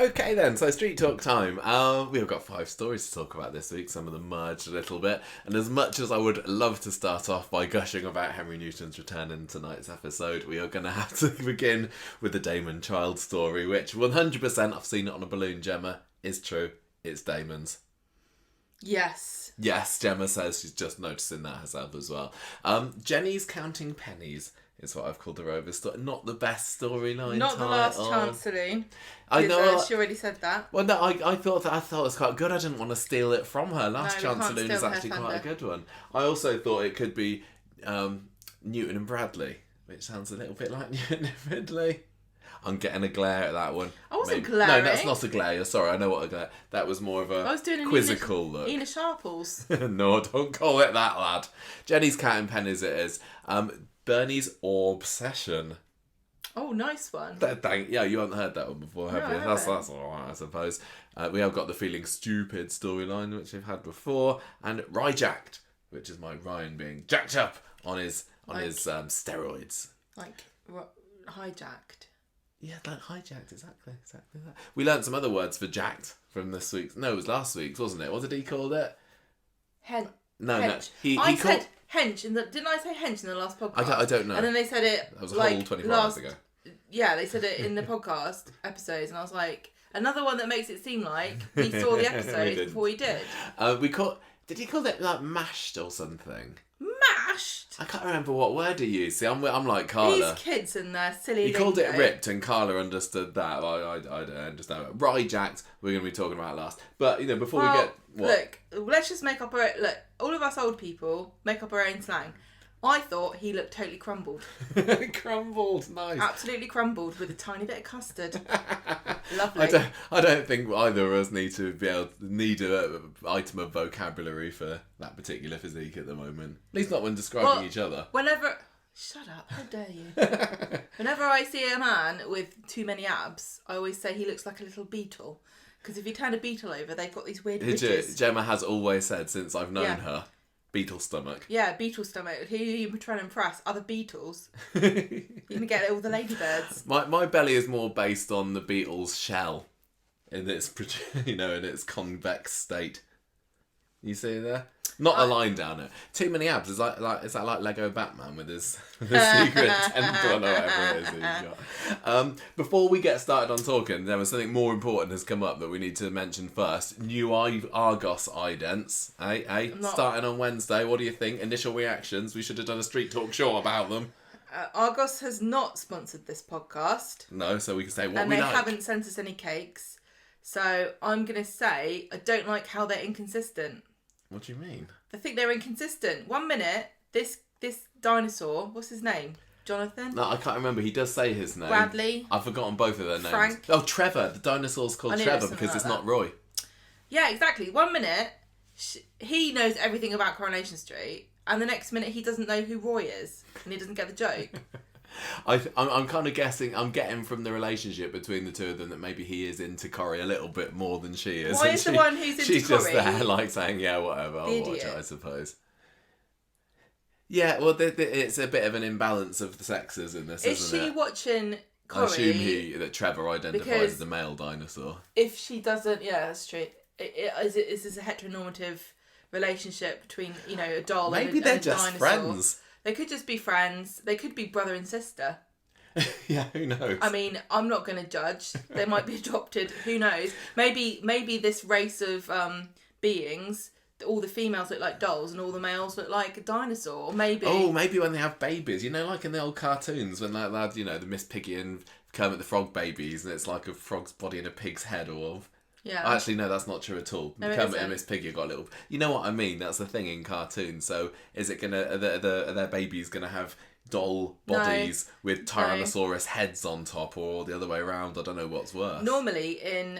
Okay then, so street talk time. We've got 5 stories to talk about this week. Some of them merged a little bit. And as much as I would love to start off by gushing about Henry Newton's return in tonight's episode, we are going to have to begin with the Damon child story, which 100%, I've seen it on a balloon, Gemma, is true. It's Damon's. Yes. Yes, Gemma says she's just noticing that herself as well. Jenny's counting pennies is what I've called the Rover story. Not the best storyline. Not the last chance saloon. I know. She already said that. Well, no, I thought it was quite good. I didn't want to steal it from her. Last chance saloon is actually quite a good one. I also thought it could be Newton and Bradley, which sounds a little bit like Newton and Ridley. I'm getting a glare at that one. I wasn't glaring. No, that's not a glare. Sorry, I know what a glare. That was more of a quizzical look. Ena Sharples. No, don't call it that, lad. Jenny's counting pennies it is. Bernie's obsession. Oh, nice one. Yeah, you haven't heard that one before, have you? That's all right, I suppose. We have got the feeling stupid storyline, which we've had before, and Ryjacked, which is my Ryan being jacked up on his steroids. Like hijacked. Yeah, like hijacked, exactly that. We learnt some other words for jacked from this week's. No, it was last week's, wasn't it? What did he call it? Hench. He said hench. Didn't I say hench in the last podcast? I don't know. And then they said it. That was a whole 24 hours ago. Yeah, they said it in the podcast episodes, and I was like, another one that makes it seem like we saw the episode before we did. Did he call it like mashed or something? Mashed? I can't remember what word he used. See, I'm like Carla. These kids and their silly. He called it ripped, and Carla understood that. I don't understand it. Ryjacked, we're going to be talking about last. But before we get look, let's just make up our all of us old people make up our own slang. I thought he looked totally crumbled. Crumbled, nice. Absolutely crumbled with a tiny bit of custard. Lovely. I don't think either of us need an item of vocabulary for that particular physique at the moment. At least not when describing each other. Shut up, how dare you. Whenever I see a man with too many abs, I always say he looks like a little beetle. Because if you turn a beetle over, they've got these weird ridges. Gemma has always said since I've known her, beetle stomach. Yeah, beetle stomach. Who are you trying to impress? Other beetles? You're going to get all the ladybirds. My belly is more based on the beetle's shell in its in its convex state. You see there? Not a line down it. Too many abs. Is that like Lego Batman with his secret temple or whatever it is he's got. Before we get started on talking, there was something more important has come up that we need to mention first. New Argos idents. Starting on Wednesday. What do you think? Initial reactions. We should have done a street talk show about them. Argos has not sponsored this podcast. No, so we can say what we like. And they haven't sent us any cakes. So I'm going to say I don't like how they're inconsistent. What do you mean? I think they're inconsistent. 1 minute, this dinosaur, what's his name? Jonathan? No, I can't remember. He does say his name. Bradley? I've forgotten both of their names. Frank? Oh, Trevor. The dinosaur's called Trevor because it's not Roy. Yeah, exactly. 1 minute, he knows everything about Coronation Street, and the next minute he doesn't know who Roy is, and he doesn't get the joke. I'm kind of guessing. I'm getting from the relationship between the two of them that maybe he is into Corrie a little bit more than she is. Why is the one who's into she's Corrie? She's just there, like saying, "Yeah, whatever, I'll watch it, I suppose." Yeah, well, it's a bit of an imbalance of the sexes in this, isn't it? Is she watching Corrie? I assume that Trevor identifies as the male dinosaur. If she doesn't, yeah, that's true. Is this a heteronormative relationship between a doll maybe and a just dinosaur? Friends. They could just be friends. They could be brother and sister. Yeah, who knows? I mean, I'm not going to judge. They might be adopted. Who knows? Maybe this race of beings, all the females look like dolls and all the males look like a dinosaur. Or maybe. Oh, maybe when they have babies. Like in the old cartoons when they had, the Miss Piggy and Kermit the Frog babies, and it's like a frog's body and a pig's head, or... Yeah. Actually, no, that's not true at all. No, Kermit and Miss Piggy got a little... You know what I mean? That's the thing in cartoons. So, is it going to... Are their babies going to have doll bodies with Tyrannosaurus heads on top, or the other way around? I don't know what's worse. Normally, in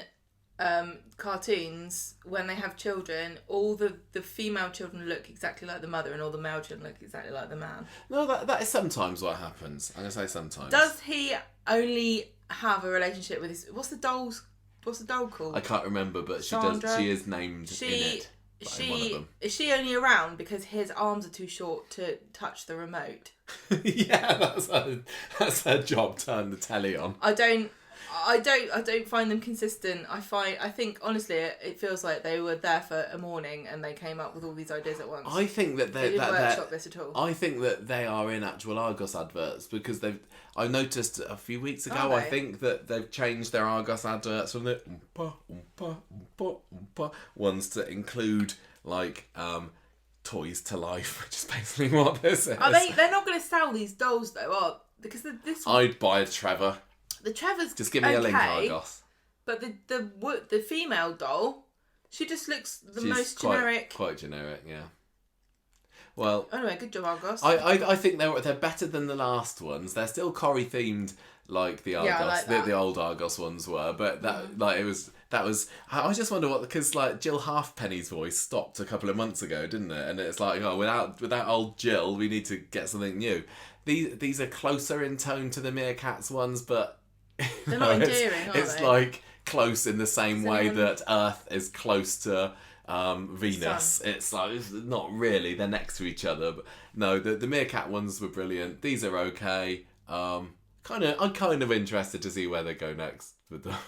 cartoons, when they have children, all the female children look exactly like the mother, and all the male children look exactly like the man. No, that is sometimes what happens. I'm going to say sometimes. Does he only have a relationship with his... What's the doll called? I can't remember, but Sandra? she is named in it. Is she only around because his arms are too short to touch the remote? Yeah, that's her job. Turn the telly on. I don't I don't find them consistent. I think honestly it feels like they were there for a morning and they came up with all these ideas at once. I think that they didn't workshop this at all. I think that they are in actual Argos adverts because I noticed a few weeks ago. Are I they? think that they've changed their Argos adverts from the ones to include like toys to life, which is basically what this is. Are they? They're not going to sell these dolls though, because this. I'd buy a Trevor. The Trevor's Just give me a link, Argos. But the female doll, she just looks She's most generic. Quite generic, yeah. Well, anyway, good job, Argos. I think they're better than the last ones. They're still Corrie themed like the Argos, I like that. the old Argos ones were. But that was. I just wonder what, because like Jill Halfpenny's voice stopped a couple of months ago, didn't it? And it's like, oh, without old Jill, we need to get something new. These are closer in tone to the Meerkats ones, but they're not endearing, are it's they? like close in the same way that Earth is close to Venus. Sun. It's like, it's not really, they're next to each other, but no, the Meerkat ones were brilliant. These are okay. I'm kind of interested to see where they go next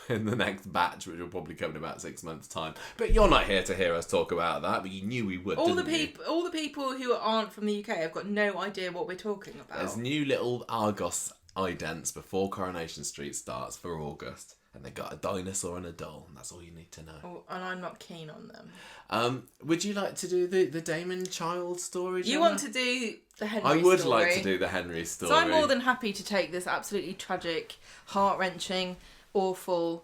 in the next batch, which will probably come in about 6 months' time. But you're not here to hear us talk about that, but you knew we would. All the people who aren't from the UK have got no idea what we're talking about. There's new little Argos idents before Coronation Street starts for August, and they got a dinosaur and a doll, and that's all you need to know. Oh, and I'm not keen on them. Would you like to do the Damon Child story, Gemma? You want to do the Henry story? I would like to do the Henry story. So I'm more than happy to take this absolutely tragic, heart-wrenching, awful...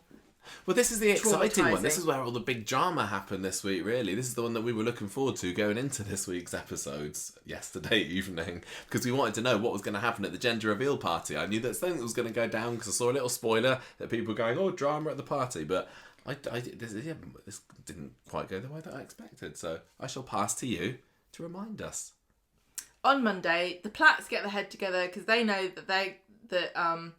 Well, this is the exciting one. This is where all the big drama happened this week, really. This is the one that we were looking forward to going into this week's episodes yesterday evening, because we wanted to know what was going to happen at the gender reveal party. I knew that something was going to go down because I saw a little spoiler that people were going, oh, drama at the party, but this didn't quite go the way that I expected, so I shall pass to you to remind us. On Monday, the Platts get their head together because they know that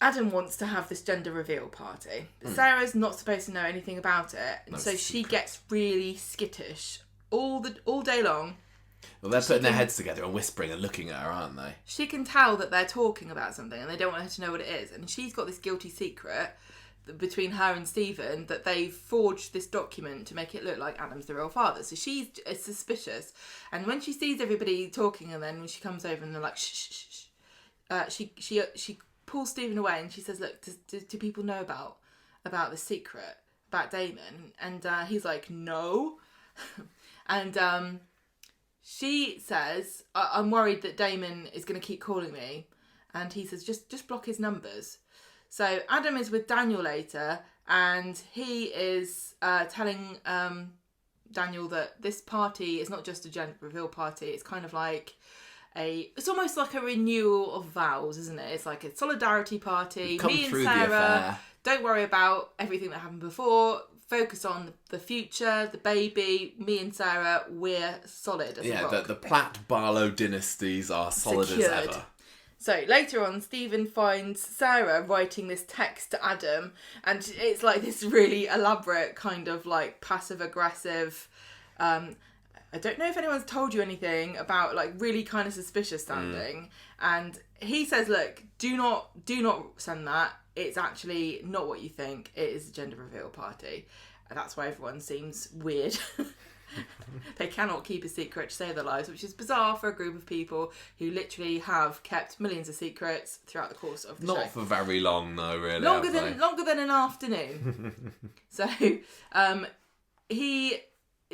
Adam wants to have this gender reveal party. But Sarah's not supposed to know anything about it. And so she gets really skittish all day long. Well, they're putting their heads together and whispering and looking at her, aren't they? She can tell that they're talking about something and they don't want her to know what it is. And she's got this guilty secret between her and Stephen that they've forged this document to make it look like Adam's the real father. So she's suspicious. And when she sees everybody talking, and then when she comes over and they're like, shh, she pulls Stephen away and she says, look, do people know about the secret about Damon? And he's like, no. And she says, I'm worried that Damon is going to keep calling me. And he says, just block his numbers. So Adam is with Daniel later, and he is telling Daniel that this party is not just a gender reveal party. It's kind of like it's almost like a renewal of vows, isn't it? It's like a solidarity party. Me and Sarah, don't worry about everything that happened before. Focus on the future, the baby. Me and Sarah, we're solid as a rock. The Platt-Barlow dynasties are solid Secured. as ever. So later on, Stephen finds Sarah writing this text to Adam, and it's like this really elaborate kind of like passive-aggressive... I don't know if anyone's told you anything about like really kind of suspicious sounding. And he says, look, do not send that. It's actually not what you think. It is a gender reveal party. And that's why everyone seems weird. They cannot keep a secret to save their lives, which is bizarre for a group of people who literally have kept millions of secrets throughout the course of the show. Not for very long, though, really. Longer than an afternoon. So,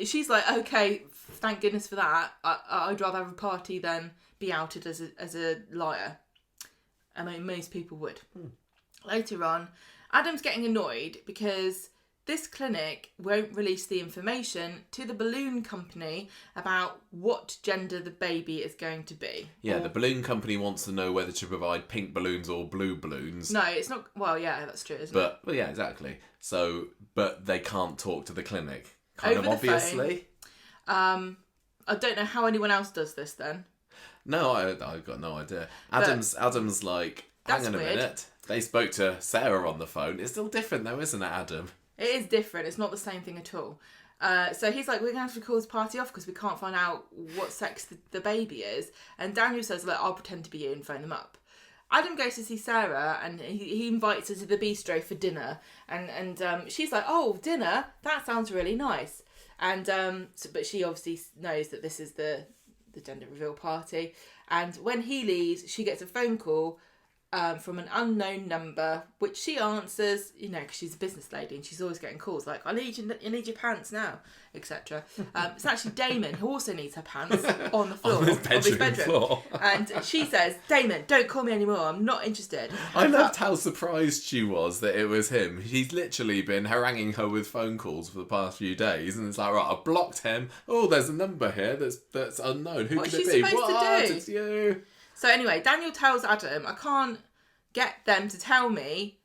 she's like, okay, thank goodness for that. I'd rather have a party than be outed as a liar. I mean, most people would. Later on, Adam's getting annoyed because this clinic won't release the information to the balloon company about what gender the baby is going to be. Yeah, the balloon company wants to know whether to provide pink balloons or blue balloons. No, it's not... Well, yeah, that's true, isn't it? Well, yeah, exactly. So, but they can't talk to the clinic. Kind Over of obviously. Phone. I don't know how anyone else does this then. No, I've got no idea. Adam's like, hang on a minute. They spoke to Sarah on the phone. It's still different though, isn't it, Adam? It is different. It's not the same thing at all. So he's like, we're going to have to call this party off because we can't find out what sex the baby is. And Daniel says, look, I'll pretend to be you and phone them up. Adam goes to see Sarah, and he invites her to the bistro for dinner, and she's like, "Oh, dinner? That sounds really nice." And but she obviously knows that this is the gender reveal party, and when he leaves, she gets a phone call from an unknown number, which she answers, because she's a business lady and she's always getting calls like, I need your pants now, etc. It's actually Damon, who also needs her pants on the floor of his bedroom floor. And she says, Damon, don't call me anymore, I'm not interested. I loved how surprised she was that it was him. He's literally been haranguing her with phone calls for the past few days, and it's like, right, I've blocked him. Oh, there's a number here that's unknown. Who could it be? What? It's you. So anyway, Daniel tells Adam, I can't get them to tell me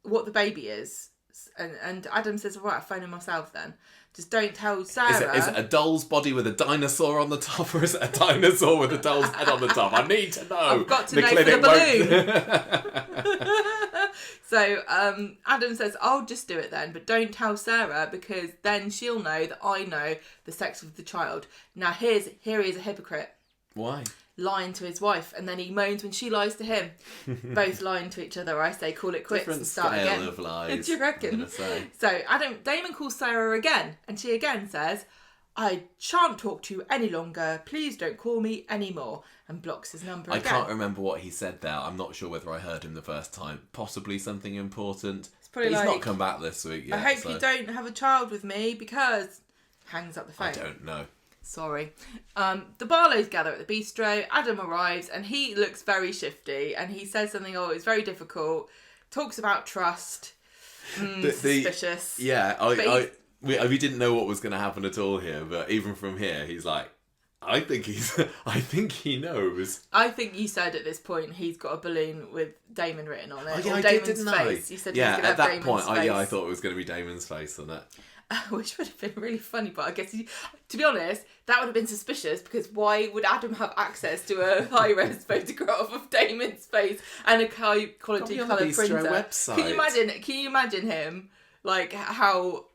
what the baby is. And Adam says, all right, I'll phone him myself then. Just don't tell Sarah. Is it a doll's body with a dinosaur on the top, or is it a dinosaur with a doll's head on the top? I need to know. I've got to know for the balloon. So Adam says, I'll just do it then, but don't tell Sarah, because then she'll know that I know the sex of the child. Now here he is a hypocrite. Why? Lying to his wife, and then he moans when she lies to him. Both lying to each other. I say call it quits. Different and start scale again. Of lies. Do you reckon? So Damon calls Sarah again, and she again says, I shan't talk to you any longer, please don't call me anymore, and blocks his number again. I can't remember what he said there. I'm not sure whether I heard him the first time. Possibly something important. But he's not come back this week yet. I hope you don't have a child with me, because hangs up the phone. I don't know. Sorry. The Barlows gather at the bistro. Adam arrives and he looks very shifty, and he says something, it's very difficult. Talks about trust. Suspicious. Yeah, we didn't know what was going to happen at all here, but even from here, he's like, I think he knows. I think you said at this point he's got a balloon with Damon written on it. Oh, yeah, or I Damon's did, didn't face. I? You said yeah, he was at that Damon's point, face. I thought it was going to be Damon's face on it. Which would have been really funny, but I guess, to be honest, that would have been suspicious, because why would Adam have access to a high-res photograph of Damon's face and a high-quality colour printer? Website. Can you imagine him, like, how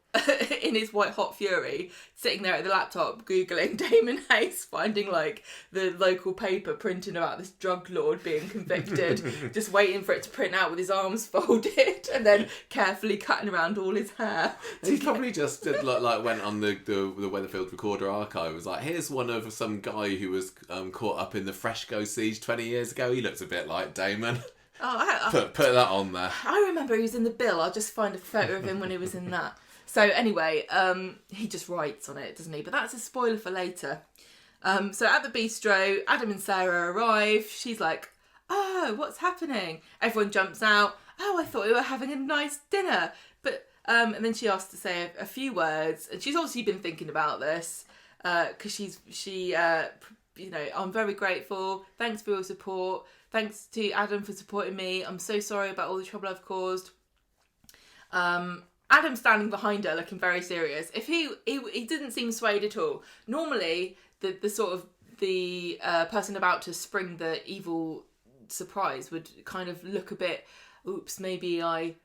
in his white hot fury, sitting there at the laptop googling Damon Hayes, finding like the local paper printing about this drug lord being convicted, just waiting for it to print out with his arms folded, and then carefully cutting around all his hair. He probably just did, like went on the Weatherfield Recorder archive. Was like, here's one of some guy who was caught up in the Freshco siege 20 years ago. He looks a bit like Damon. Put that on there. I remember he was in the bill. I'll just find a photo of him when he was in that. So anyway, he just writes on it, doesn't he? But that's a spoiler for later. So at the bistro, Adam and Sarah arrive. She's like, oh, what's happening? Everyone jumps out. Oh, I thought we were having a nice dinner. But and then she asks to say a few words. And she's obviously been thinking about this, because I'm very grateful. Thanks for your support. Thanks to Adam for supporting me. I'm so sorry about all the trouble I've caused. Adam's standing behind her, looking very serious. If he didn't seem swayed at all. Normally, the sort of the person about to spring the evil surprise would kind of look a bit, oops, maybe I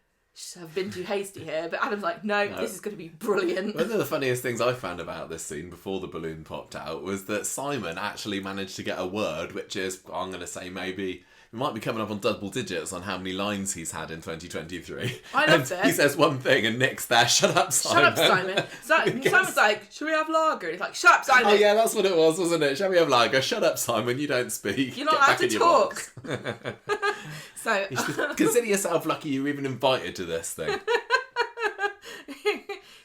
have been too hasty here. But Adam's like, no, this is going to be brilliant. One of the funniest things I found about this scene before the balloon popped out was that Simon actually managed to get a word, which is, I'm going to say maybe... It might be coming up on double digits on how many lines he's had in 2023. I love this. He says one thing and Nick's there, shut up, Simon. Shut up, Simon. Simon's like, should we have lager? And he's like, shut up, Simon. Oh yeah, that's what it was, wasn't it? Shall we have lager? Shut up, Simon, you don't speak. You're not allowed to talk. So consider yourself lucky you were even invited to this thing.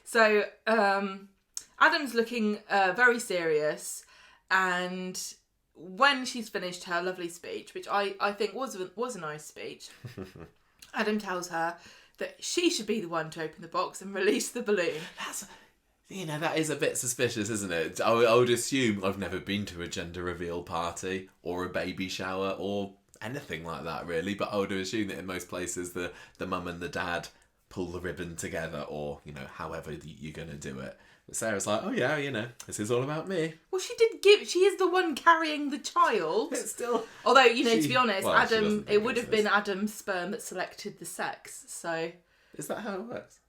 So Adam's looking very serious, and when she's finished her lovely speech, which I think was a nice speech, Adam tells her that she should be the one to open the box and release the balloon. That is a bit suspicious, isn't it? I would assume, I've never been to a gender reveal party or a baby shower or anything like that, really, but I would assume that in most places the mum and the dad pull the ribbon together, or, however you're going to do it. But Sarah's like, oh yeah, this is all about me. Well, she is the one carrying the child. It's still... Although, to be honest, Adam, it would have been Adam's sperm that selected the sex, so... Is that how it works?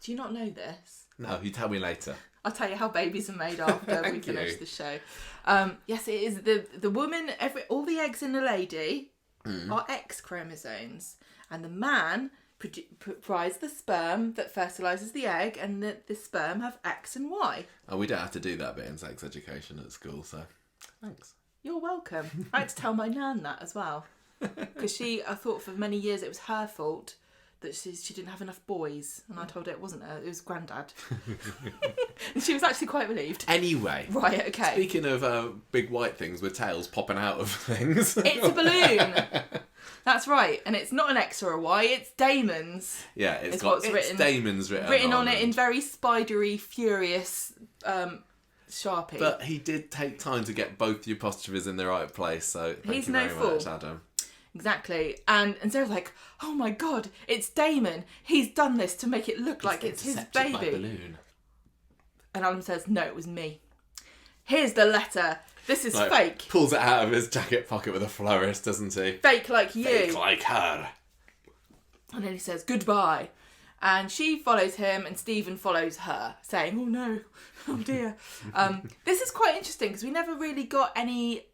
Do you not know this? No, you tell me later. I'll tell you how babies are made after we finish the show. Yes, it is the woman. All the eggs in a lady are X chromosomes, and the man provides the sperm that fertilises the egg, and the sperm have X and Y. Oh, we don't have to do that bit in sex education at school, so thanks. You're welcome. I had to tell my nan that as well, because I thought for many years it was her fault that she didn't have enough boys, and I told her it wasn't her, it was Grandad. And she was actually quite relieved. Anyway. Right, okay. Speaking of big white things with tails popping out of things. It's a balloon. That's right, and it's not an X or a Y, it's Damon's. Yeah, it's Damon's written on it in very spidery, furious Sharpie. But he did take time to get both the apostrophes in the right place, so thank you very much, Adam. Exactly. And Sarah's like, oh my God, it's Damon. He's done this to make it look like it's his baby. By balloon. And Adam says, no, it was me. Here's the letter. This is fake. Pulls it out of his jacket pocket with a flourish, doesn't he? Fake like you. Fake like her. And then he says, goodbye. And she follows him and Stephen follows her, saying, oh no, oh dear. This is quite interesting because we never really got any...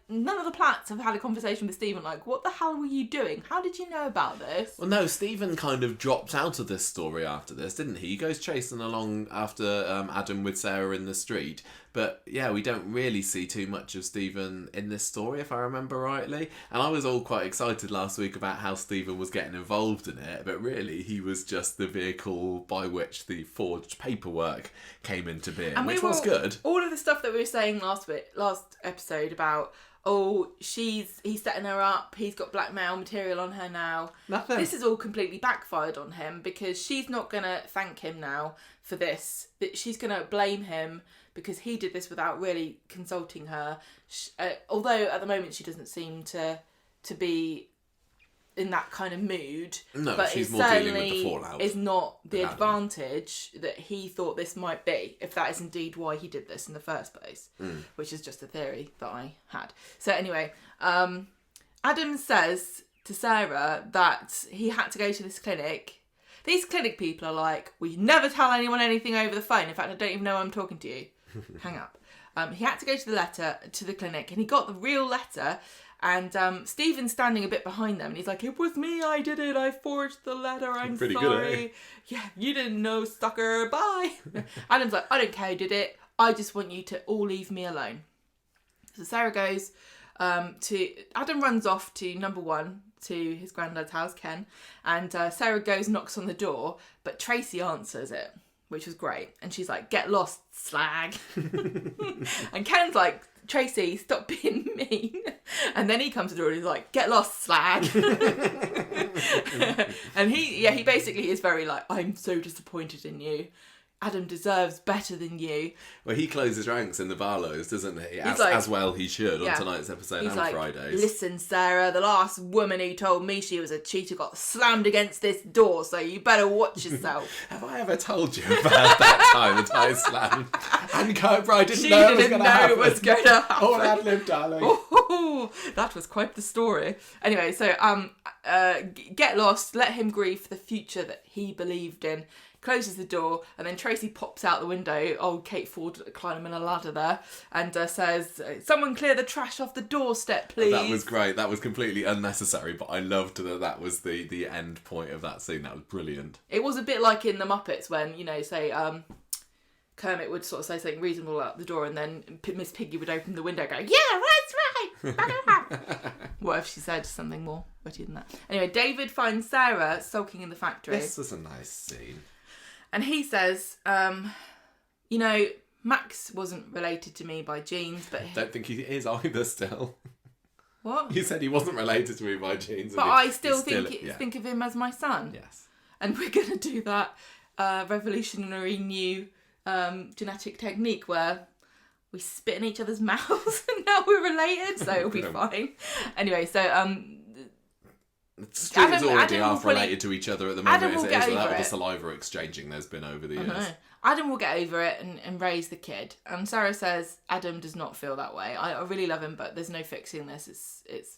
none of the Platts have had a conversation with Stephen, what the hell were you doing? How did you know about this? Well, no, Stephen kind of dropped out of this story after this, didn't he? He goes chasing along after Adam with Sarah in the street. But, yeah, we don't really see too much of Stephen in this story, if I remember rightly. And I was all quite excited last week about how Stephen was getting involved in it. But really, he was just the vehicle by which the forged paperwork came into being, which was good. All of the stuff that we were saying last episode about, he's setting her up, he's got blackmail material on her now. Nothing. This is all completely backfired on him because she's not going to thank him now for this. She's going to blame him because he did this without really consulting her. Although at the moment she doesn't seem to be in that kind of mood. No, but she's more dealing with the fallout. Is not the advantage that he thought this might be, if that is indeed why he did this in the first place, which is just a theory that I had. So anyway, Adam says to Sarah that he had to go to this clinic. These clinic people are like, we never tell anyone anything over the phone. In fact, I don't even know I'm talking to you. Hang up. He had to go to the clinic, and he got the real letter. And Stephen's standing a bit behind them, and he's like, it was me, I did it, I forged the letter, I'm pretty sorry. Good, eh? Yeah, you didn't know, sucker, bye. Adam's like, I don't care who did it, I just want you to all leave me alone. So Sarah goes Adam runs off to number 1, to his granddad's house, Ken, and Sarah goes and knocks on the door, but Tracy answers it, which was great. And she's like, get lost, slag. And Ken's like, Tracy, stop being mean. And then he comes to the door and he's like, get lost, slag. And he basically is very like, I'm so disappointed in you. Adam deserves better than you. Well, he closes ranks in the Barlows, doesn't he? As well he should on tonight's episode and Fridays. Listen, Sarah, the last woman who told me she was a cheater got slammed against this door, so you better watch yourself. Have I ever told you about that time that I slammed? And Cobra, I didn't know it was going to happen. Oh, ad-lib, darling. Oh, that was quite the story. Anyway, so get lost, let him grieve for the future that he believed in. Closes the door, and then Tracy pops out the window, old Kate Ford climbing a ladder there, and says, someone clear the trash off the doorstep, please. That was great. That was completely unnecessary, but I loved that was the end point of that scene. That was brilliant. It was a bit like in the Muppets when, say, Kermit would sort of say something reasonable out the door, and then Miss Piggy would open the window and go, yeah, that's right. What if she said something more witty than that? Anyway, David finds Sarah sulking in the factory. This was a nice scene. And he says, Max wasn't related to me by genes, but... I don't think he is either still. What? You said he wasn't related to me by genes. But I still think of him as my son. Yes. And we're going to do that revolutionary new genetic technique where we spit in each other's mouths and now we're related, so it'll be fine. Anyway, so... Streams already are related to each other at the moment. Adam will as get it is, over without it. the saliva exchanging there's been over the years. Adam will get over it and raise the kid. And Sarah says Adam does not feel that way. I really love him, but there's no fixing this. It's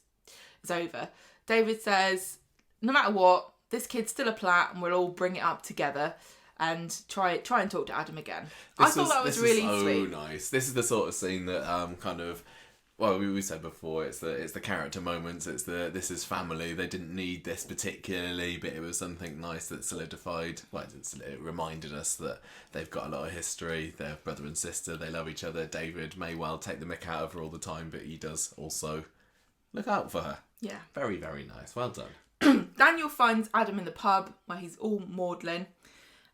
over. David says, no matter what, this kid's still a Platt and we'll all bring it up together. and try and talk to Adam again. I thought that was really sweet. Nice. This is the sort of scene that kind of. Well, we said before, it's the character moments. It's this is family. They didn't need this particularly, but it was something nice that solidified. Well, it reminded us that they've got a lot of history. They're brother and sister. They love each other. David may well take the mick out of her all the time, but he does also look out for her. Yeah. Very, very nice. Well done. Daniel finds Adam in the pub where he's all maudlin.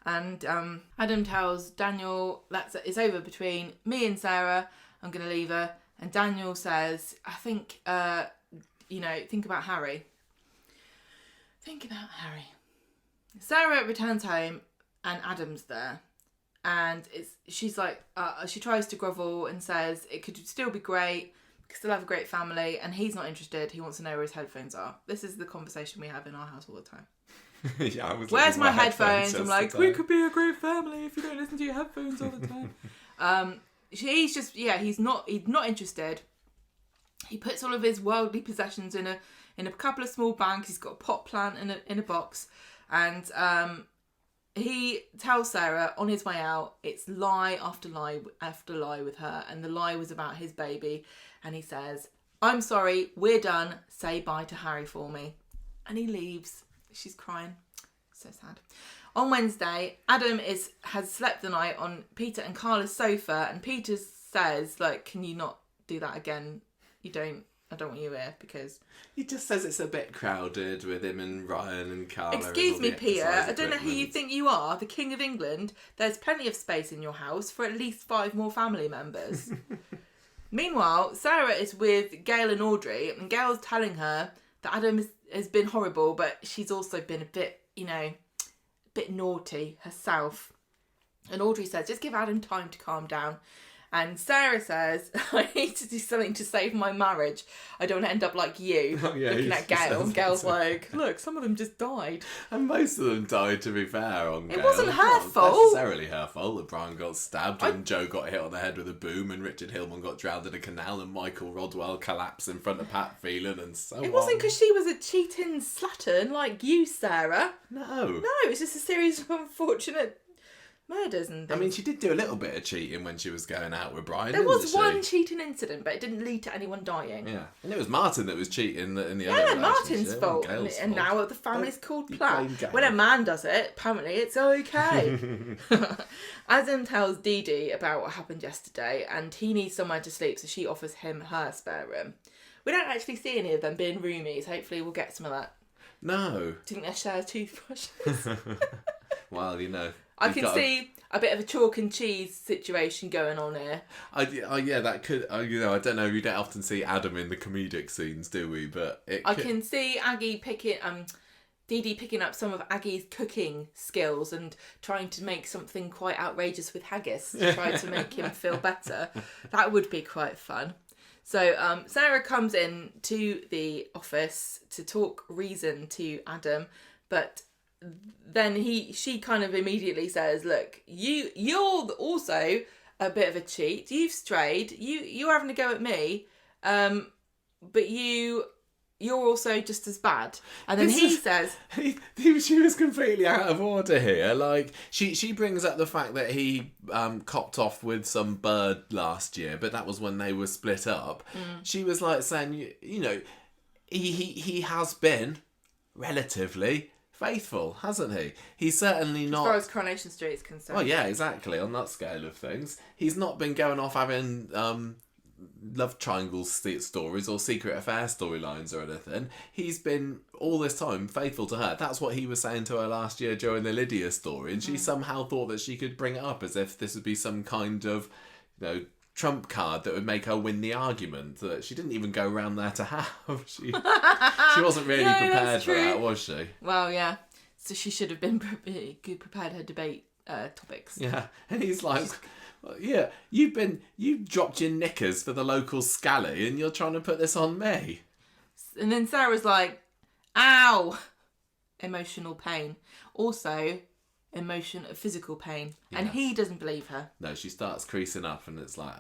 And Adam tells Daniel, it's over between me and Sarah. I'm going to leave her. And Daniel says, I think, think about Harry. Think about Harry. Sarah returns home and Adam's there. And she's like, she tries to grovel and says it could still be great. We could still have a great family. And he's not interested. He wants to know where his headphones are. This is the conversation we have in our house all the time. Yeah, where's my headphones? I'm like, we could be a great family if you don't listen to your headphones all the time. He's just, he's not interested. He puts all of his worldly possessions in a couple of small bags. He's got a pot plant in a box, and he tells Sarah on his way out, it's lie after lie after lie with her, and the lie was about his baby. And he says, I'm sorry, we're done. Say bye to Harry for me. And he leaves. She's crying. So sad. On Wednesday, Adam has slept the night on Peter and Carla's sofa, and Peter says, like, can you not do that again? I don't want you here because... He just says it's a bit crowded with him and Ryan and Carla. Excuse me, Peter, I don't know who you think you are, the King of England. There's plenty of space in your house for at least 5 more family members. Meanwhile, Sarah is with Gail and Audrey, and Gail's telling her that Adam has been horrible, but she's also been a bit, bit naughty herself. And Audrey says, just give Adam time to calm down. And Sarah says, I need to do something to save my marriage. I don't want to end up like you, looking at Gail. And Gail's like, look, some of them just died. And most of them died, to be fair, on Gail. It wasn't her fault. Not necessarily her fault that Brian got stabbed and Joe got hit on the head with a boom and Richard Hillman got drowned in a canal and Michael Rodwell collapsed in front of Pat Phelan and so on. It wasn't because she was a cheating slattern like you, Sarah. No, it's just a series of unfortunate murders and things. I mean, she did do a little bit of cheating when she was going out with Brian. There was one cheating incident, but it didn't lead to anyone dying. Yeah, and it was Martin that was cheating in the other relationship. Yeah, Martin's fault. And now the family's called Platt. When a man does it, apparently it's okay. Adam tells Dee Dee about what happened yesterday, and he needs somewhere to sleep, so she offers him her spare room. We don't actually see any of them being roomies. Hopefully we'll get some of that. No. Do you think they share toothbrushes? Well, I can see a bit of a chalk and cheese situation going on here. Yeah, that could. I don't know. We don't often see Adam in the comedic scenes, do we? But I can see Aggie Dee Dee picking up some of Aggie's cooking skills and trying to make something quite outrageous with haggis to try to make him feel better. That would be quite fun. So Sarah comes in to the office to talk reason to Adam, but then she kind of immediately says, look, you're also a bit of a cheat. You've strayed. You're having a go at me, but you're also just as bad. And then he says... She was completely out of order here. Like, she brings up the fact that he copped off with some bird last year, but that was when they were split up. She was like saying, he has been relatively faithful, hasn't he? He's certainly not... As far as Coronation Street is concerned. Oh, yeah, exactly. On that scale of things. He's not been going off having love triangle stories or secret affair storylines or anything. He's been, all this time, faithful to her. That's what he was saying to her last year during the Lydia story, and she somehow thought that she could bring it up as if this would be some kind of, trump card that would make her win the argument that she didn't even go around there to have. She wasn't really prepared for that, was she? Well, yeah. So she should have been prepared her debate topics. Yeah, and he's like, yeah, you dropped your knickers for the local scally and you're trying to put this on me. And then Sarah's like, ow! Emotional pain. Also... physical pain. Yes. And he doesn't believe her. No, she starts creasing up and it's like,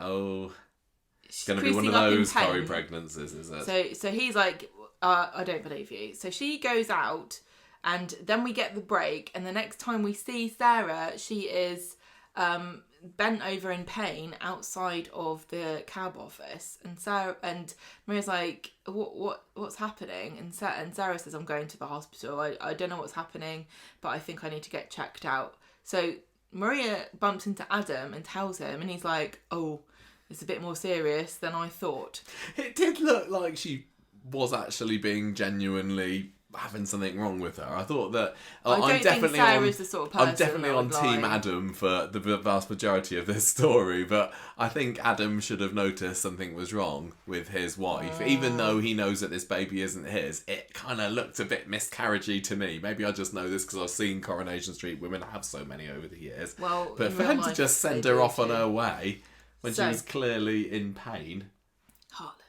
it's going to be one of those Corrie pregnancies, is it? So he's like, I don't believe you. So she goes out And then we get the break, and the next time we see Sarah, she is bent over in pain outside of the cab office, and Maria's like, what's happening? And Sarah says, I'm going to the hospital. I don't know what's happening, but I think I need to get checked out. So Maria bumps into Adam and tells him, and he's like, oh, it's a bit more serious than I thought. It did look like she was actually being genuinely having something wrong with her. I thought that I don't think Sarah's the sort of person. I'm definitely on Team Adam for the vast majority of this story, but I think Adam should have noticed something was wrong with his wife. Even though he knows that this baby isn't his, it kind of looked a bit miscarriagey to me. Maybe I just know this because I've seen Coronation Street. Women have so many over the years. Well, but for him to just send her off on her way when she was clearly in pain. Heartless.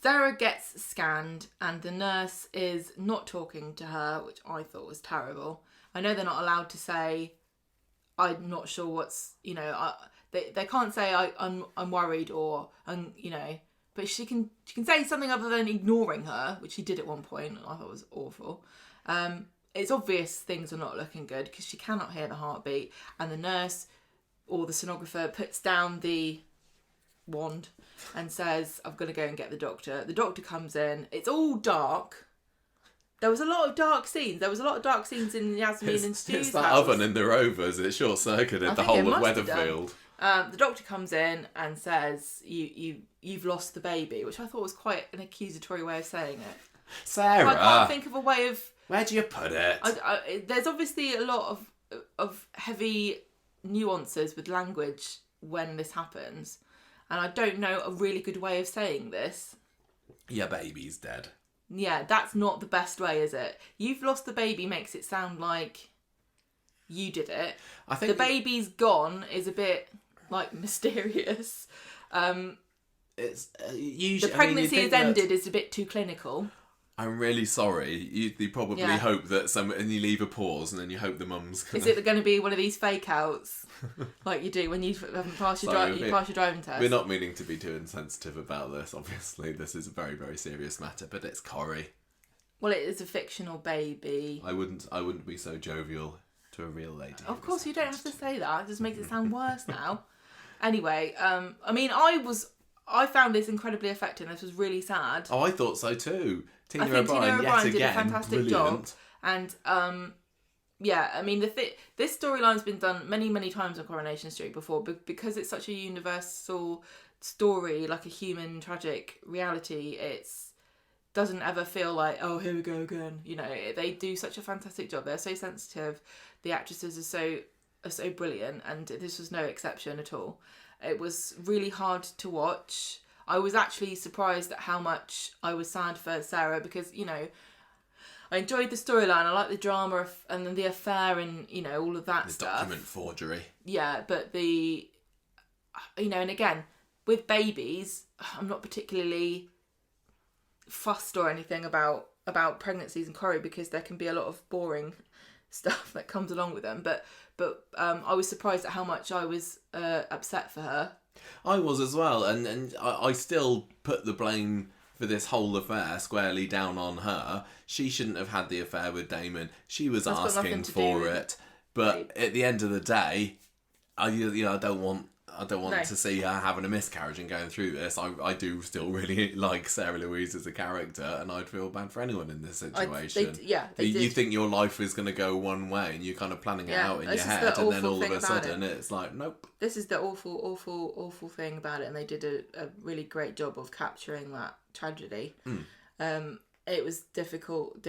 Sarah gets scanned and the nurse is not talking to her, which I thought was terrible. I know they're not allowed to say, I'm not sure what's, they can't say I'm worried or, but she can say something other than ignoring her, which she did at one point. I thought was awful. It's obvious things are not looking good because she cannot hear the heartbeat, and the nurse or the sonographer puts down the wand and says, I'm going to go and get the doctor. The doctor comes in. It's all dark. There was a lot of dark scenes. There was a lot of dark scenes in Yasmeen and Stu's It's that house. oven in the Rovers. It short-circuited the whole of Weatherfield. The doctor comes in and says, you've lost the baby, which I thought was quite an accusatory way of saying it. Sarah! I can't think of a way of... Where do you put it? There's obviously a lot of heavy nuances with language when this happens. And I don't know a really good way of saying this. Your baby's dead. Yeah, that's not the best way, is it? You've lost the baby makes it sound like you did it. I think the baby's gone is a bit mysterious. It's usually the pregnancy has ended is a bit too clinical. I'm really sorry. You probably hope that and you leave a pause and then you hope the mum's gonna... Is it going to be one of these fake outs like you do when you haven't passed your driving test? We're not meaning to be too insensitive about this. Obviously, this is a very, very serious matter, but it's Corrie. Well, it is a fictional baby. I wouldn't be so jovial to a real lady. Of course, you don't have to say that. It just makes it sound worse now. Anyway, I found this incredibly affecting. This was really sad. Oh, I thought so too. I think Tina O'Brien did a fantastic job. And this storyline's been done many, many times on Coronation Street before, because it's such a universal story, like a human tragic reality. It doesn't ever feel like, oh, here we go again. They do such a fantastic job. They're so sensitive. The actresses are so brilliant, and this was no exception at all. It was really hard to watch. I was actually surprised at how much I was sad for Sarah because, I enjoyed the storyline. I liked the drama and the affair and, all of that stuff. The document forgery. Yeah, but and again, with babies, I'm not particularly fussed or anything about pregnancies and Corrie because there can be a lot of boring stuff that comes along with them. But I was surprised at how much I was upset for her. I was as well, and I still put the blame for this whole affair squarely down on her. She shouldn't have had the affair with Damon. She was asking for it, but at the end of the day, I don't want to see her having a miscarriage and going through this. I do still really like Sarah Louise as a character, and I'd feel bad for anyone in this situation. You think your life is going to go one way, and you're kind of planning it out in your head, and then all of a sudden it's like, nope. This is the awful, awful, awful thing about it, and they did a really great job of capturing that tragedy. It was difficult,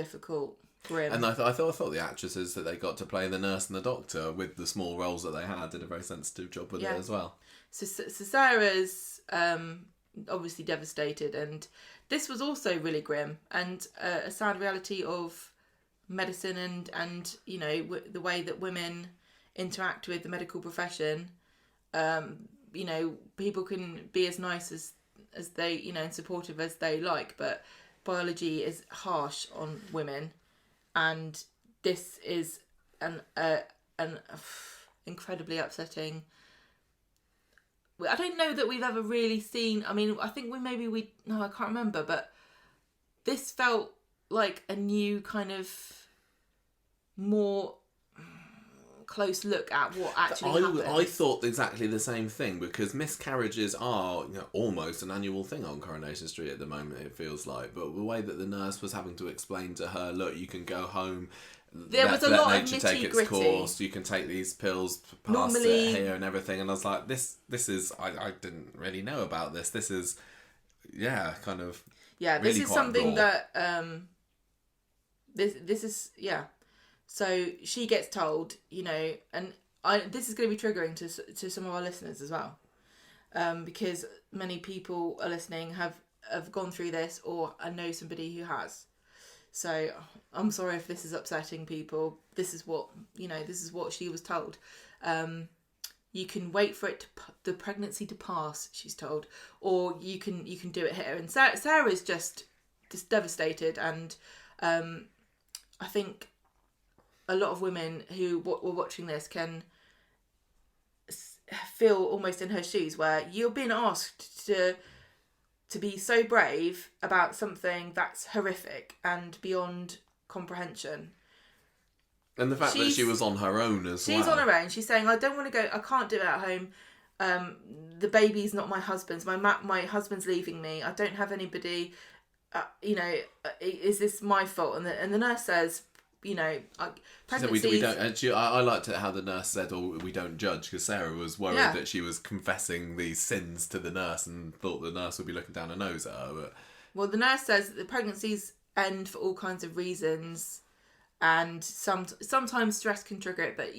grim. And I thought the actresses that they got to play the nurse and the doctor with the small roles that they had did a very sensitive job with it as well. So Sarah's obviously devastated, and this was also really grim and a sad reality of medicine and the way that women interact with the medical profession. People can be as nice as they and supportive as they like, but biology is harsh on women. And this is an incredibly upsetting. I don't know that we've ever really seen. I mean, I think I can't remember, but this felt like a new kind of more close look at what actually happened. I thought exactly the same thing, because miscarriages are, you know, almost an annual thing on Coronation Street at the moment, it feels like. But the way that the nurse was having to explain to her, look, you can go home, was a lot of nature take its nitty-gritty. course, you can take these pills past Normally- it here and everything, and I was like, this is, I didn't really know about this. This is, yeah, kind of, Yeah, this really is quite something raw. that this is, yeah. So she gets told, you know, and this is going to be triggering to some of our listeners as well, because many people are listening have gone through this, or I know somebody who has. So I'm sorry if this is upsetting people. This is what, you know, this is what she was told. You can wait for it the pregnancy to pass, she's told, or you can do it here. And Sarah's just devastated, and I think a lot of women who were watching this can feel almost in her shoes, where you're being asked to be so brave about something that's horrific and beyond comprehension. And the fact that she was on her own as well. She's on her own. She's saying, I don't want to go, I can't do it at home. The baby's not my husband's. My husband's leaving me. I don't have anybody. You know, is this my fault? And the nurse says, you know, pregnancies... we don't. Actually, I liked it how the nurse said, "Oh, we don't judge," because Sarah was worried that she was confessing these sins to the nurse and thought the nurse would be looking down her nose at her. But well, the nurse says that pregnancies end for all kinds of reasons, and sometimes stress can trigger it. But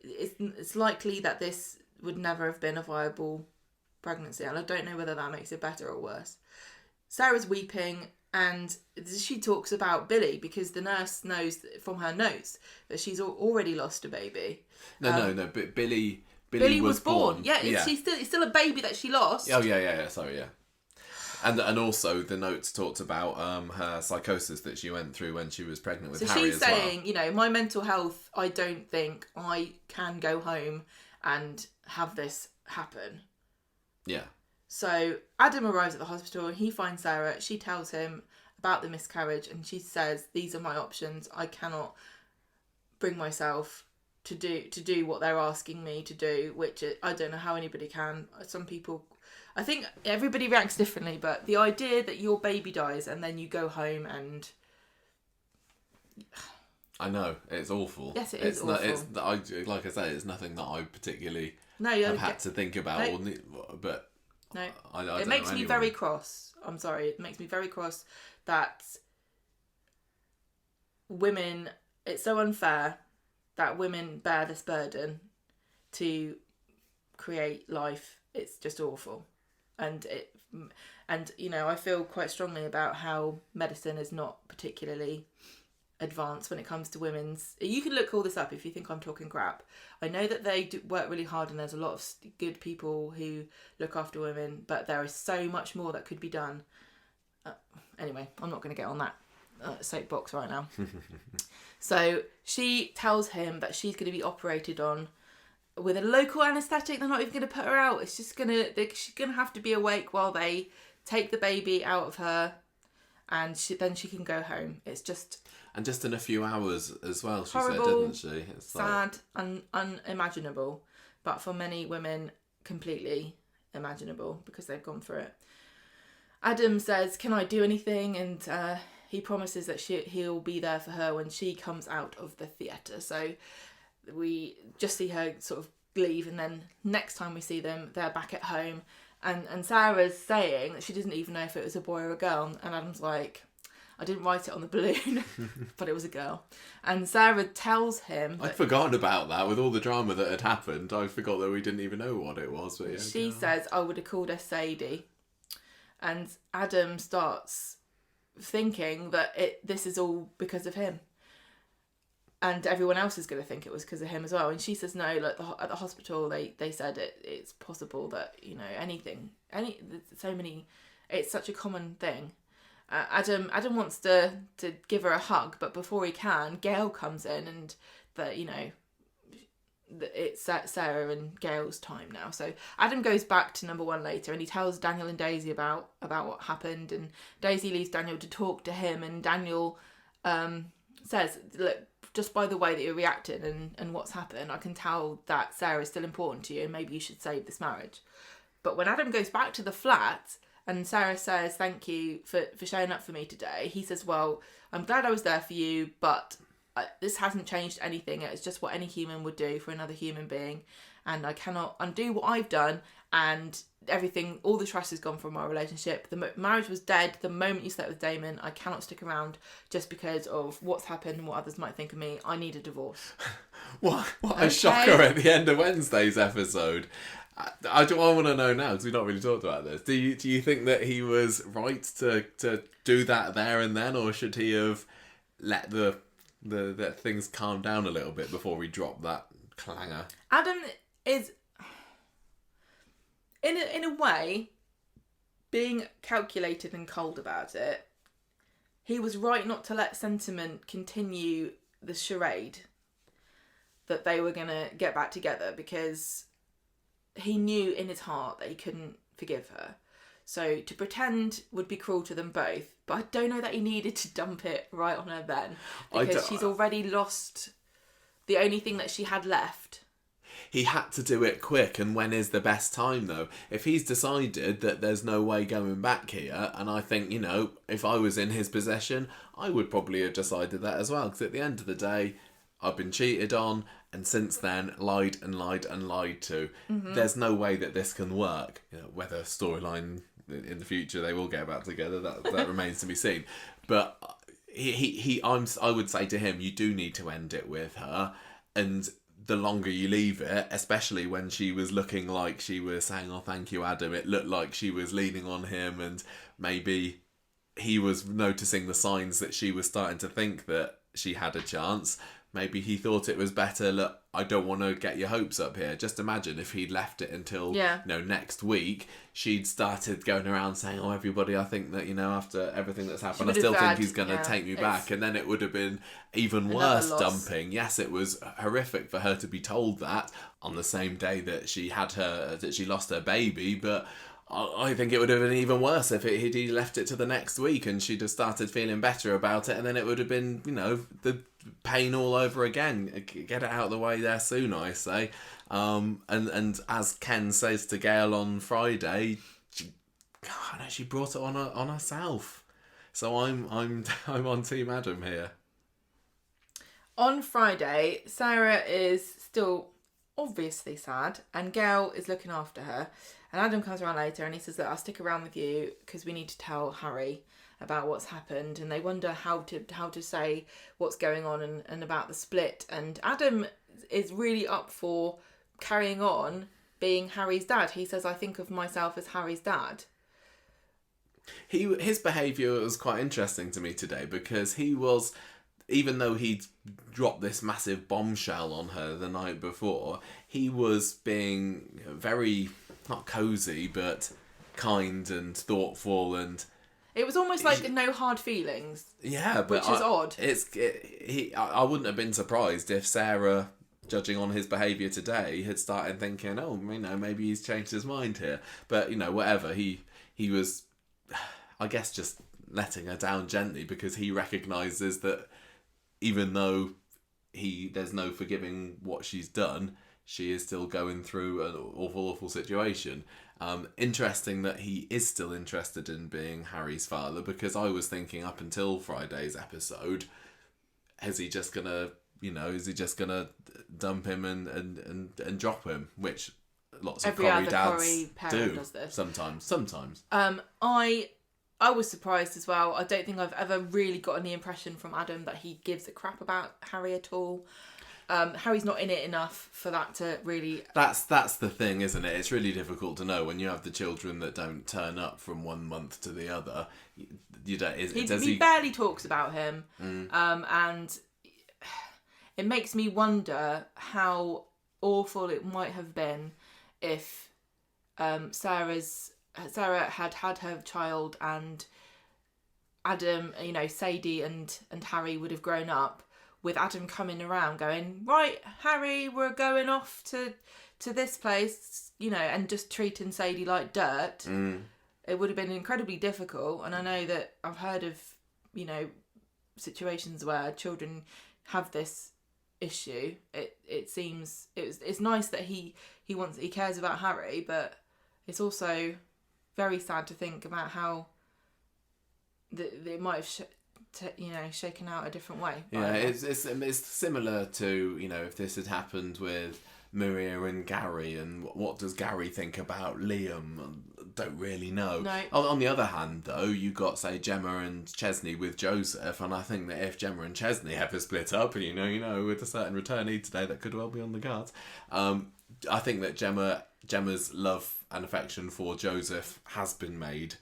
it's likely that this would never have been a viable pregnancy, and I don't know whether that makes it better or worse. Sarah's weeping. And she talks about Billy, because the nurse knows from her notes that she's already lost a baby. No. But Billy was born. Yeah, it's still a baby that she lost. Oh yeah. Sorry, yeah. And also the notes talked about her psychosis that she went through when she was pregnant with Harry as well. So she's saying, you know, my mental health, I don't think I can go home and have this happen. Yeah. So Adam arrives at the hospital and he finds Sarah. She tells him about the miscarriage and she says, these are my options. I cannot bring myself to do what they're asking me to do, which I don't know how anybody can. Some people, I think everybody reacts differently, but the idea that your baby dies and then you go home and... I know, it's awful. Yes, it is awful. Like I say, it's nothing that I particularly have had to think about, but... No, I it makes me very cross. I'm sorry, it makes me very cross that women, it's so unfair that women bear this burden to create life. It's just awful. And you know, I feel quite strongly about how medicine is not particularly advanced when it comes to women's... You can look all this up if you think I'm talking crap. I know that they do work really hard and there's a lot of good people who look after women, but there is so much more that could be done. Anyway, I'm not going to get on that soapbox right now. So she tells him that she's going to be operated on with a local anaesthetic. They're not even going to put her out. It's just she's going to have to be awake while they take the baby out of her, and then she can go home. It's just... And just in a few hours as well, she horrible, said, didn't she? It's sad and unimaginable. But for many women, completely imaginable because they've gone through it. Adam says, can I do anything? And he promises that he'll be there for her when she comes out of the theatre. So we just see her sort of leave, and then next time we see them, they're back at home. And Sarah's saying that she doesn't even know if it was a boy or a girl. And Adam's like... I didn't write it on the balloon, but it was a girl. And Sarah tells him... I'd forgotten about that. With all the drama that had happened, I forgot that we didn't even know what it was. But yeah, she says, I would have called her Sadie. And Adam starts thinking that this is all because of him. And everyone else is going to think it was because of him as well. And she says, no, like at the hospital, they said it's possible that, you know, it's such a common thing. Adam wants to give her a hug, but before he can, Gail comes in, and it's Sarah and Gail's time now. So Adam goes back to number one later, and he tells Daniel and Daisy about what happened, and Daisy leaves Daniel to talk to him, and Daniel says, look, just by the way that you're reacting and what's happened, I can tell that Sarah is still important to you and maybe you should save this marriage. But when Adam goes back to the flat and Sarah says, thank you for showing up for me today, he says, well, I'm glad I was there for you, but this hasn't changed anything. It's just what any human would do for another human being. And I cannot undo what I've done. And everything, all the trust is gone from our relationship. The marriage was dead the moment you slept with Damon. I cannot stick around just because of what's happened and what others might think of me. I need a divorce. What a shocker at the end of Wednesday's episode. I want to know now, because we've not really talked about this. Do you think that he was right to do that there and then, or should he have let the things calm down a little bit before he dropped that clanger? Adam is, in a way, being calculated and cold about it. He was right not to let sentiment continue the charade that they were going to get back together, because he knew in his heart that he couldn't forgive her. So to pretend would be cruel to them both. But I don't know that he needed to dump it right on her then, because she's already lost the only thing that she had left. He had to do it quick, and when is the best time though? If he's decided that there's no way going back here, and I think, if I was in his possession, I would probably have decided that as well, because at the end of the day, I've been cheated on, and since then, lied and lied and lied to. Mm-hmm. There's no way that this can work. Whether storyline in the future they will get back together, that remains to be seen. But I would say to him, you do need to end it with her, and the longer you leave it, especially when she was looking like she was saying, oh, thank you, Adam, it looked like she was leaning on him, and maybe he was noticing the signs that she was starting to think that she had a chance. Maybe he thought it was better, look, I don't want to get your hopes up here. Just imagine if he'd left it until, next week, she'd started going around saying, oh, everybody, I think that, after everything that's happened, I still think he's going to take me back. And then it would have been even worse dumping. Yes, it was horrific for her to be told that on the same day that she lost her baby, but I think it would have been even worse if he'd left it to the next week and she'd have started feeling better about it, and then it would have been, the pain all over again. Get it out of the way there soon, I say. And as Ken says to Gail on Friday, she brought it on herself. So I'm on Team Adam here. On Friday, Sarah is still obviously sad, and Gail is looking after her. And Adam comes around later and he says that I'll stick around with you because we need to tell Harry about what's happened. And they wonder how to say what's going on and about the split. And Adam is really up for carrying on being Harry's dad. He says, I think of myself as Harry's dad. His behaviour was quite interesting to me today, because he was, even though he'd dropped this massive bombshell on her the night before, he was being very, not cosy, but kind and thoughtful, and it was almost like no hard feelings. Yeah, but which is odd. I wouldn't have been surprised if Sarah, judging on his behaviour today, had started thinking, oh, maybe he's changed his mind here. But whatever, he was, I guess, just letting her down gently, because he recognises that even though there's no forgiving what she's done, she is still going through an awful situation. Interesting that he is still interested in being Harry's father, because I was thinking up until Friday's episode, is he just gonna dump him and drop him, which lots of Corrie dads do does this. Sometimes. I was surprised as well. I don't think I've ever really gotten the impression from Adam that he gives a crap about Harry at all. Harry's not in it enough for that to really... That's the thing, isn't it? It's really difficult to know when you have the children that don't turn up from one month to the other. He barely talks about him. And it makes me wonder how awful it might have been if Sarah had her child and Adam, Sadie and Harry would have grown up with Adam coming around going, right, Harry, we're going off to this place, and just treating Sadie like dirt. It would have been incredibly difficult. And I know that I've heard of, situations where children have this issue, it seems it's nice that he cares about Harry, but it's also very sad to think about how it might have shaken out a different way. Yeah, it's similar to, if this had happened with Maria and Gary, and what does Gary think about Liam? Don't really know. No. On the other hand, though, you got, say, Gemma and Chesney with Joseph, and I think that if Gemma and Chesney ever split up, and with a certain returnee today that could well be on the cards, I think that Gemma's love and affection for Joseph has been made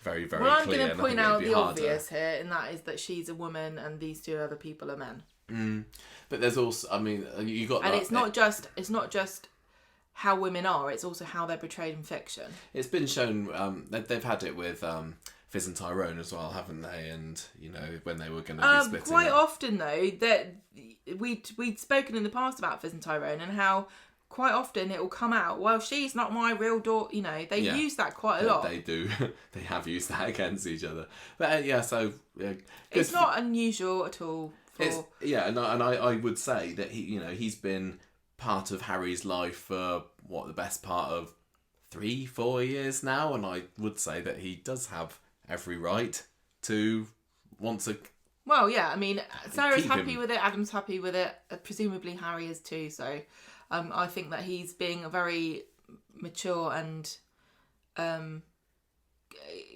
very, very clear. Well, I'm going to point out the obvious here, and that is that she's a woman and these two other people are men. But there's also, you got, and it's not just how women are; it's also how they're portrayed in fiction. It's been shown. They've had it with Fizz and Tyrone as well, haven't they? And when they were going to be splitting quite up. Often though, that we'd spoken in the past about Fizz and Tyrone and how quite often it will come out, well, she's not my real daughter. They use that quite a lot. They do. They have used that against each other. But it's not unusual at all. And I would say that he's been part of Harry's life for the best part of 3-4 years now, and I would say that he does have every right to want to. Well, yeah, Sarah's happy with it, Adam's happy with it, presumably Harry is too. So, I think that he's being a very mature and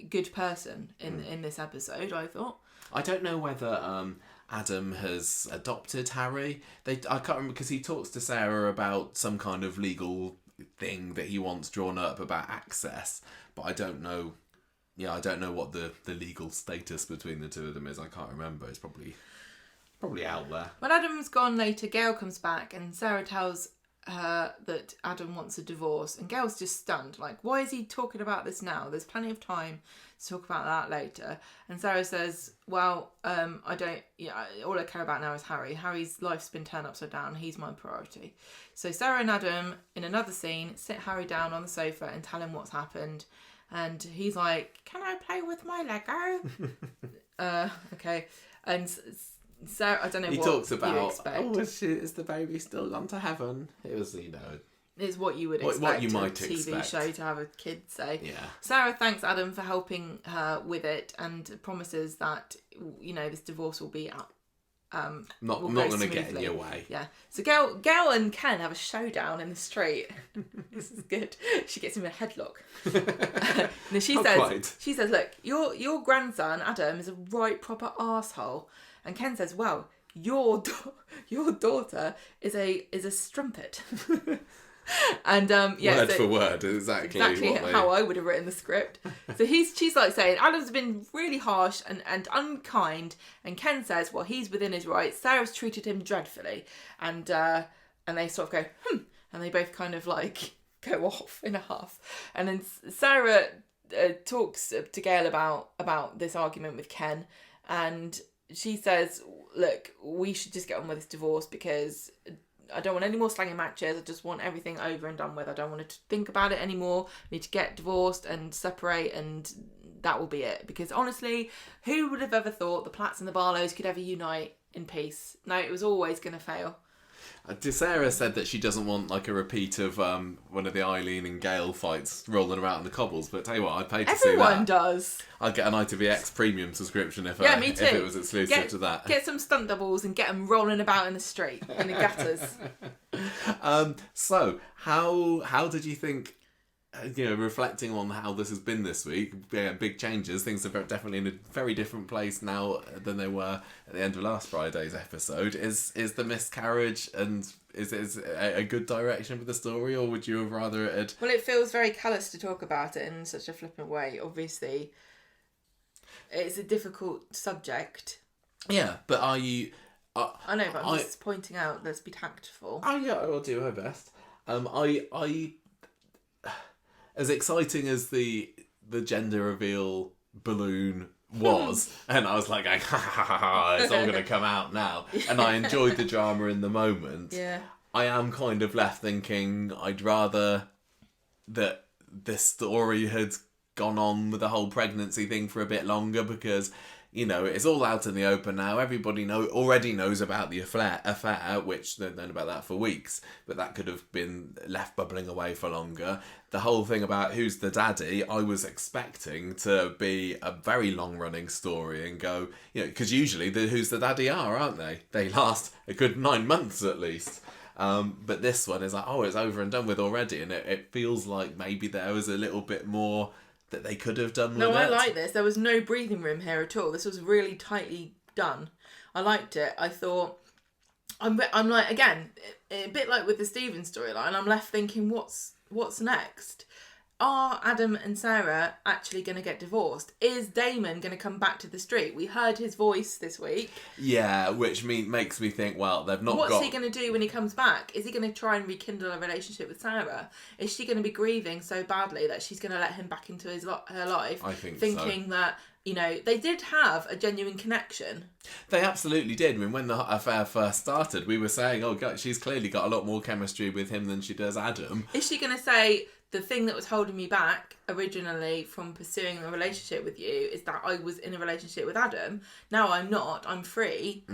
good person in this episode. I thought. I don't know whether Adam has adopted Harry. I can't remember, because he talks to Sarah about some kind of legal thing that he wants drawn up about access, but I don't know. Yeah, I don't know what the legal status between the two of them is. I can't remember. It's probably out there. When Adam's gone later, Gail comes back and Sarah tells her that Adam wants a divorce, and Gail's just stunned. Like, why is he talking about this now? There's plenty of time to talk about that later. And Sarah says, well, I don't, all I care about now is Harry. Harry's life's been turned upside down. He's my priority. So Sarah and Adam, in another scene, sit Harry down on the sofa and tell him what's happened. And he's like, can I play with my Lego? Okay. And Sarah, I don't know what you expect. He talks about, is the baby still gone to heaven? It was, It's what you would expect. What you might a TV expect. show to have a kid say. Yeah. Sarah thanks Adam for helping her with it and promises that this divorce will be not going to get in your way. Yeah. So Gail and Ken have a showdown in the street. This is good. She gets him in a headlock. And she says, look, your grandson Adam is a right proper arsehole. And Ken says, well, your daughter is a strumpet. And word for word, exactly how I would have written the script. So she's like saying Adam's been really harsh and unkind, and Ken says, well, he's within his rights. Sarah's treated him dreadfully, and they sort of go and they both kind of like go off in a huff, and then Sarah talks to Gail about this argument with Ken, and she says, look, we should just get on with this divorce because I don't want any more slanging matches. I just want everything over and done with. I don't want to think about it anymore. We need to get divorced and separate, and that will be it. Because honestly, who would have ever thought the Platts and the Barlows could ever unite in peace? No, it was always going to fail. Sarah said that she doesn't want like a repeat of one of the Eileen and Gail fights rolling around in the cobbles, but tell you what, I'd pay to see that. Everyone does. I'd get an ITVX premium subscription if me too. If it was exclusive to that. Get some stunt doubles and get them rolling about in the street, in the gutters. So, how did you think, reflecting on how this has been this week, big changes, things are definitely in a very different place now than they were at the end of last Friday's episode. Is the miscarriage, and is it a good direction for the story, or would you have rather it had... Well, it feels very callous to talk about it in such a flippant way. Obviously, it's a difficult subject. Yeah, but are you... I know, but I'm just pointing out, let's be tactful. Yeah, I'll do my best. As exciting as the gender reveal balloon was, and I was like, it's all going to come out now, and I enjoyed the drama in the moment. Yeah. I am kind of left thinking I'd rather that this story had gone on with the whole pregnancy thing for a bit longer, because you know, it's all out in the open now. Everybody already knows about the affair, which they've known about that for weeks, but that could have been left bubbling away for longer. The whole thing about who's the daddy, I was expecting to be a very long-running story and go, you know, because usually the who's the daddy aren't they? They last a good 9 months at least. But this one is like, oh, it's over and done with already, and it feels like maybe there was a little bit more that they could have done with it. No, I like this. There was no breathing room here at all. This was really tightly done. I liked it. I thought, I'm like, again, a bit like with the Stephen storyline, I'm left thinking, what's next? Are Adam and Sarah actually going to get divorced? Is Damon going to come back to the street? We heard his voice this week. Yeah, which makes me think, well, they've not What's he going to do when he comes back? Is he going to try and rekindle a relationship with Sarah? Is she going to be grieving so badly that she's going to let him back into her life? I think thinking that, you know, they did have a genuine connection. They absolutely did. I mean, when the affair first started, we were saying, oh, God, she's clearly got a lot more chemistry with him than she does Adam. Is she going to say, the thing that was holding me back originally from pursuing a relationship with you is that I was in a relationship with Adam. Now I'm not. I'm free.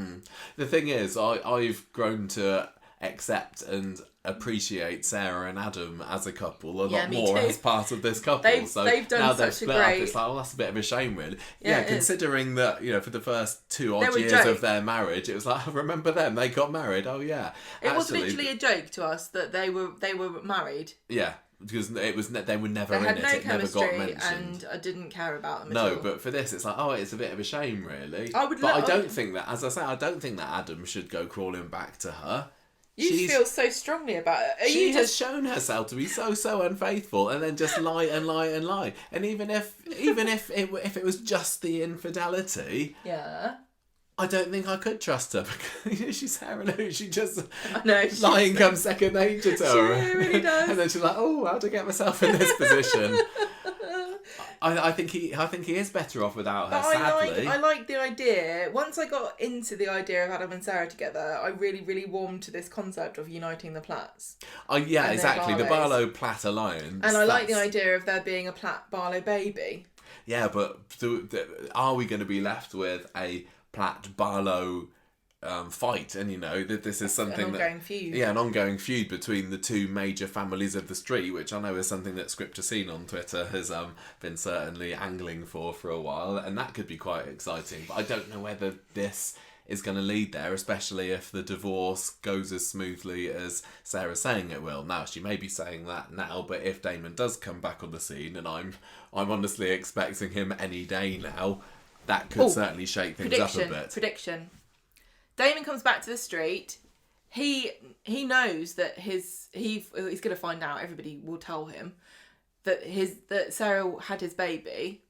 The thing is, I've grown to accept and appreciate Sarah and Adam as a couple a lot more too. as part of this couple. They've done now such they've a split great... up, it's like, oh, that's a bit of a shame, really. Yeah, considering that, you know, for the first 2 odd were years jokes. of their marriage, it was like, oh, remember them? They got married. Oh yeah. It was literally a joke to us that they were married. Yeah. Because it was they were never They in had it. no It never got chemistry, mentioned. and I didn't care about them at No, all. but for this, it's like, oh, it's a bit of a shame, really. I would but I love- don't think that, as I say, I don't think that Adam should go crawling back to her. You feel so strongly about it. She has shown herself to be so unfaithful, and then just lie and lie and lie. And even if it was just the infidelity, Yeah. I don't think I could trust her because she's Sarah Lou. She just Lying comes second nature to her. She really does. And then she's like, oh, how to get myself in this position. I think he is better off without her. But sadly, I like the idea. Once I got into the idea of Adam and Sarah together, I really, really warmed to this concept of uniting the Platts. Yeah, exactly. The Barlows. Barlow-Platt alliance. And I like the idea of there being a Platt-Barlow baby. Yeah, but are we going to be left with a Platt-Barlow fight? And, you know, that this is something an ongoing feud. Yeah, an ongoing feud between the two major families of the street, which I know is something that Scripture Scene on Twitter has been certainly angling for a while, and that could be quite exciting. But I don't know whether this is going to lead there, especially if the divorce goes as smoothly as Sarah's saying it will. Now, she may be saying that now, but if Damon does come back on the scene, and I'm honestly expecting him any day now, that could certainly shake things up a bit. Prediction. Damon comes back to the street. He knows that he's going to find out. Everybody will tell him that Sarah had his baby.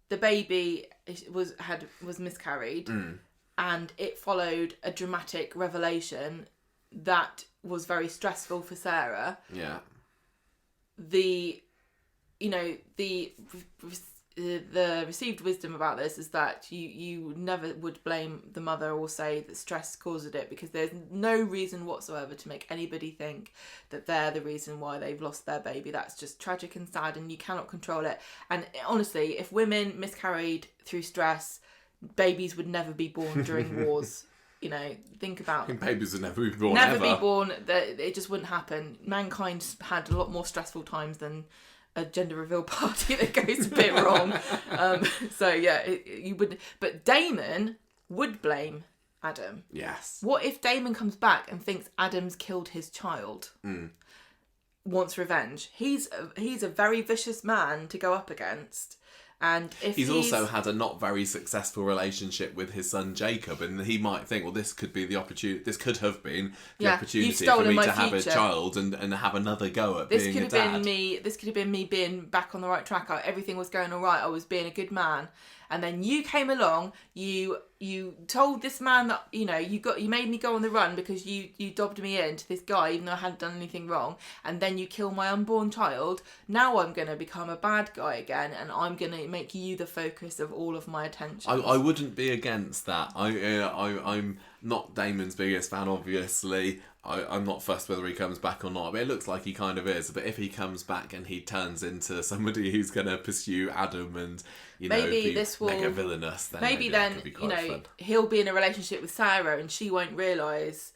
The baby was miscarried, and it followed a dramatic revelation that was very stressful for Sarah. Yeah. The received wisdom about this is that you never would blame the mother or say that stress caused it, because there's no reason whatsoever to make anybody think that they're the reason why they've lost their baby. That's just tragic and sad, and you cannot control it. And honestly, if women miscarried through stress, babies would never be born during wars. You know, think about it. Babies would never be born. Never be born. It just wouldn't happen. Mankind had a lot more stressful times than a gender reveal party that goes a bit wrong. So yeah, you would. But Damon would blame Adam. Yes. What if Damon comes back and thinks Adam's killed his child? Wants revenge. He's a very vicious man to go up against. And if he's also had a not very successful relationship with his son Jacob, and he might think, well, this could be the opportunity. This could have been the opportunity for me to have a child and have another go at being a dad. This could have been me being back on the right track. Everything was going all right. I was being a good man, and then you came along. You told this man that you made me go on the run because you dobbed me in to this guy even though I hadn't done anything wrong, and then you kill my unborn child. Now I'm going to become a bad guy again, and I'm going to make you the focus of all of my attention. I wouldn't be against that. I'm not Damon's biggest fan, obviously. I'm not fussed whether he comes back or not, but it looks like he kind of is. But if he comes back and he turns into somebody who's going to pursue Adam and, maybe be this will mega villainous, then maybe that then could be quite fun. he'll be in a relationship with Sarah and she won't realise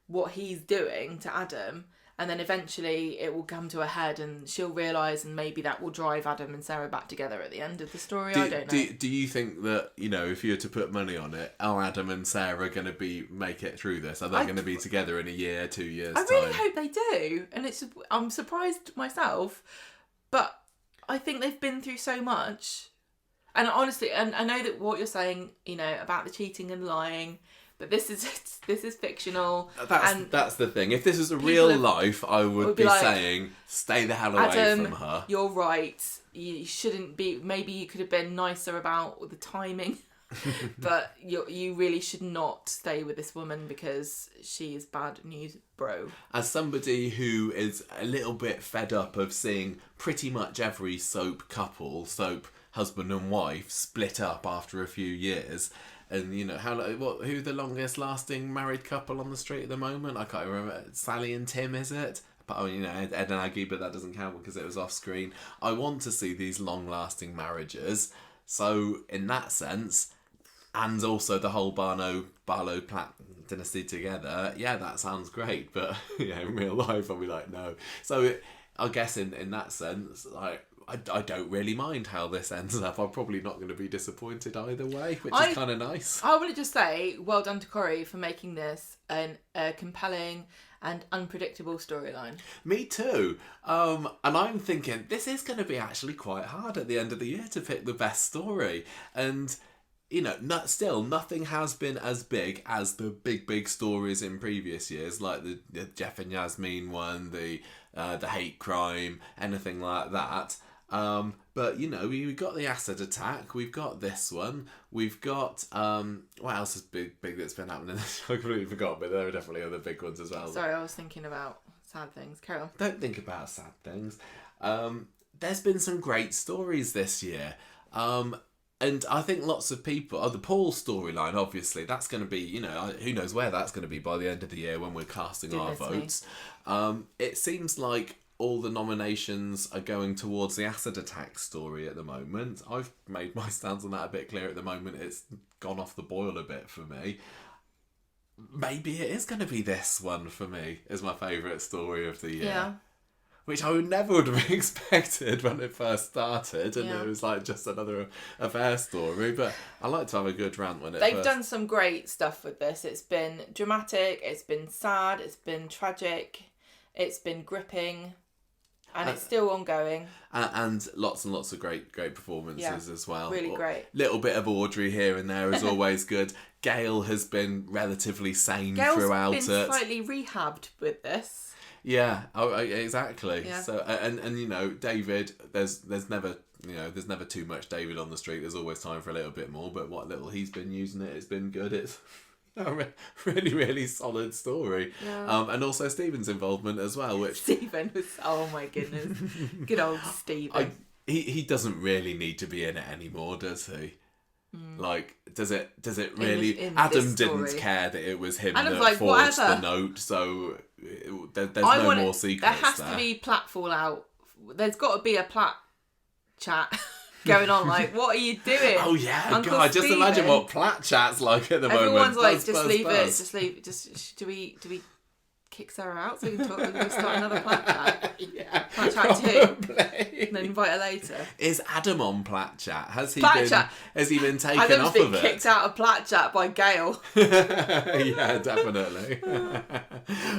what he's doing to Adam, and then eventually it will come to a head and she'll realise, and maybe that will drive Adam and Sarah back together at the end of the story. I don't know. Do you think that, if you were to put money on it, are Adam and Sarah going to make it through this? Are they going to be together in a year, 2 years' time? I really hope they do, and I'm surprised myself, but I think they've been through so much. And honestly, and I know that what you're saying, about the cheating and lying, but this is fictional. That's the thing. If this was a real life, I would be like, saying, stay the hell away Adam, from her. You're right. You shouldn't be. Maybe you could have been nicer about the timing, but you really should not stay with this woman because she is bad news, bro. As somebody who is a little bit fed up of seeing pretty much every soap husband and wife split up after a few years. And who the longest lasting married couple on the street at the moment? I can't remember. Sally and Tim, is it? But Ed and Aggie, but that doesn't count because it was off screen. I want to see these long lasting marriages. So in that sense, and also the whole Barlow Platt dynasty together, yeah, that sounds great. But in real life, I'll be like, no. So I guess in that sense, like, I don't really mind how this ends up. I'm probably not going to be disappointed either way, which is kind of nice. I want to just say, well done to Corrie for making this a compelling and unpredictable storyline. Me too. And I'm thinking, this is going to be actually quite hard at the end of the year to pick the best story. And, still, nothing has been as big as the big stories in previous years, like the Jeff and Yasmeen one, the hate crime, anything like that. But we've got the acid attack, we've got this one, we've got what else is big that's been happening? I completely forgot, but there are definitely other big ones as well. Sorry, I was thinking about sad things. Carry on. Don't think about sad things. There's been some great stories this year. And I think lots of people... the Paul storyline, obviously, that's going to be, who knows where that's going to be by the end of the year when we're casting our votes. It seems like all the nominations are going towards the acid attack story at the moment. I've made my stance on that a bit clear at the moment. It's gone off the boil a bit for me. Maybe it is going to be this one for me as my favourite story of the year. Yeah. Which I never would have expected when it first started, and it was like just another affair story. But I like to have a good rant when They've done some great stuff with this. It's been dramatic, it's been sad, it's been tragic, it's been gripping, and it's still ongoing. And lots of great performances as well. Really great. Little bit of Audrey here and there is always good. Gail has been relatively sane throughout it. Gail's been slightly rehabbed with this. Yeah, exactly. Yeah. So and David, there's never too much David on the street. There's always time for a little bit more. But what little he's been using it's been good. It's a really solid story. Yeah. And also Stephen's involvement as well. Which Stephen was, oh my goodness, good old Stephen. He doesn't really need to be in it anymore, does he? Like, does it really? Adam didn't care that it was him that forged the note, so there's no more secrets. There has to be Platt fallout. There's got to be a Platt chat going on. Like, what are you doing? Oh yeah, Uncle God! Stephen. Just imagine what Platt chat's like at the moment. Everyone's like, just leave it. Just do we kick Sarah out so we can talk and start another Platt chat? Yeah, Platt chat too. And then invite her later. Is Adam on Platt chat? Has he been taken Adam's off been of it? Kicked out of Platt chat by Gail. Yeah, definitely.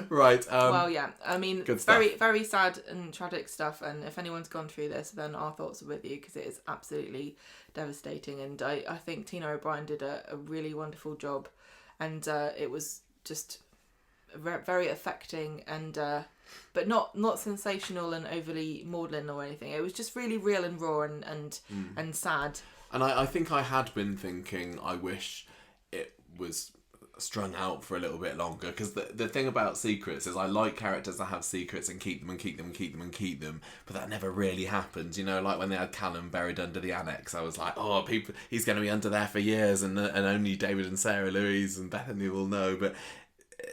Right. Well, yeah. I mean, very, very sad and tragic stuff. And if anyone's gone through this, then our thoughts are with you because it is absolutely devastating. And I think Tina O'Brien did a really wonderful job, and it was just very affecting and but not sensational and overly maudlin or anything. It was just really real and raw and sad. And I think I had been thinking, I wish it was strung out for a little bit longer, because the thing about secrets is I like characters that have secrets and keep them and keep them and keep them and keep them, but that never really happens, you know, like when they had Callum buried under the annex. I was like, oh, he's going to be under there for years, and only David and Sarah Louise and Bethany will know. But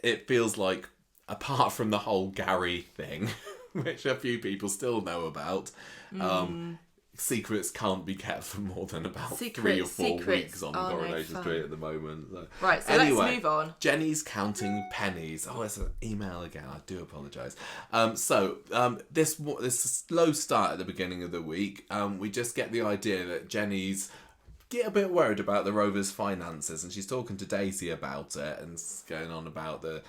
it feels like, apart from the whole Gary thing, which a few people still know about, secrets can't be kept for more than about 3 or 4 weeks on Coronation Street at the moment. So. Right, so anyway, let's move on. Jenny's counting pennies. Oh, it's an email again. I do apologise. This slow start at the beginning of the week, we just get the idea that Jenny's a bit worried about the Rovers' finances, and she's talking to Daisy about it, and going on about the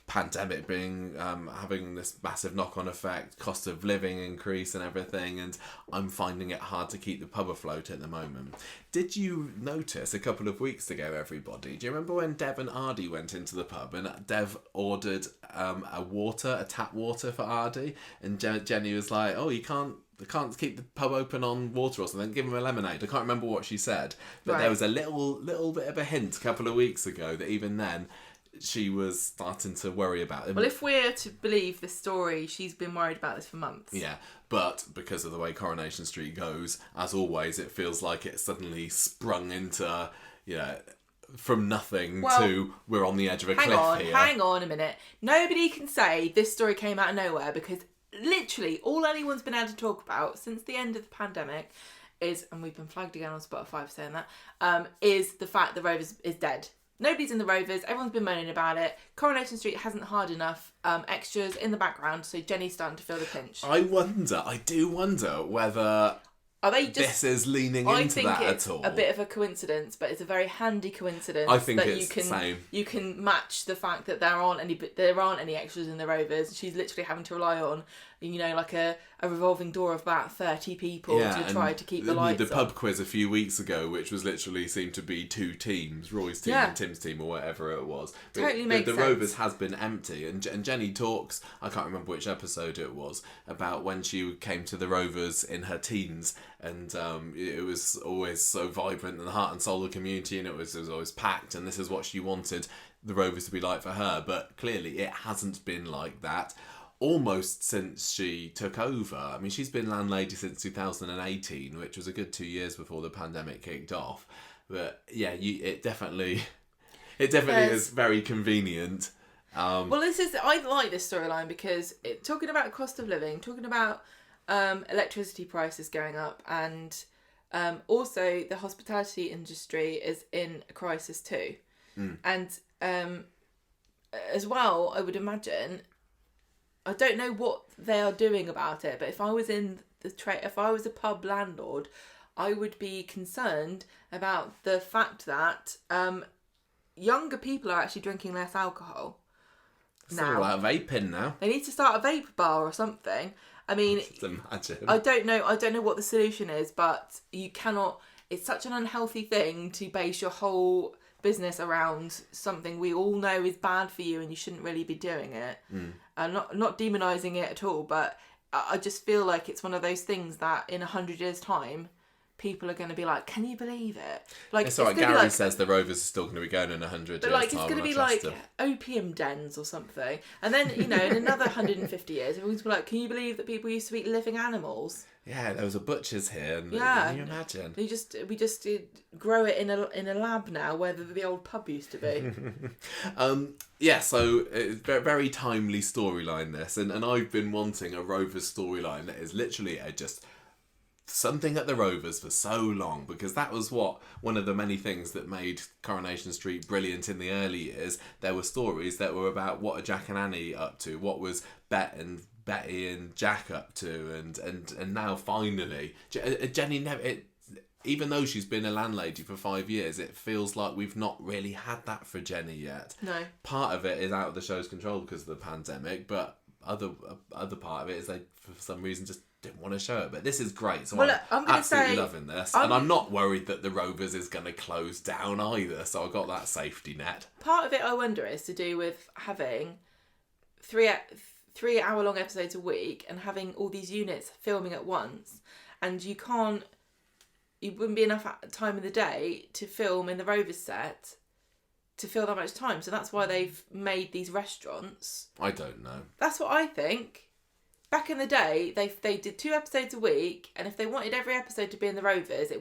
pandemic being having this massive knock-on effect, cost of living increase and everything, and I'm finding it hard to keep the pub afloat at the moment. Did you notice a couple of weeks ago, everybody, do you remember when Dev and Ardy went into the pub and Dev ordered a tap water for Ardy, and Jenny was like, oh, I can't keep the pub open on water or something, give him a lemonade. I can't remember what she said, but There was a little bit of a hint a couple of weeks ago that even then she was starting to worry about it. Well, if we're to believe the story, she's been worried about this for months. Yeah, but because of the way Coronation Street goes, as always, it feels like it suddenly sprung into, from nothing to we're on the edge of a cliff here. Hang on a minute. Nobody can say this story came out of nowhere, because literally all anyone's been able to talk about since the end of the pandemic is, and we've been flagged again on Spotify for saying that, is the fact that Rovers is dead. Nobody's in the Rovers. Everyone's been moaning about it. Coronation Street hasn't hired enough extras in the background, so Jenny's starting to feel the pinch. I do wonder whether this is leaning into that at all. A bit of a coincidence, but it's a very handy coincidence. I think that it's the same. You can match the fact that there aren't any extras in the Rovers. She's literally having to rely on, like a revolving door of about 30 people to try to keep the lights on. The pub quiz a few weeks ago, which was literally seemed to be 2 teams, Roy's team and Tim's team, or whatever it was. Totally makes sense. The Rovers has been empty, and Jenny talks, I can't remember which episode it was, about when she came to the Rovers in her teens, and it was always so vibrant and the heart and soul of the community, and it was always packed, and this is what she wanted the Rovers to be like for her, but clearly it hasn't been like that almost since she took over. I mean, she's been landlady since 2018, which was a good 2 years before the pandemic kicked off. But yeah, it definitely is very convenient. I like this storyline because talking about cost of living, talking about electricity prices going up, and also the hospitality industry is in a crisis too. And as well, I would imagine, I don't know what they are doing about it, but if I was if I was a pub landlord, I would be concerned about the fact that younger people are actually drinking less alcohol now. It's all about vaping now. They need to start a vape bar or something. I mean, just imagine. I don't know what the solution is, but you cannot. It's such an unhealthy thing to base your whole business around something we all know is bad for you and you shouldn't really be doing it. Not demonising it at all, but I just feel like it's one of those things that in 100 years' time, people are going to be like, can you believe it? Like, it's alright, Gary says the Rovers are still going to be going in 100 years' time. But it's going to be like opium dens or something. And then, in another 150 years, everyone's going to be like, can you believe that people used to eat living animals? Yeah, there was a butcher's here. And can you imagine? We just grow it in a lab now, where the old pub used to be. So it's a very timely storyline, this. And I've been wanting a Rovers storyline that is literally just something at the Rovers for so long, because that was one of the many things that made Coronation Street brilliant in the early years. There were stories that were about what are Jack and Annie up to, what was Betty and Jack up to, and now finally Jenny even though she's been a landlady for 5 years, it feels like we've not really had that for Jenny yet. No. Part of it is out of the show's control because of the pandemic, but other part of it is they for some reason just didn't want to show it. But this is great, so I'm absolutely loving this. And I'm not worried that the Rovers is going to close down either, so I've got that safety net. Part of it, I wonder, is to do with having 3 hour long episodes a week and having all these units filming at once, and you wouldn't be enough time in the day to film in the Rovers set to fill that much time. So that's why they've made these restaurants. I don't know. That's what I think. Back in the day, they did 2 episodes a week, and if they wanted every episode to be in the Rovers,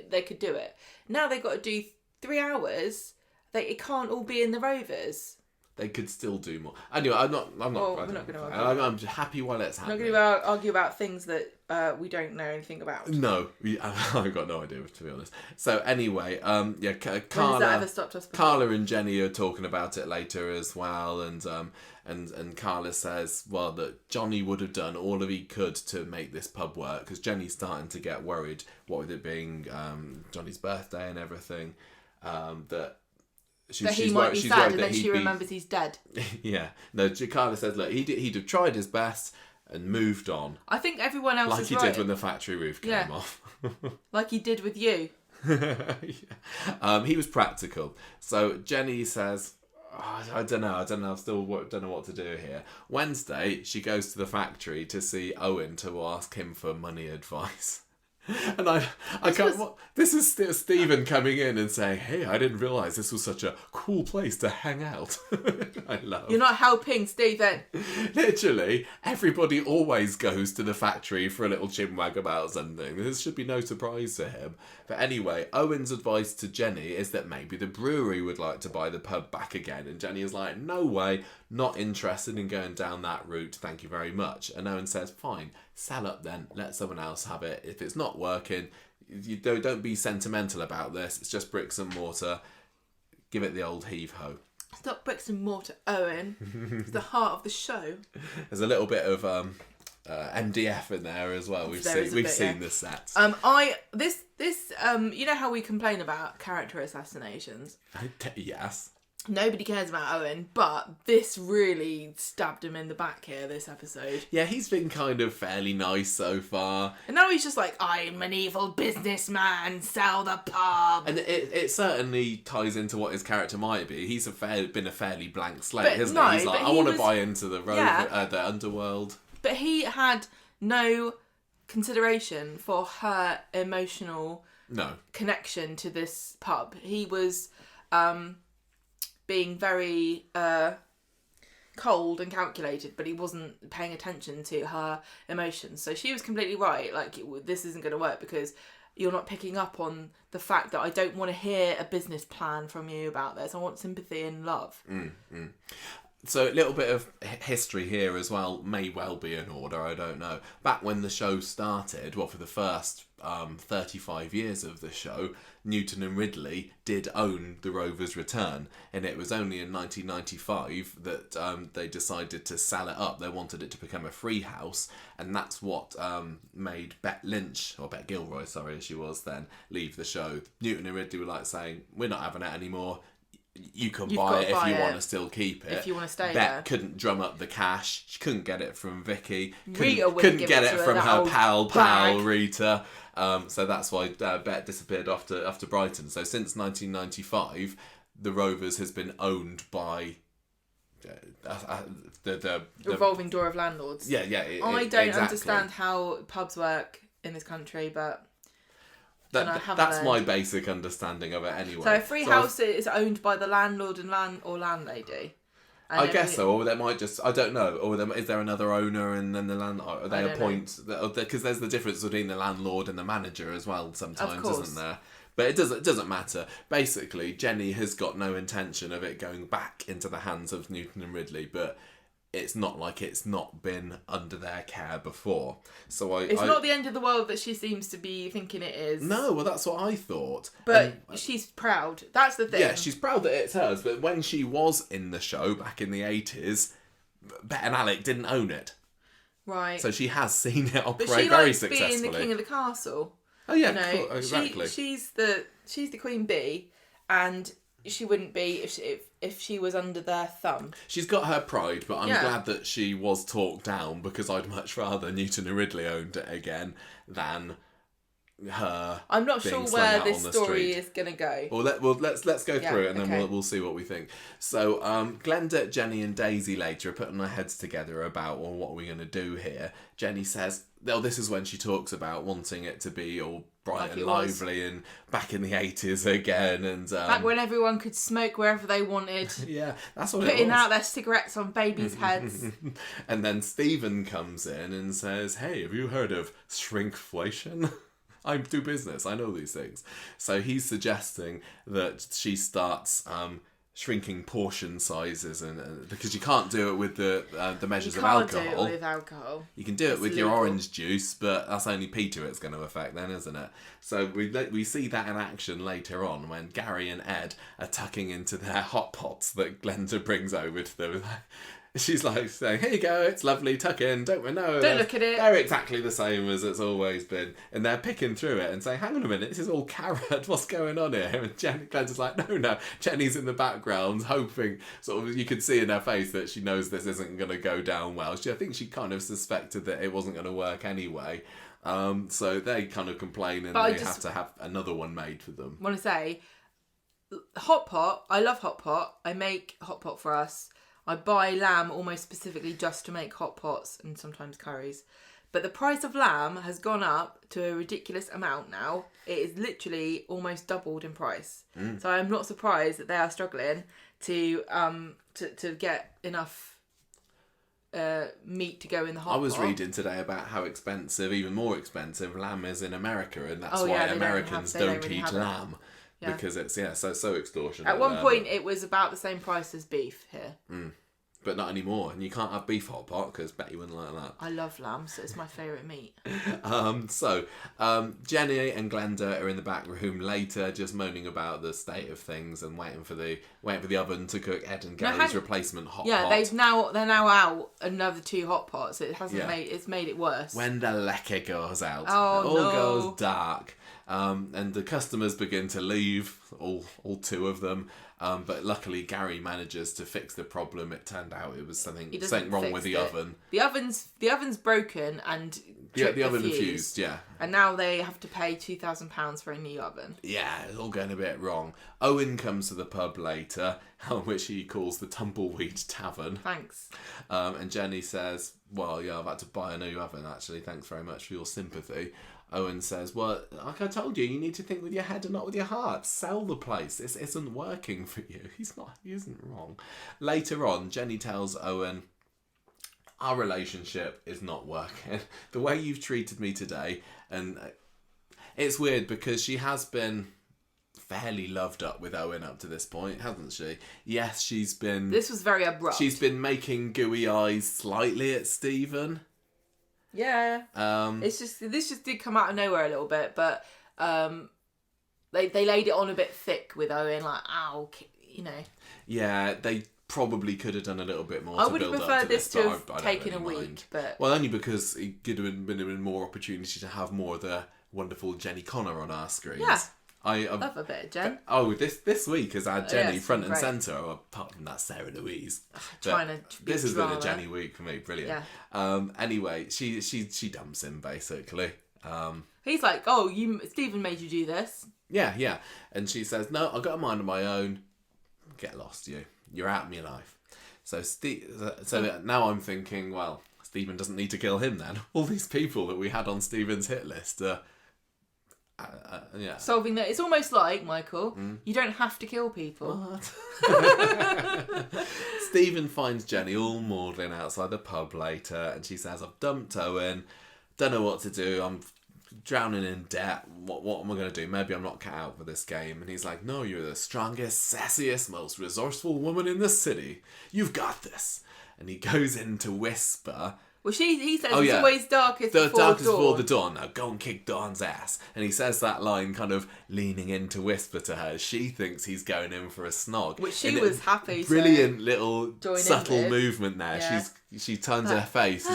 they could do it. Now they've got to do 3 hours. It can't all be in the Rovers. They could still do more. Anyway, I'm not. We're not going to argue. I'm happy while it's happening. We're not going to argue about things that we don't know anything about. No, I've got no idea, to be honest. So anyway, Carla. When has that ever stopped us before? Carla and Jenny are talking about it later as well, and Carla says, well, that Johnny would have done all of he could to make this pub work, because Jenny's starting to get worried, what with it being Johnny's birthday and everything, that he might be sad, and then she remembers he's dead. Yeah. No, Carla says, look, he'd have tried his best and moved on. I think everyone else is right. Like he did when the factory roof came off. Like he did with you. Yeah. He was practical. So Jenny says, I don't know. I still don't know what to do here. Wednesday, she goes to the factory to see Owen to ask him for money advice. And this is Stephen coming in and saying, hey, I didn't realise this was such a cool place to hang out. I love. You're not helping, Stephen. Literally, everybody always goes to the factory for a little chinwag about something. This should be no surprise to him. But anyway, Owen's advice to Jenny is that maybe the brewery would like to buy the pub back again. And Jenny is like, no way, not interested in going down that route, thank you very much. And Owen says, fine, sell up then, let someone else have it. If it's not working, you don't be sentimental about this, it's just bricks and mortar. Give it the old heave-ho. It's not bricks and mortar, Owen. It's the heart of the show. There's a little bit of MDF in there as well. We've seen the set. You know how we complain about character assassinations? Yes. Nobody cares about Owen, but this really stabbed him in the back here, this episode. Yeah, he's been kind of fairly nice so far. And now he's just like, I'm an evil businessman, sell the pub. And it certainly ties into what his character might be. He's been a fairly blank slate, hasn't he? He's like, I want to buy into the the underworld. But he had no consideration for her emotional connection to this pub. He was being very cold and calculated, but he wasn't paying attention to her emotions. So she was completely right. Like, this isn't going to work because you're not picking up on the fact that I don't want to hear a business plan from you about this. I want sympathy and love. So a little bit of history here as well may well be in order, I don't know. Back when the show started, for the first 35 years of the show, Newton and Ridley did own the Rover's Return, and it was only in 1995 that they decided to sell it up. They wanted it to become a free house, and that's what made Bette Gilroy, as she was then, leave the show. Newton and Ridley were like saying, we're not having it anymore. You can buy it if you want to still keep it. If you want to stay Bette there. Couldn't drum up the cash. She couldn't get it from Vicky. Rita couldn't get it from her pal bag. Rita. So that's why Bette disappeared off to Brighton. So since 1995, the Rovers has been owned by the revolving door of landlords. Yeah. I don't understand how pubs work in this country, but that's my basic understanding of it anyway. So a free house is owned by the landlord and landlady. I guess so, or they might just, I don't know, or is there another owner and then the landlord, they appoint, because there's the difference between the landlord and the manager as well sometimes, isn't there? But it doesn't matter. Basically, Jenny has got no intention of it going back into the hands of Newton and Ridley, but it's not like it's not been under their care before. So it's not the end of the world that she seems to be thinking it is. No, well, that's what I thought. But she's proud. That's the thing. Yeah, she's proud that it's hers. But when she was in the show back in the 80s, Bette and Alec didn't own it. Right. So she has seen it operate very successfully. But she likes being the king of the castle. Oh yeah, cool, exactly. She's the queen bee, and she wouldn't be if she was under their thumb. She's got her pride, but I'm glad that she was talked down, because I'd much rather Newton and Ridley owned it again than her. I'm not being sure slung where out this on the story street. is gonna go. Let's go through it, and then okay. we'll see what we think. So Glenda, Jenny, and Daisy later are putting their heads together about, well, what are we going to do here? Jenny says, "Oh, this is when she talks about wanting it to be all bright Like and it was. lively and back in the 80s again, and Back when everyone could smoke wherever they wanted, yeah, that's what it putting was. out their cigarettes on babies' heads. And then Stephen comes in and says, "Hey, have you heard of shrinkflation?" I do business. I know these things. So he's suggesting that she starts shrinking portion sizes, and because you can't do it with the measures You of can't alcohol. do it with alcohol. You can do it It's with your illegal. orange juice, but that's only Peter it's going to affect then, isn't it? So we see that in action later on when Gary and Ed are tucking into their hot pots that Glenda brings over to them. She's like saying, "Here you go, it's lovely, tuck in, don't we know? Don't look at it." They're exactly the same as it's always been." And they're picking through it and saying, "Hang on a minute, this is all carrot, what's going on here?" And Glenda's like, no, Jenny's in the background, hoping, sort of, you could see in her face that she knows this isn't going to go down well. I think she kind of suspected that it wasn't going to work anyway. So they kind of complain, and they have to have another one made for them. I want to say, hot pot, I love hot pot. I make hot pot for us. I buy lamb almost specifically just to make hot pots and sometimes curries. But the price of lamb has gone up to a ridiculous amount now. It is literally almost doubled in price. So I'm not surprised that they are struggling to get enough meat to go in the hot pot. I was reading today about how expensive, even more expensive, lamb is in America, and that's Oh, yeah, why they Americans don't don't really eat have it. lamb. Yeah. Because it's so extortionate. At one there, point, it was about the same price as beef here. but not anymore. And you can't have beef hot pot because Betty wouldn't like that. I love lamb, so it's my favourite meat. Jenny and Glenda are in the back room later, just moaning about the state of things and waiting for the oven to cook Ed and Gary's replacement hot pot. Yeah, they're now out another 2 hot pots. It hasn't Yeah. it's made it worse. When the lecker goes out, Oh, it all no. goes dark. And the customers begin to leave, all 2 of them. But luckily, Gary manages to fix the problem. It turned out it was something wrong with the oven. The oven's broken and The oven fused, yeah. And now they have to pay £2,000 for a new oven. Yeah, it's all going a bit wrong. Owen comes to the pub later, which he calls the Tumbleweed Tavern. Thanks. And Jenny says, "Well, yeah, I've had to buy a new oven, actually. Thanks very much for your sympathy." Owen says, "Well, like I told you need to think with your head and not with your heart. Sell the place. This isn't working for you." He isn't wrong. Later on, Jenny tells Owen, "Our relationship is not working. The way you've treated me today," and it's weird because she has been fairly loved up with Owen up to this point, hasn't she? Yes, she's been... This was very abrupt. She's been making gooey eyes slightly at Stephen. Yeah. This just did come out of nowhere a little bit, but they laid it on a bit thick with Owen, like, ow, you know. Yeah, they probably could have done a little bit more I to would have build up preferred to this this, to but have I don't taken a really week, mind. but... Well, only because it could have been more opportunity to have more of the wonderful Jenny Connor on our screens. Yeah. I love a bit of Jen. This week has had Jenny it's front been and great. centre, apart from that Sarah Louise. Trying to be This has been a drama. Jenny week for me, brilliant. Yeah. Anyway, she dumps him basically. He's like, Stephen made you do this. Yeah, and she says, "No, I've got a mind of my own. Get lost, you're out of my life." So now I'm thinking, well, Stephen doesn't need to kill him then. All these people that we had on Stephen's hit list yeah. Solving that. It's almost like, Michael, you don't have to kill people. What? Stephen finds Jenny all maudlin outside the pub later, and she says, "I've dumped Owen, don't know what to do, I'm drowning in debt, what am I going to do? Maybe I'm not cut out for this game." And he's like, "No, you're the strongest, sassiest, most resourceful woman in the city. You've got this." And he goes in to whisper... Well, he says it's always darkest before the dawn. Now go and kick Dawn's ass. And he says that line kind of leaning in to whisper to her. She thinks he's going in for a snog. Which she was happy to brilliant little join subtle in with. movement there. Yeah. She turns her face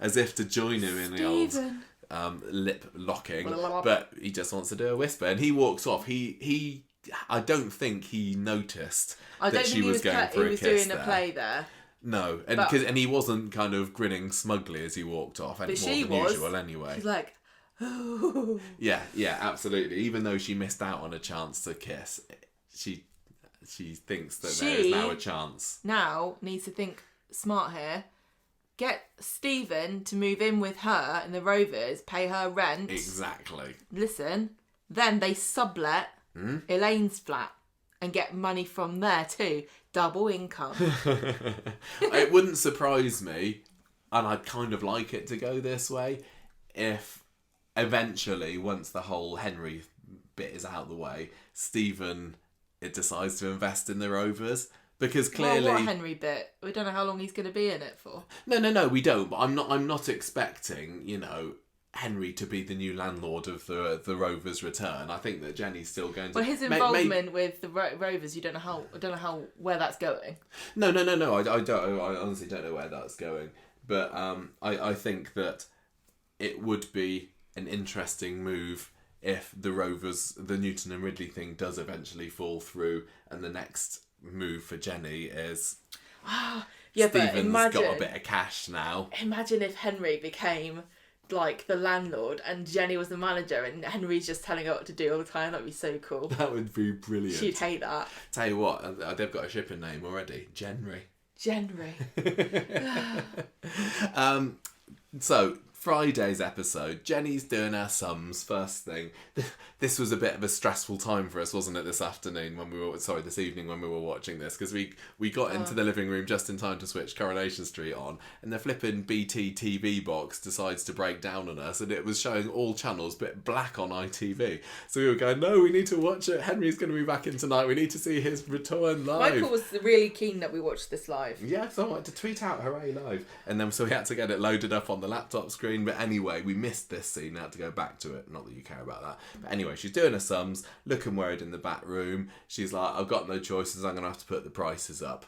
as if to join him in the old lip locking. But he just wants to do a whisper. And he walks off. I don't think he noticed that she was going for a kiss there. He was doing a play there. No, and he wasn't kind of grinning smugly as he walked off, any more than usual anyway. She's like, Yeah, absolutely. Even though she missed out on a chance to kiss, she thinks that there is now a chance. Now needs to think smart here. Get Stephen to move in with her in the Rovers, pay her rent. Exactly. Listen, then they sublet Elaine's flat and get money from there too. Double income. It wouldn't surprise me, and I'd kind of like it to go this way, if eventually, once the whole Henry bit is out of the way, Stephen decides to invest in the Rovers. Because clearly, what Henry bit? We don't know how long he's going to be in it for. No, we don't. But I'm not expecting, Henry to be the new landlord of the Rovers' return. I think that Jenny's still going to. Well, his involvement with the Rovers, I don't know how where that's going. No. I don't. I honestly don't know where that's going. But I think that it would be an interesting move if the Rovers, the Newton and Ridley thing, does eventually fall through, and the next move for Jenny is Stephen's got a bit of cash now. Imagine if Henry became like the landlord and Jenny was the manager and Henry's just telling her what to do all the time. That'd be so cool. That would be brilliant. She'd hate that. Tell you what, they've got a shipping name already. Jenry. So Friday's episode, Jenny's doing her sums first thing. This was a bit of a stressful time for us, wasn't it, this evening when we were watching this, because we got into the living room just in time to switch Coronation Street on, and the flipping BT TV box decides to break down on us, and it was showing all channels but black on ITV. So we were going, no, we need to watch it. Henry's going to be back in tonight. We need to see his return live. Michael was really keen that we watched this live. Yeah, so I wanted to tweet out hooray live, and then so we had to get it loaded up on the laptop screen. But anyway, we missed this scene. I had to go back to it. Not that you care about that. But anyway, she's doing her sums, looking worried in the back room. She's like, I've got no choices. I'm going to have to put the prices up.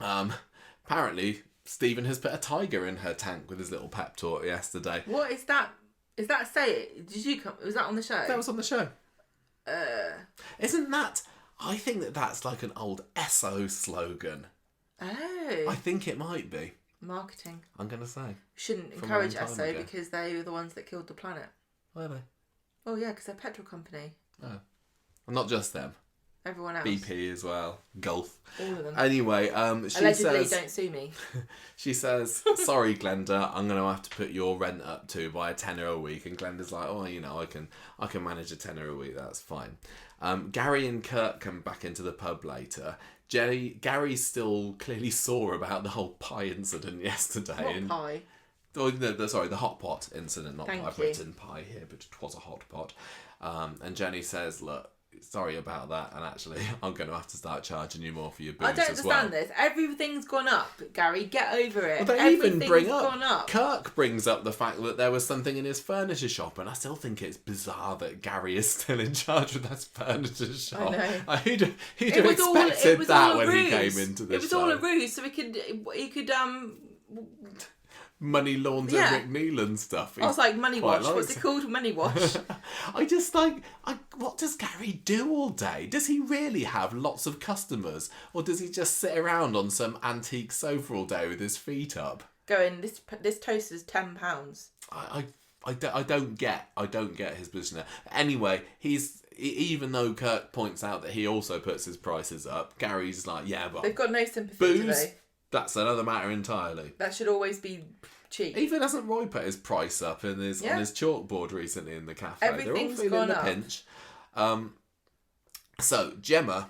Apparently, Stephen has put a tiger in her tank with his little pep talk yesterday. What is that? Is that Did you come? Was that on the show? That was on the show. Isn't that... I think that's like an old Esso slogan. Oh. I think it might be. Marketing. I'm going to say. Shouldn't encourage Esso because they were the ones that killed the planet. Were they? Oh yeah, because they're a petrol company. Oh. Well, not just them. Everyone else. BP as well. Gulf. All of them. Anyway, she Allegedly, says... don't sue me. She says, sorry, Glenda, I'm going to have to put your rent up too by £10 a week. And Glenda's like, oh, I can manage £10 a week, that's fine. Gary and Kurt come back into the pub later. Gary's still clearly sore about the whole pie incident yesterday. What pie? Oh, no, sorry, the hot pot incident. Not Thank I've you. written pie here, but it was a hot pot. And Jenny says, look, sorry about that, and actually I'm going to have to start charging you more for your booze I don't as well. understand this. Everything's gone up, Gary. Get over it. Well, they even bring gone up. Kirk brings up the fact that there was something in his furniture shop, and I still think it's bizarre that Gary is still in charge of that furniture shop. I know. He'd have expected that when he came into the show. It was all a ruse, so he could money launder Yeah. McNeil stuff. I was like, money wash. likes What's it called? Money wash. I just what does Gary do all day? Does he really have lots of customers, or does he just sit around on some antique sofa all day with his feet up? Going, this toast is £10. I don't get his position there. Anyway, even though Kirk points out that he also puts his prices up, Gary's like, yeah, but They've got no sympathy booze, today. That's another matter entirely. That should always be cheap. Even hasn't Roy put his price up on his chalkboard recently in the cafe? Everything's They're all feeling gone the up. pinch. So Gemma,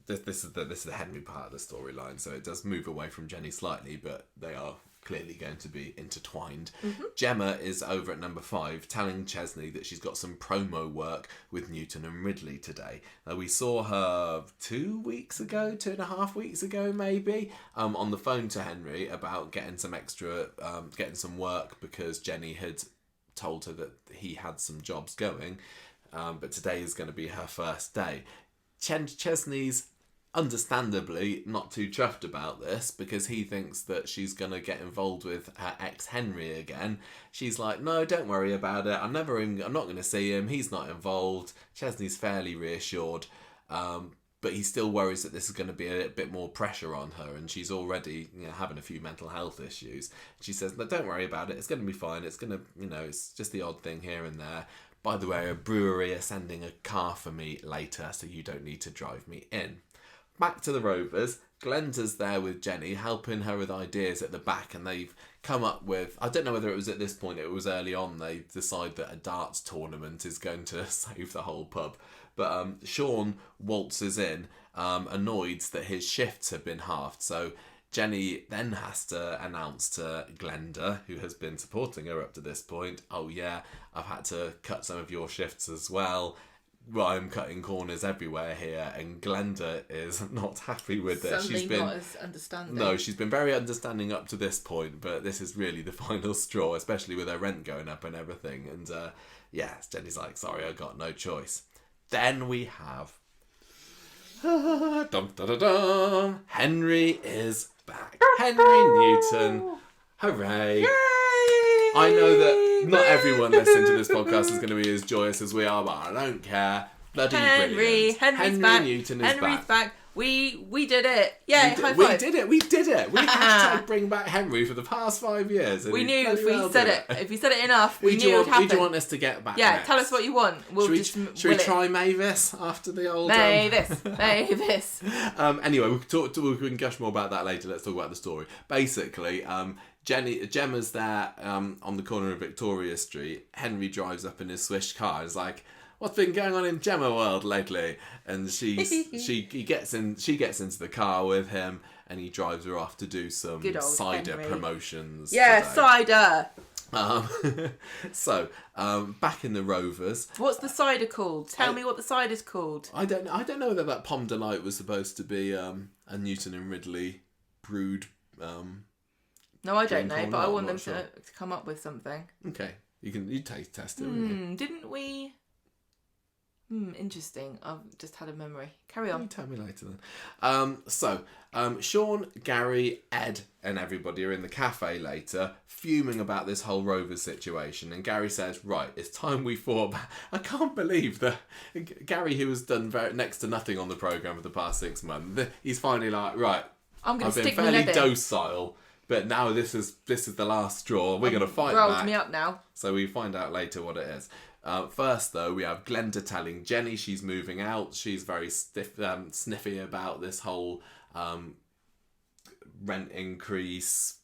this is the Henry part of the storyline, so it does move away from Jenny slightly, but they are clearly going to be intertwined. Mm-hmm. Gemma is over at number 5 telling Chesney that she's got some promo work with Newton and Ridley today. Now, we saw her 2.5 weeks ago maybe, on the phone to Henry about getting some work because Jenny had told her that he had some jobs going, but today is going to be her first day. Chesney's understandably not too chuffed about this because he thinks that she's going to get involved with her ex Henry again. She's like, no, don't worry about it. I'm not going to see him. He's not involved. Chesney's fairly reassured. but he still worries that this is going to be a bit more pressure on her, and she's already having a few mental health issues. She says, "No, don't worry about it. It's going to be fine. It's going to, it's just the odd thing here and there. By the way, a brewery are sending a car for me later, so you don't need to drive me in." Back to the Rovers. Glenda's there with Jenny, helping her with ideas at the back, and they've come up with, I don't know whether it was at this point, it was early on, they decide that a darts tournament is going to save the whole pub. But Sean waltzes in, annoyed that his shifts have been halved, so Jenny then has to announce to Glenda, who has been supporting her up to this point, "Oh yeah, I've had to cut some of your shifts as well. Well, I'm cutting corners everywhere here," and Glenda is not happy with this. Suddenly not as understanding. No, she's been very understanding up to this point, but this is really the final straw, especially with her rent going up and everything. And Jenny's like, "Sorry, I got no choice." Then we have dum, da, da, dum. Henry is back. Henry Newton. Hooray. Yay! I know that not everyone listening to this podcast is going to be as joyous as we are, but I don't care. Bloody brilliant. Henry Newton is Henry's back. back. We did it. Yay, high We five. did it. We hashtag bring back Henry for the past 5 years. And We he knew bloody if we well said did it, if we said it enough, we knew it would Who happen. do you want us to get back Yeah, next? tell us what you want. We'll Should we try Mavis after the old... Mavis. Anyway, we can gush more about that later. Let's talk about the story. Basically, Gemma's there on the corner of Victoria Street. Henry drives up in his swish car and is like, "What's been going on in Gemma world lately?" And she gets into the car with him, and he drives her off to do some cider Henry. promotions. Yeah, today. cider. So back in the Rovers. What's the cider called? Tell me what the cider's called. I don't know whether that Pomme de Light was supposed to be a Newton and Ridley brewed. No, I don't drink know, or but not, I I'm want not them sure. to come up with something. Okay, you taste test it. Wouldn't you? Didn't we? Interesting. I've just had a memory. Carry on. You tell me later then. So Sean, Gary, Ed and everybody are in the cafe later, fuming about this whole Rovers situation, and Gary says, "Right, it's time we fought back." I can't believe that Gary, who has done next to nothing on the programme for the past 6 months, he's finally like, "Right, I'm going I've to been stick my fairly neck in. docile, but now this is the last straw. We're going to fight Rolled back." me up now. So we find out later what it is. First, though, we have Glenda telling Jenny she's moving out. She's very sniffy about this whole rent increase,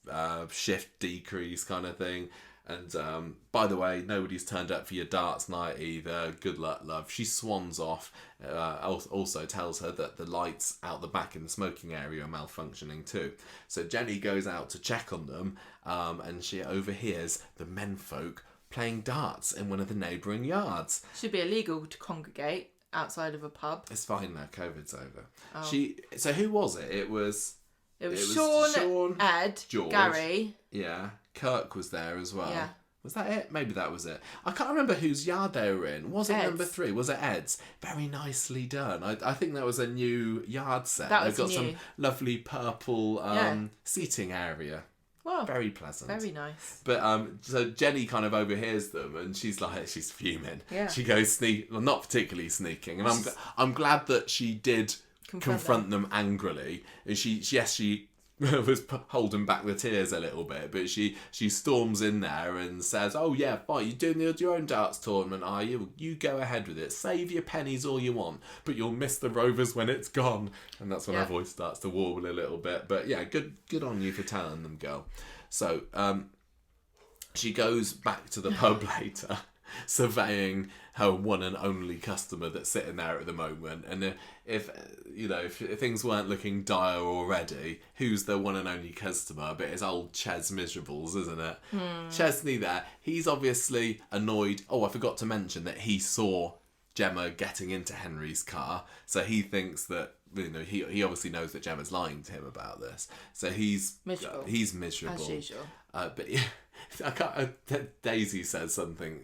shift decrease kind of thing. And by the way, nobody's turned up for your darts night either. Good luck, love. She swans off. Also tells her that the lights out the back in the smoking area are malfunctioning too. So Jenny goes out to check on them, and she overhears the menfolk playing darts in one of the neighbouring yards. Should be illegal to congregate outside of a pub. It's fine now, COVID's over. Oh. So who was it? It was Sean, Ed, George, Gary. Yeah, Kirk was there as well. Yeah. Was that it? Maybe that was it. I can't remember whose yard they were in. Was it Ed's. number 3? Was it Ed's? Very nicely done. I think that was a new yard set. That was They've got new. some lovely purple seating area. Well, Very pleasant. very nice. But so Jenny kind of overhears them, and she's fuming. Yeah. She goes not particularly sneaking, and I'm glad that she did confront them angrily. And she was holding back the tears a little bit, but she storms in there and says, "Oh yeah, fine, you're doing your own darts tournament, are you? You go ahead with it. Save your pennies all you want, but you'll miss the Rovers when it's gone." And that's when her voice starts to warble a little bit. But yeah, good on you for telling them, girl. So she goes back to the pub later, surveying her one and only customer that's sitting there at the moment. And if things weren't looking dire already, who's the one and only customer? But it's old Ches Miserables, isn't it? Chesney there. He's obviously annoyed. Oh, I forgot to mention that he saw Gemma getting into Henry's car, so he thinks that he obviously knows that Gemma's lying to him about this. So he's miserable. He's miserable as usual. But Daisy says something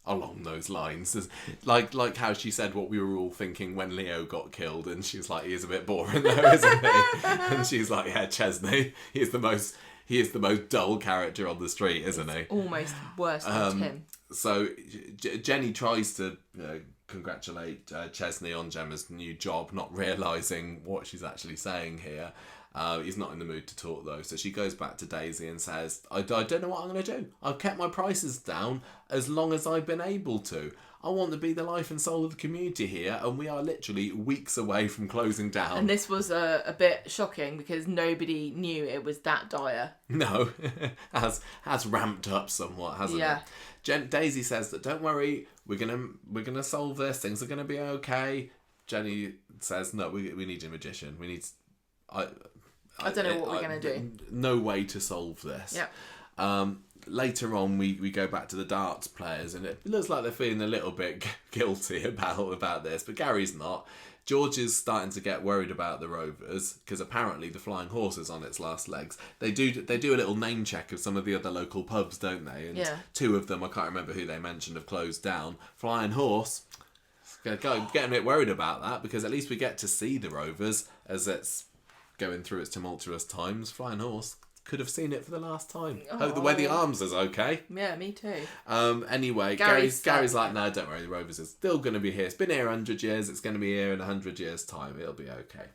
along those lines, like how she said what we were all thinking when Leo got killed, and she's like, "He is a bit boring though, isn't he?" And she's like, "Yeah, Chesney, he is the most dull character on the street, isn't he?" Almost worse than Tim. So Jenny tries to congratulate Chesney on Gemma's new job, not realising what she's actually saying here. He's not in the mood to talk though, so she goes back to Daisy and says, I don't know what I'm going to do. I've kept my prices down as long as I've been able to. I want to be the life and soul of the community here, and we are literally weeks away from closing down. And this was a bit shocking because nobody knew it was that dire. No, has ramped up somewhat, hasn't it? Daisy says that don't worry, we're gonna solve this. Things are gonna be okay. Jenny says no, we need a magician. We need. I don't know what we're gonna do. No way to solve this. Yeah. Later on, we go back to the darts players, and it looks like they're feeling a little bit guilty about this, but Gary's not. George is starting to get worried about the Rovers because apparently the Flying Horse is on its last legs. They do a little name check of some of the other local pubs, don't they? And two of them, I can't remember who they mentioned, have closed down. Flying Horse, getting a bit worried about that because at least we get to see the Rovers as it's going through its tumultuous times. Flying Horse could have seen it for the last time. Hope the Where the Arms is okay. Yeah, me too. Anyway, Gary's like, no, don't worry, the Rovers is still going to be here. It's been here 100 years. It's going to be here in 100 years' time. It'll be okay.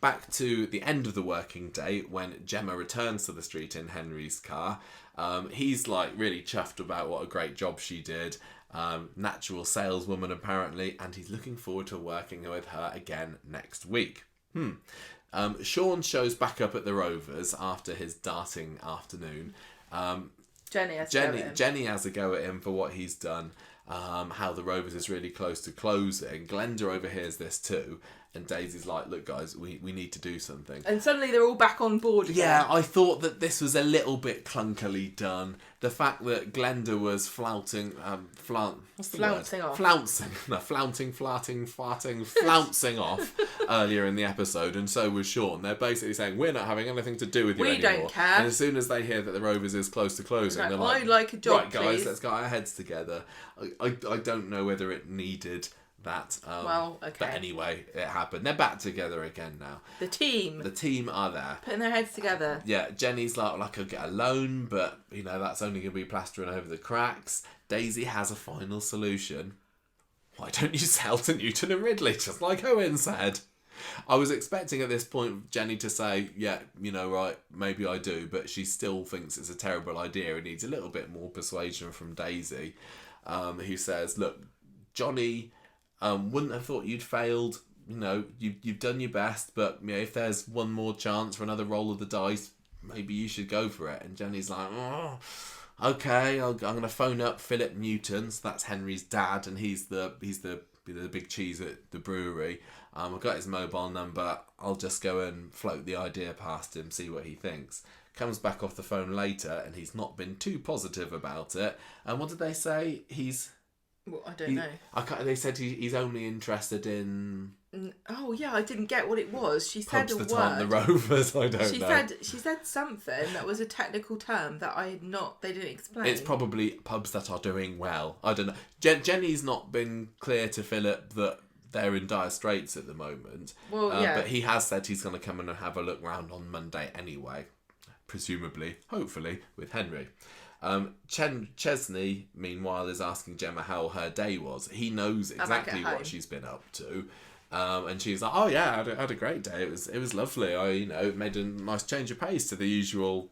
Back to the end of the working day when Gemma returns to the street in Henry's car. He's like really chuffed about what a great job she did. Natural saleswoman apparently, and he's looking forward to working with her again next week. Sean shows back up at the Rovers after his darting afternoon. Jenny has a go at him for what he's done. How the Rovers is really close to closing. Glenda overhears this too, and Daisy's like, look guys, we need to do something. And suddenly they're all back on board again. Yeah, I thought that this was a little bit clunkily done. The fact that Glenda was flouncing off earlier in the episode, and so was Sean. They're basically saying, we're not having anything to do with you anymore. We don't care. And as soon as they hear that the Rovers is close to closing, they're like, I'd like a job, right guys, please. let's get our heads together. I don't know whether it needed that. Well, okay. But anyway, it happened. They're back together again now. The team are there. putting their heads together. Yeah, Jenny's like, I could get a loan, but, that's only going to be plastering over the cracks. Daisy has a final solution. Why don't you sell to Newton and Ridley, just like Owen said? I was expecting at this point Jenny to say, yeah, right, maybe I do, but she still thinks it's a terrible idea and needs a little bit more persuasion from Daisy, who says, look, Johnny wouldn't have thought you'd failed. You've done your best, but if there's one more chance for another roll of the dice, maybe you should go for it. And Jenny's like, oh, okay, I'm going to phone up Philip Newton. So that's Henry's dad, and he's the big cheese at the brewery. I've got his mobile number. I'll just go and float the idea past him, see what he thinks. Comes back off the phone later, and he's not been too positive about it. And what did they say? Well, I don't know. They said he's only interested in. Oh yeah, I didn't get what it was. She said pubs a that word. aren't the Rovers. I don't know. She said something that was a technical term that I had not. They didn't explain. It's probably pubs that are doing well. I don't know. Jenny's not been clear to Philip that they're in dire straits at the moment. Well, yeah. But he has said he's going to come in and have a look round on Monday anyway. Presumably, hopefully, with Henry. Chesney, meanwhile, is asking Gemma how her day was. He knows exactly what she's been up to. And she's like, oh yeah, I had a great day. It was lovely. I made a nice change of pace to the usual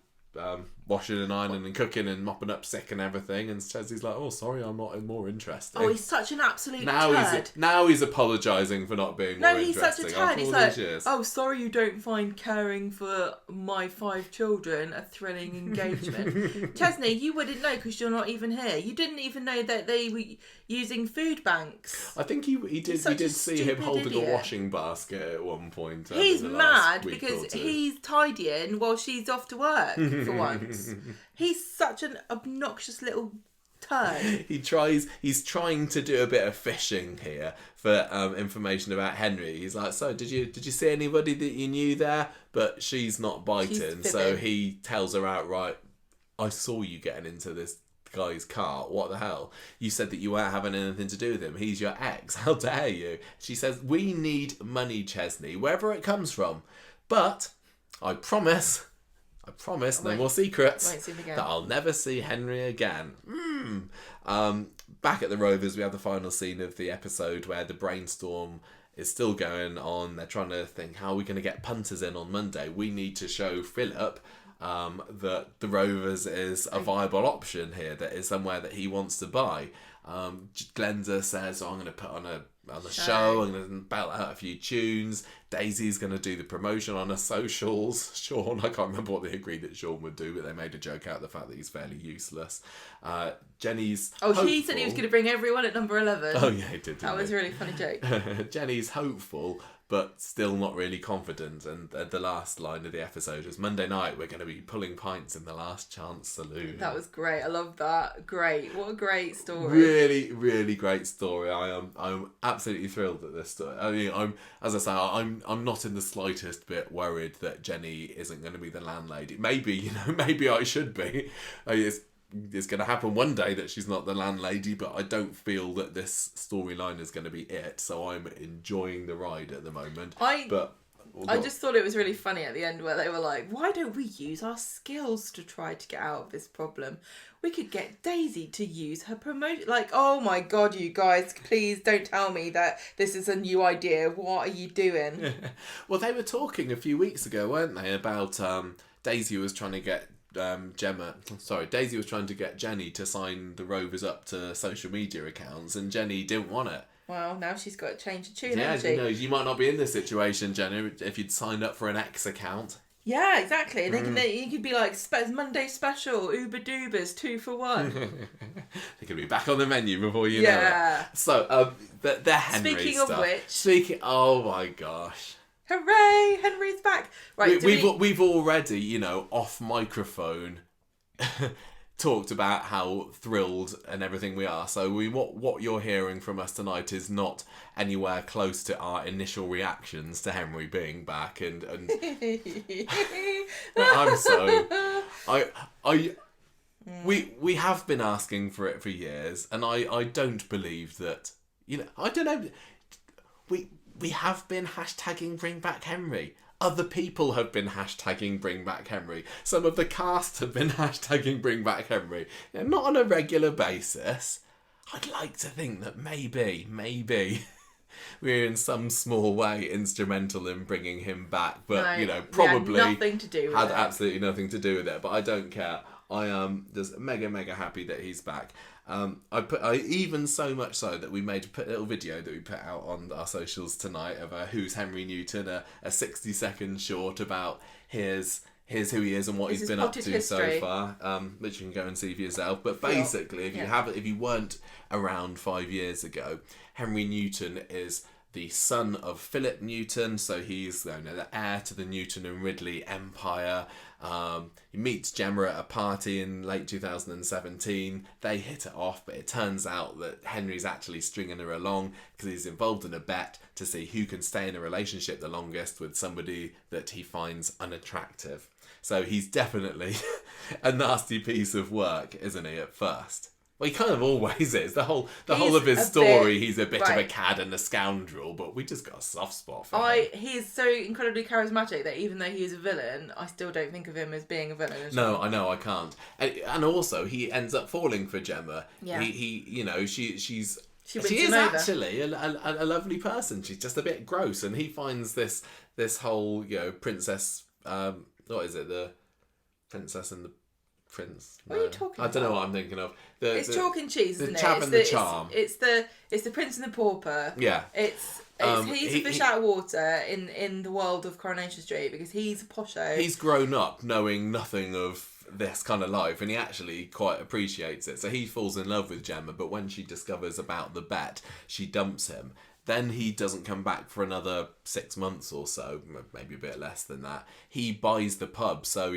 washing and ironing and cooking and mopping up sick and everything. And Chesney's like, oh, sorry, I'm not more interesting. Oh, he's such an absolute turd. Now he's apologising for not being more interesting. No, he's such a turd. He's like, oh, sorry you don't find caring for my 5 children a thrilling engagement. Chesney, you wouldn't know because you're not even here. You didn't even know that they were using food banks. I think we did see him holding a washing basket at one point. He's mad because he's tidying while she's off to work for once. He's such an obnoxious little turd. He's trying to do a bit of fishing here for information about Henry. He's like, so did you see anybody that you knew there? But she's not biting, so he tells her outright, I saw you getting into this guy's car. What the hell? You said that you weren't having anything to do with him. He's your ex. How dare you? She says, we need money, Chesney, wherever it comes from. But I promise I promise, no more secrets. Won't see him again. That I'll never see Henry again. Back at the Rovers, we have the final scene of the episode where the brainstorm is still going on. They're trying to think, how are we going to get punters in on Monday? We need to show Philip that the Rovers is a viable option here, that is somewhere that he wants to buy. Glenda says, I'm going to put on a show, I'm going to belt out a few tunes. Daisy's going to do the promotion on her socials. Sean, I can't remember what they agreed that Sean would do, but they made a joke out of the fact that he's fairly useless. Jenny's hopeful. He said he was going to bring everyone at number 11. Oh yeah, he did. That was a really funny joke. Jenny's hopeful, but still not really confident. And the last line of the episode is, Monday night we're going to be pulling pints in the Last Chance Saloon. That was great. I love that. Great. What a great story. Really, really great story. I'm absolutely thrilled at this story. I mean, I'm not in the slightest bit worried that Jenny isn't going to be the landlady. Maybe I should be. It's going to happen one day that she's not the landlady, but I don't feel that this storyline is going to be it. So I'm enjoying the ride at the moment. I just thought it was really funny at the end where they were like, why don't we use our skills to try to get out of this problem? We could get Daisy to use her promotion. Like, oh my God, you guys, please don't tell me that this is a new idea. What are you doing? Well, they were talking a few weeks ago, weren't they, about Daisy was trying to get Daisy was trying to get Jenny to sign the Rovers up to social media accounts, and Jenny didn't want it. Well, now she's got to change the tune, yeah, hasn't she? You might not be in this situation, Jenny, if you'd signed up for an X account. Yeah, exactly. And you could be like, Monday special, Uber Doobers, 2 for 1. They could be back on the menu before you know it. So, the Henry Speaking stuff. of which... Oh my gosh. Hooray! Henry's back. Right, we've already, off microphone, talked about how thrilled and everything we are. So what you're hearing from us tonight is not anywhere close to our initial reactions to Henry being back. And we have been asking for it for years, and I don't believe that. I don't know. We have been hashtagging Bring Back Henry. Other people have been hashtagging Bring Back Henry. Some of the cast have been hashtagging Bring Back Henry. Not on a regular basis. I'd like to think that maybe we're in some small way instrumental in bringing him back. But, probably nothing to do with had it. absolutely nothing to do with it. But I don't care. I am just mega happy that he's back. I even so much so that we made a little video that we put out on our socials tonight of Who's Henry Newton, a 60-second short about here's who he is and what he's been up to history. so far, which you can go and see for yourself. But basically, if you weren't around 5 years ago, Henry Newton is the son of Philip Newton, so he's the heir to the Newton and Ridley empire. He meets Gemma at a party in late 2017. They hit it off, but it turns out that Henry's actually stringing her along because he's involved in a bet to see who can stay in a relationship the longest with somebody that he finds unattractive. So he's definitely a nasty piece of work, isn't he, at first? Well, he kind of always is. The whole of his story, he's a bit of a cad and a scoundrel, but we just got a soft spot for him. He is so incredibly charismatic that even though he is a villain, I still don't think of him as being a villain. No, I know, I can't. And also, he ends up falling for Gemma. Yeah. She She is actually a lovely person. She's just a bit gross, and he finds this whole princess. What is it? The princess and the prince. What are you talking about? I don't know what I'm thinking of. It's chalk and cheese, isn't it? The chap and the charm. It's the prince and the pauper. Yeah. He's a fish out of water in the world of Coronation Street because he's a posho. He's grown up knowing nothing of this kind of life, and he actually quite appreciates it. So he falls in love with Gemma, but when she discovers about the bet, she dumps him. Then he doesn't come back for another 6 months or so, maybe a bit less than that. He buys the pub, so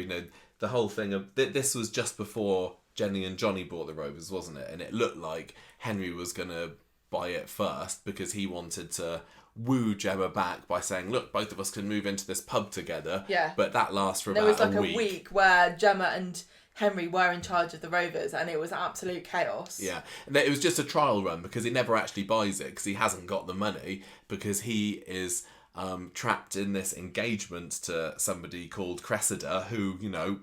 the whole thing of this was just before Jenny and Johnny bought the Rovers, wasn't it? And it looked like Henry was going to buy it first because he wanted to woo Gemma back by saying, look, both of us can move into this pub together. Yeah. But that lasts for there about was like a week. A week where Gemma and Henry were in charge of the Rovers, and it was absolute chaos. Yeah, and it was just a trial run because he never actually buys it because he hasn't got the money, because he is trapped in this engagement to somebody called Cressida, who, you know,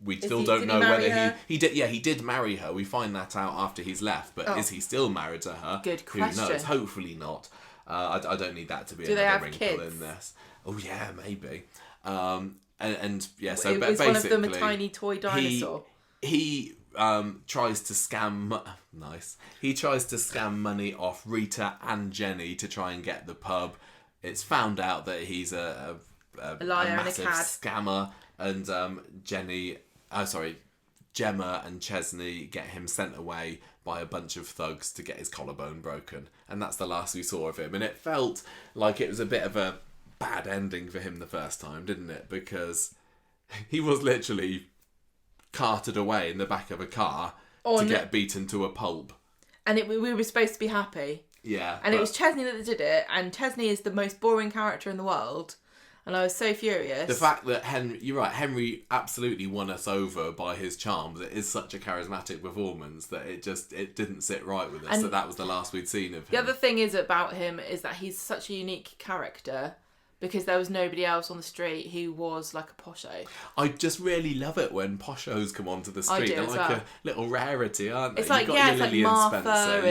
we still Did don't he know marry whether her? he did. Yeah, he did marry her. We find that out after he's left. But is he still married to her? Good Who question. knows? Hopefully not. I don't need that to be Do they another have wrinkle kids? in this. Oh yeah, maybe. And yeah, so was basically, one of them a tiny toy dinosaur? He tries to scam. Nice. He tries to scam money off Rita and Jenny to try and get the pub. It's found out that he's a liar and a massive cad. scammer, and Gemma and Chesney get him sent away by a bunch of thugs to get his collarbone broken, and that's the last we saw of him. And it felt like it was a bit of a bad ending for him the first time, didn't it? Because he was literally carted away in the back of a car to get beaten to a pulp. And we were supposed to be happy. Yeah. And it was Chesney that did it, and Chesney is the most boring character in the world. And I was so furious. The fact that you're right, Henry absolutely won us over by his charms. It is such a charismatic performance that it didn't sit right with us. So that was the last we'd seen of him. The other thing is about him is that he's such a unique character because there was nobody else on the street who was like a posho. I just really love it when poshos come onto the street. They're like a little rarity, aren't they? It's like, You've got it's like Lily Martha Spencer.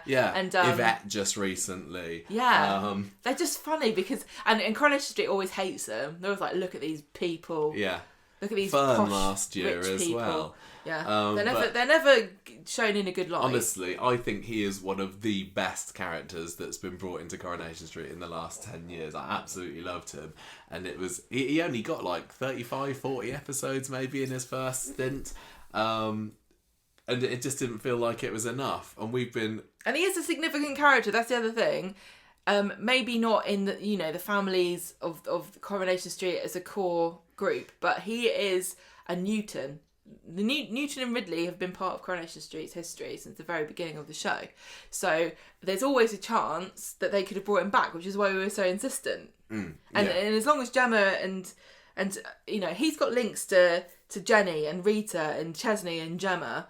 and and Yvette just recently. Yeah, they're just funny because and Coronation Street always hates them. They're always like, look at these people. Yeah. Look at these Fern posh, last year rich as people. well. Yeah, they're never shown in a good light. Honestly, I think he is one of the best characters that's been brought into Coronation Street in the last 10 years. I absolutely loved him. And it was he only got like 35, 40 episodes maybe in his first stint. And it just didn't feel like it was enough. And he is a significant character, that's the other thing. Maybe not in the families of Coronation Street as a core group, but he is a Newton. Newton and Ridley have been part of Coronation Street's history since the very beginning of the show. So there's always a chance that they could have brought him back, which is why we were so insistent. And as long as Gemma and he's got links to Jenny and Rita and Chesney and Gemma,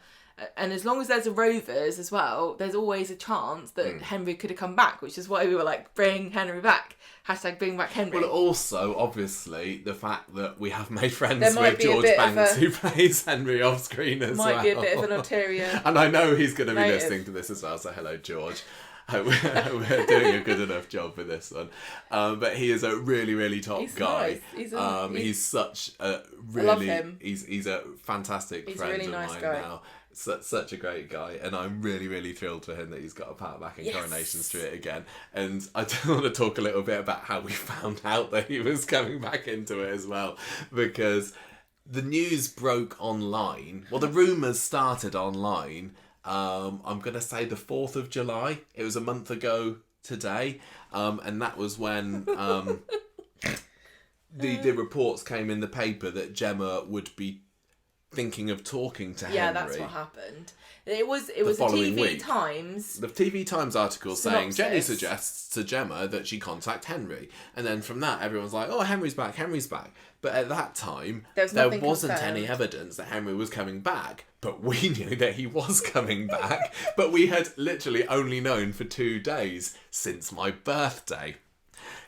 and as long as there's a Rovers as well, there's always a chance that Henry could have come back, which is why we were like, bring Henry back. # bring back Henry. Well, also, obviously, the fact that we have made friends with George bit Banks, who plays Henry off screen as well. Might be a bit of an ulterior. And I know he's going to be listening to this as well, so hello, George. We're doing a good enough job with this one. But he is a really, really top guy. Nice. He's such a really... I love him. He's a fantastic friend a really nice of mine guy. now. Such a great guy, and I'm really, really thrilled for him that he's got a part back in Coronation Street again. And I do want to talk a little bit about how we found out that he was coming back into it as well, because the news broke online. Well, the rumours started online. I'm going to say the 4th of July. It was a month ago today, and that was when the reports came in the paper that Gemma would be thinking of talking to Henry. Yeah, that's what happened. It was a following TV week. Times. The TV Times article saying synopsis. Jenny suggests to Gemma that she contact Henry, and then from that everyone's like, "Oh, Henry's back." But at that time, there wasn't any evidence that Henry was coming back. But we knew that he was coming back. But we had literally only known for 2 days since my birthday.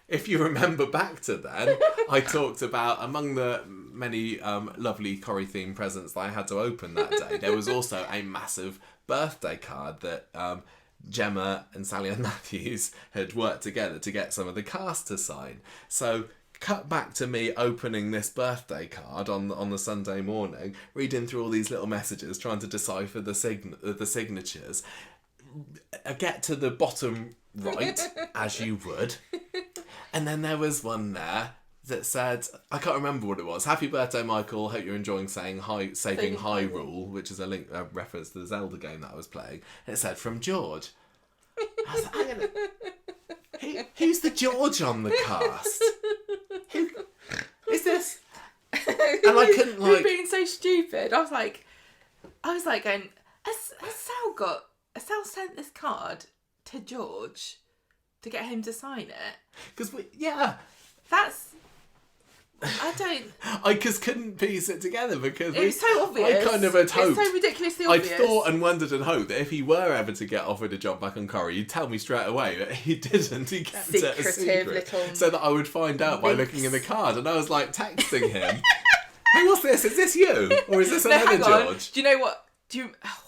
If you remember back to then, I talked about, among the many lovely Corrie-themed presents that I had to open that day, there was also a massive birthday card that Gemma and Sally Ann Matthews had worked together to get some of the cast to sign. So cut back to me opening this birthday card on the Sunday morning, reading through all these little messages, trying to decipher the signatures. I get to the bottom right, as you would, and then there was one there that said, I can't remember what it was. Happy birthday, Michael. Hope you're enjoying saving Hyrule, which is a reference to the Zelda game that I was playing. And it said, from George. I was like, who's the George on the cast? Who is this? And I couldn't You're being so stupid. I was like going, has Sal sent this card to George to get him to sign it? Because I just couldn't piece it together because It was so obvious. I kind of had hoped. It's so ridiculously I'd obvious. thought and wondered and hoped that if he were ever to get offered a job back on Corrie, he'd tell me straight away. But he didn't. He kept it a secret, little so that I would find out by minx. looking in the card. And I was like texting him, "Hey, what's this? Is this you or is this No, another hang on. George?" Do you know what?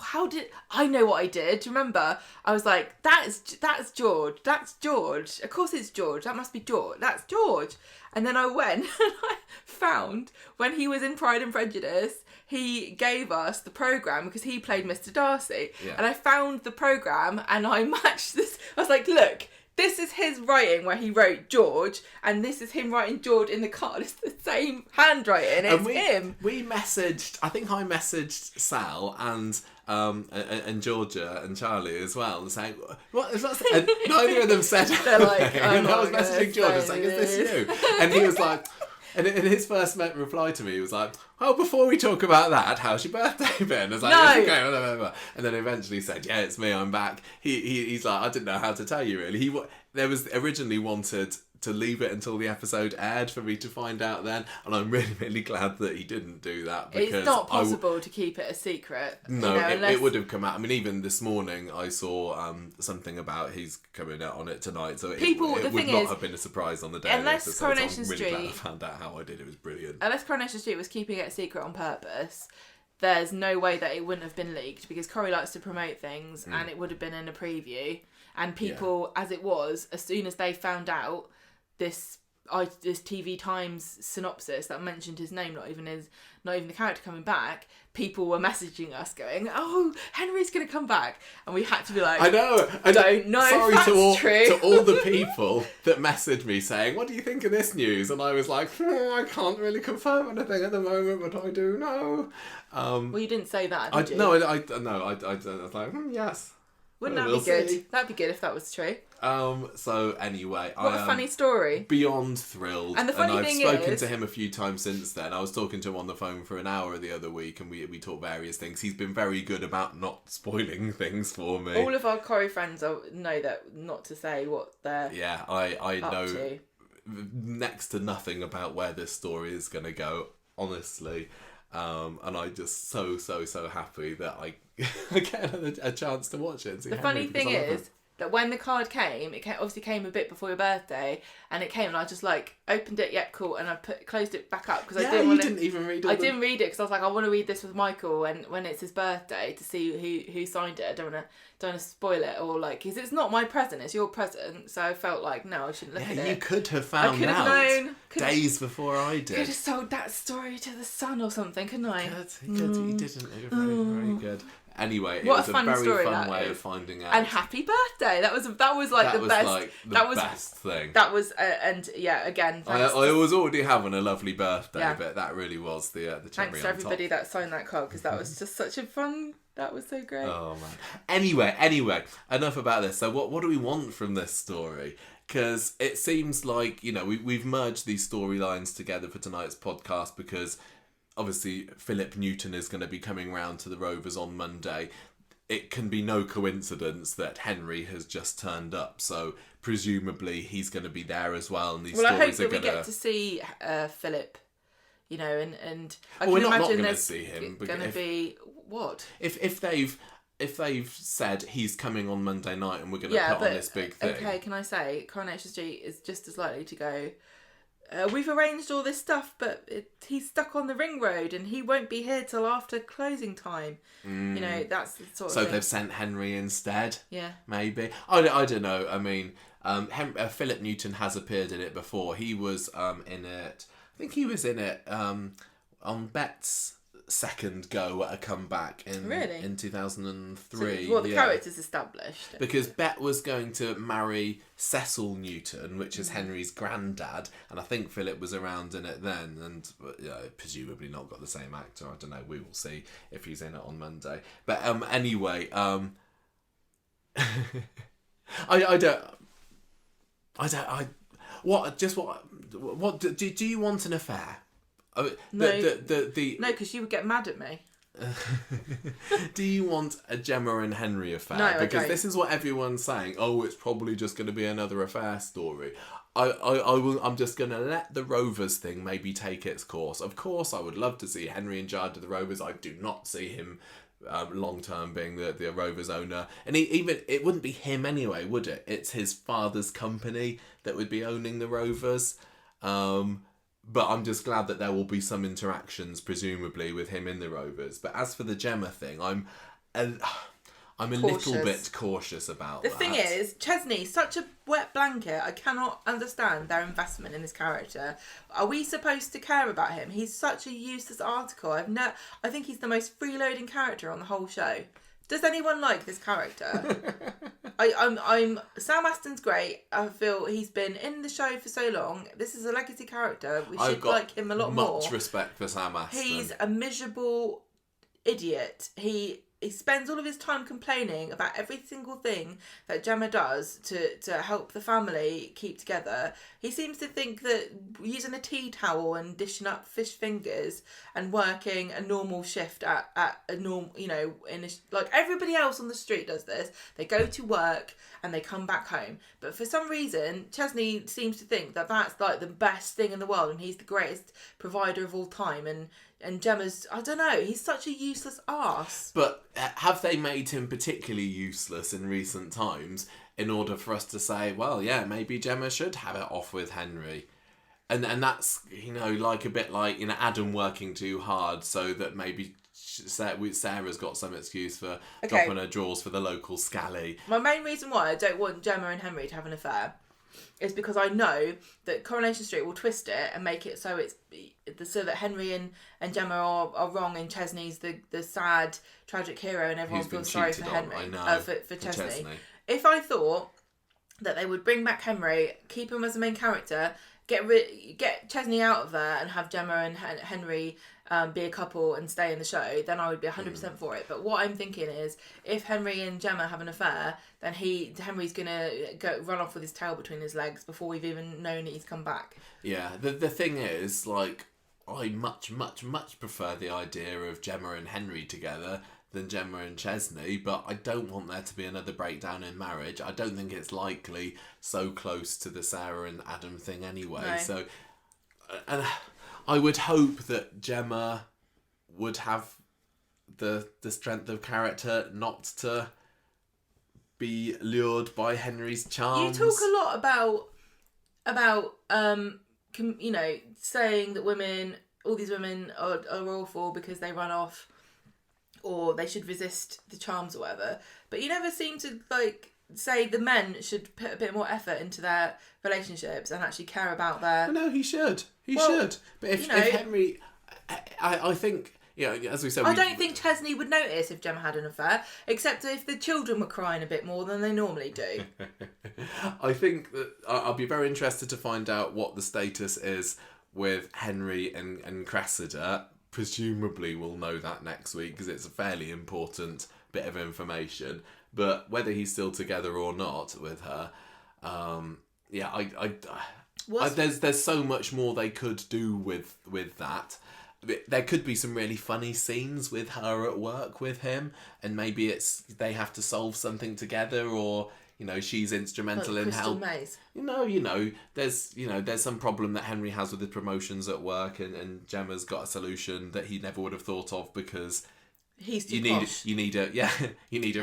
How did I know what I did? Do you remember? I was like, that's George. That's George. Of course it's George. That must be George. That's George. And then I went and I found when he was in Pride and Prejudice, he gave us the programme because he played Mr. Darcy. Yeah. And I found the programme and I matched this. I was like, look, this is his writing where he wrote George, and this is him writing George in the card. It's the same handwriting. It's him. We messaged. I think I messaged Sal and Georgia and Charlie as well, saying what? And neither of them said. They're like, and I was not messaging gonna Georgia say saying, "Is this this." you?" And he was like. And his first reply to me, he was like, "Well, before we talk about that, how's your birthday been?" I was like, No. "It's okay, whatever." And then eventually said, "Yeah, it's me. I'm back." He's like, "I didn't know how to tell you really." There was originally wanted to leave it until the episode aired for me to find out then, and I'm really, really glad that he didn't do that because It's not possible to keep it a secret. No, you know, unless... it would have come out. I mean, even this morning I saw something about he's coming out on it tonight, so it would not have been a surprise on the day. Unless Coronation so I'm really glad I Street, found out how I did. It was brilliant. Unless Coronation Street was keeping it a secret on purpose, there's no way that it wouldn't have been leaked because Corrie likes to promote things, and it would have been in a preview. And people, as it was, as soon as they found out this TV Times synopsis that mentioned his name, not even the character coming back, people were messaging us going, "Oh, Henry's going to come back," and we had to be like, I know. Don't know Sorry if that's true. To all the people that messaged me saying, "What do you think of this news?" And I was like, I can't really confirm anything at the moment, but I do know. Well, you didn't say that, did you? No, I was like, yes. Wouldn't that be good? See. That'd be good if that was true. So anyway, what a funny story. Beyond thrilled. And the funny thing I've spoken is... to him a few times since then. I was talking to him on the phone for an hour the other week, and we talked various things. He's been very good about not spoiling things for me. All of our Corrie friends know that not to say what they're I up know to. Next to nothing about where this story is going to go, honestly. And I'm just so happy that I get a chance to watch it and see The funny thing is that when the card came, it obviously came a bit before your birthday, and it came, and I just like opened it, closed it back up because I didn't even read it. I didn't read it because I was like, I want to read this with Michael, and when it's his birthday to see who signed it. I don't want to spoil it or like, because it's not my present, it's your present. So I felt like no, I shouldn't look at it. You could have found out known, days before I did. Could have sold that story to the Sun or something, couldn't I? You didn't. It was very good. Anyway, what it was a very fun way of finding out. And happy birthday! That was the best. Like the best thing. That was and yeah, again. I was already having a lovely birthday, but that really was the cherry thanks to everybody that signed that card because that was just such a fun. That was so great. Oh man. Anyway, enough about this. So what do we want from this story? Because it seems like we've merged these storylines together for tonight's podcast because. Obviously, Philip Newton is going to be coming round to the Rovers on Monday. It can be no coincidence that Henry has just turned up, so presumably he's going to be there as well. And these I hope stories are that we going get to see Philip, and I we're can not imagine going to there's see him. Going to be what if they've said he's coming on Monday night and we're going to put on this big thing. Okay, can I say Coronation Street is just as likely to go. We've arranged all this stuff, but he's stuck on the ring road and he won't be here till after closing time. That's the sort of So thing. they've sent Henry instead? Yeah. Maybe. I don't know. I mean, Philip Newton has appeared in it before. He was in it... I think he was in it on Bet's second go at a comeback in 2003. So, the character's established. Because Bet was going to marry Cecil Newton, which is Henry's granddad, and I think Philip was around in it then, and presumably not got the same actor. I don't know. We will see if he's in it on Monday. But anyway, What do you want an affair? No, because you would get mad at me. Do you want a Gemma and Henry affair? No, because I don't. this is what everyone's saying. Oh, it's probably just going to be another affair story. I'm just going to let the Rovers thing maybe take its course. Of course, I would love to see Henry in charge of the Rovers. I do not see him long term being the Rovers owner. And it wouldn't be him anyway, would it? It's his father's company that would be owning the Rovers. But I'm just glad that there will be some interactions, presumably, with him in the Rovers. But as for the Gemma thing, I'm a little bit cautious about that. The thing is, Chesney's such a wet blanket. I cannot understand their investment in this character. Are we supposed to care about him? He's such a useless article. I think he's the most freeloading character on the whole show. Does anyone like this character? I'm Sam Aston's great. I feel he's been in the show for so long. This is a legacy character. We should like him a lot more. Much respect for Sam Aston. He's a miserable idiot. He spends all of his time complaining about every single thing that Gemma does to help the family keep together. He seems to think that using a tea towel and dishing up fish fingers and working a normal shift at a normal, like everybody else on the street does this. They go to work and they come back home. But for some reason, Chesney seems to think that that's like the best thing in the world and he's the greatest provider of all time. And Gemma's, I don't know, he's such a useless arse. But have they made him particularly useless in recent times in order for us to say, well, yeah, maybe Gemma should have it off with Henry? And that's, like a bit like, Adam working too hard so that maybe Sarah's got some excuse for dropping her drawers for the local scally. My main reason why I don't want Gemma and Henry to have an affair is because I know that Coronation Street will twist it and make it so that Henry and Gemma are wrong and Chesney's the sad, tragic hero and everyone feels sorry for Henry. For Chesney. If I thought that they would bring back Henry, keep him as the main character, get Chesney out of there and have Gemma and Henry be a couple and stay in the show, then I would be 100% for it. But what I'm thinking is, if Henry and Gemma have an affair, then Henry's gonna run off with his tail between his legs before we've even known that he's come back. Yeah, the thing is, like, I much prefer the idea of Gemma and Henry together than Gemma and Chesney, but I don't want there to be another breakdown in marriage. I don't think it's likely so close to the Sarah and Adam thing anyway. No. So, and I would hope that Gemma would have the strength of character not to be lured by Henry's charms. You talk a lot about saying that all these women are awful because they run off or they should resist the charms or whatever, but you never seem to say the men should put a bit more effort into their relationships and actually care about their... No, he should. He should. But if Henry... I think, as we said... I don't think Chesney would notice if Gemma had an affair, except if the children were crying a bit more than they normally do. I think that I'll be very interested to find out what the status is with Henry and Cressida. Presumably we'll know that next week because it's a fairly important bit of information. But whether he's still together or not with her, there's so much more they could do with that. There could be some really funny scenes with her at work with him, and maybe they have to solve something together, or she's instrumental in help. Maze. There's some problem that Henry has with his promotions at work, and Gemma's got a solution that he never would have thought of because he's too posh. You need a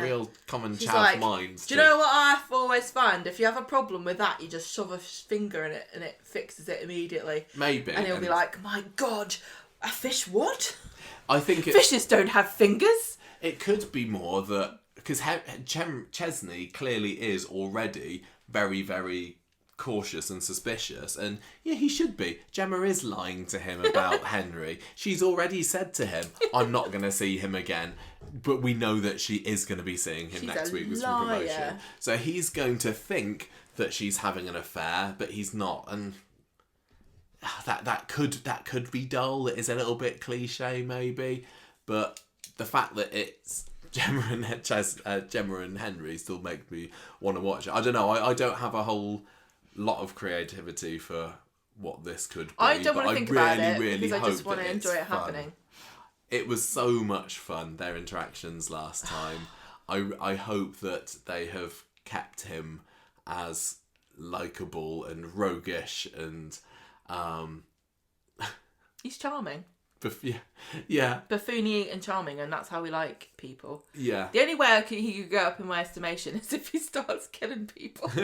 real common chav mind. Do you know what I've always found? If you have a problem with that, you just shove a finger in it and it fixes it immediately. Maybe. And he'll be like, my God, a fish what? I think fishes don't have fingers. It could be more that because Chesney clearly is already very, very cautious and suspicious, and he should be. Gemma is lying to him about Henry. She's already said to him, I'm not going to see him again, but we know that she is going to be seeing him next week with some promotion. So he's going to think that she's having an affair, but he's not, and that could be dull. It is a little bit cliche maybe, but the fact that it's Gemma and Henry still make me want to watch it. I don't know. I don't have a whole lot of creativity for what this could be. I don't want to think about it really because I just want to enjoy it happening. It was so much fun, their interactions last time. I hope that they have kept him as likeable and roguish and he's charming. Yeah. Buffoony and charming, and that's how we like people. Yeah. The only way he could go up in my estimation is if he starts killing people. Oh,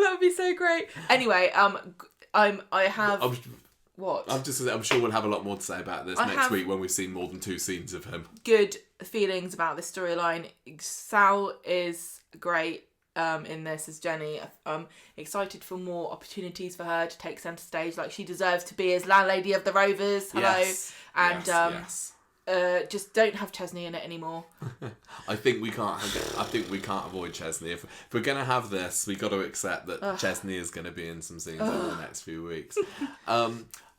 that would be so great. Anyway, what? I'm sure we'll have a lot more to say about this next week when we've seen more than 2 scenes of him. Good feelings about this storyline. Sal is great in this as Jenny. I'm excited for more opportunities for her to take centre stage, like she deserves to be as landlady of the Rovers. Hello. Yes. And yes. Just don't have Chesney in it anymore. I think we can't avoid Chesney. If we're gonna have this, we got to accept that Chesney is going to be in some scenes over the next few weeks.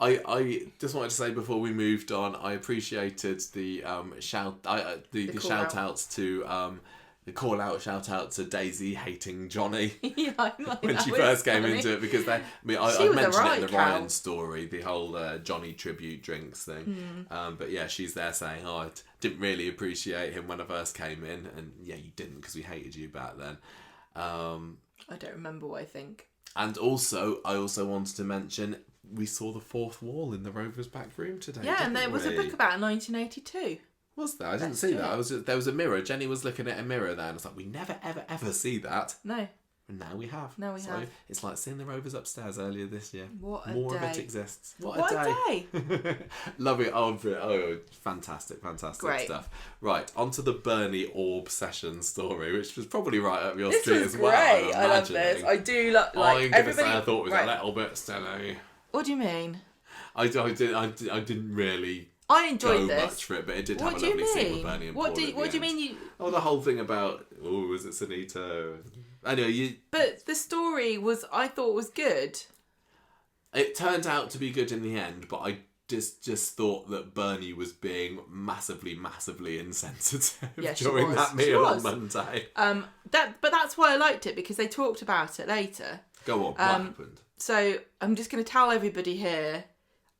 I just wanted to say before we moved on, I appreciated the shout outs to the shout out to Daisy hating Johnny. Yeah, I like when she first came into it, because I mentioned it in the Ryan story, the whole Johnny tribute drinks thing. But yeah, she's there saying, I didn't really appreciate him when I first came in, and yeah, you didn't, because we hated you back then. I don't remember what I think. And also, I wanted to mention, we saw the fourth wall in the Rovers' back room today. Yeah, and there was a book about 1982. Was there? I didn't see that. There was a mirror. Jenny was looking at a mirror there, and I was like, we never, ever, ever see that. No. And now we have. So it's like seeing the Rovers upstairs earlier this year. What a More day. of it exists. What a day. Love it. Oh, fantastic Great. stuff. Right, onto the Bernie Orb session story, which was probably right up your this street was as well. Great. I love this. I do like everybody. I thought it was a little bit silly. What do you mean? I didn't really. I enjoyed this. Much for it, but it did have a lovely scene with Bernie and Paul. What do you mean? The whole thing about was it Sunita? Anyway, But the story I thought was good. It turned out to be good in the end, but I just thought that Bernie was being massively, massively insensitive during that meal on Monday. But that's why I liked it, because they talked about it later. Go on, what happened? So I'm just going to tell everybody here.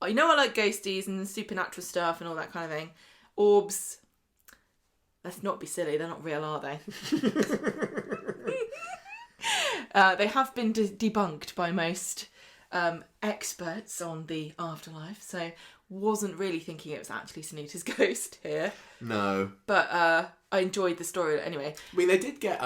I like ghosties and supernatural stuff and all that kind of thing. Orbs. Let's not be silly. They're not real, are they? They have been debunked by most experts on the afterlife. So wasn't really thinking it was actually Sunita's ghost here. No. But I enjoyed the story anyway. I mean, they did get...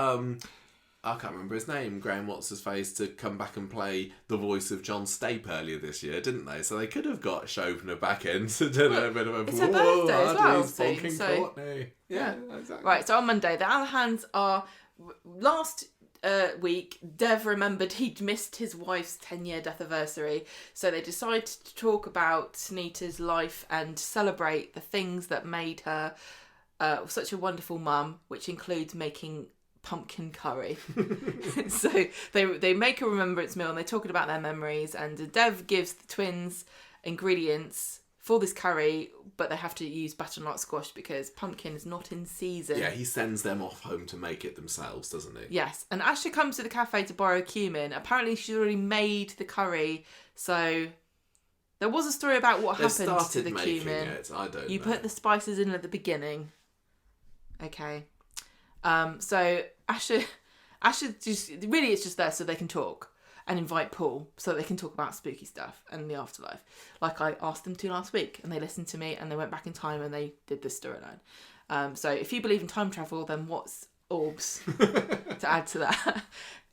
I can't remember his name, Graham What's-His-Face, to come back and play the voice of John Stape earlier this year, didn't they? So they could have got Shobna back in to do a bit of a... It's her birthday as well, Courtney. Yeah, exactly. Right, so on Monday, the Alahans are... Last week, Dev remembered he'd missed his wife's 10-year death anniversary, so they decided to talk about Sunita's life and celebrate the things that made her such a wonderful mum, which includes making pumpkin curry. So they make a remembrance meal and they're talking about their memories, and Dev gives the twins ingredients for this curry, but they have to use butternut squash because pumpkin is not in season. Yeah, he sends them off home to make it themselves, doesn't he? Yes, and Asha comes to the cafe to borrow cumin. Apparently she's already made the curry, so there was a story about what happened to the cumin. I don't know. You put the spices in at the beginning. Okay. So Asha just really it's just there so they can talk and invite Paul so they can talk about spooky stuff and the afterlife, like I asked them to last week, and they listened to me and they went back in time and they did this storyline. So if you believe in time travel, then what's orbs to add to that?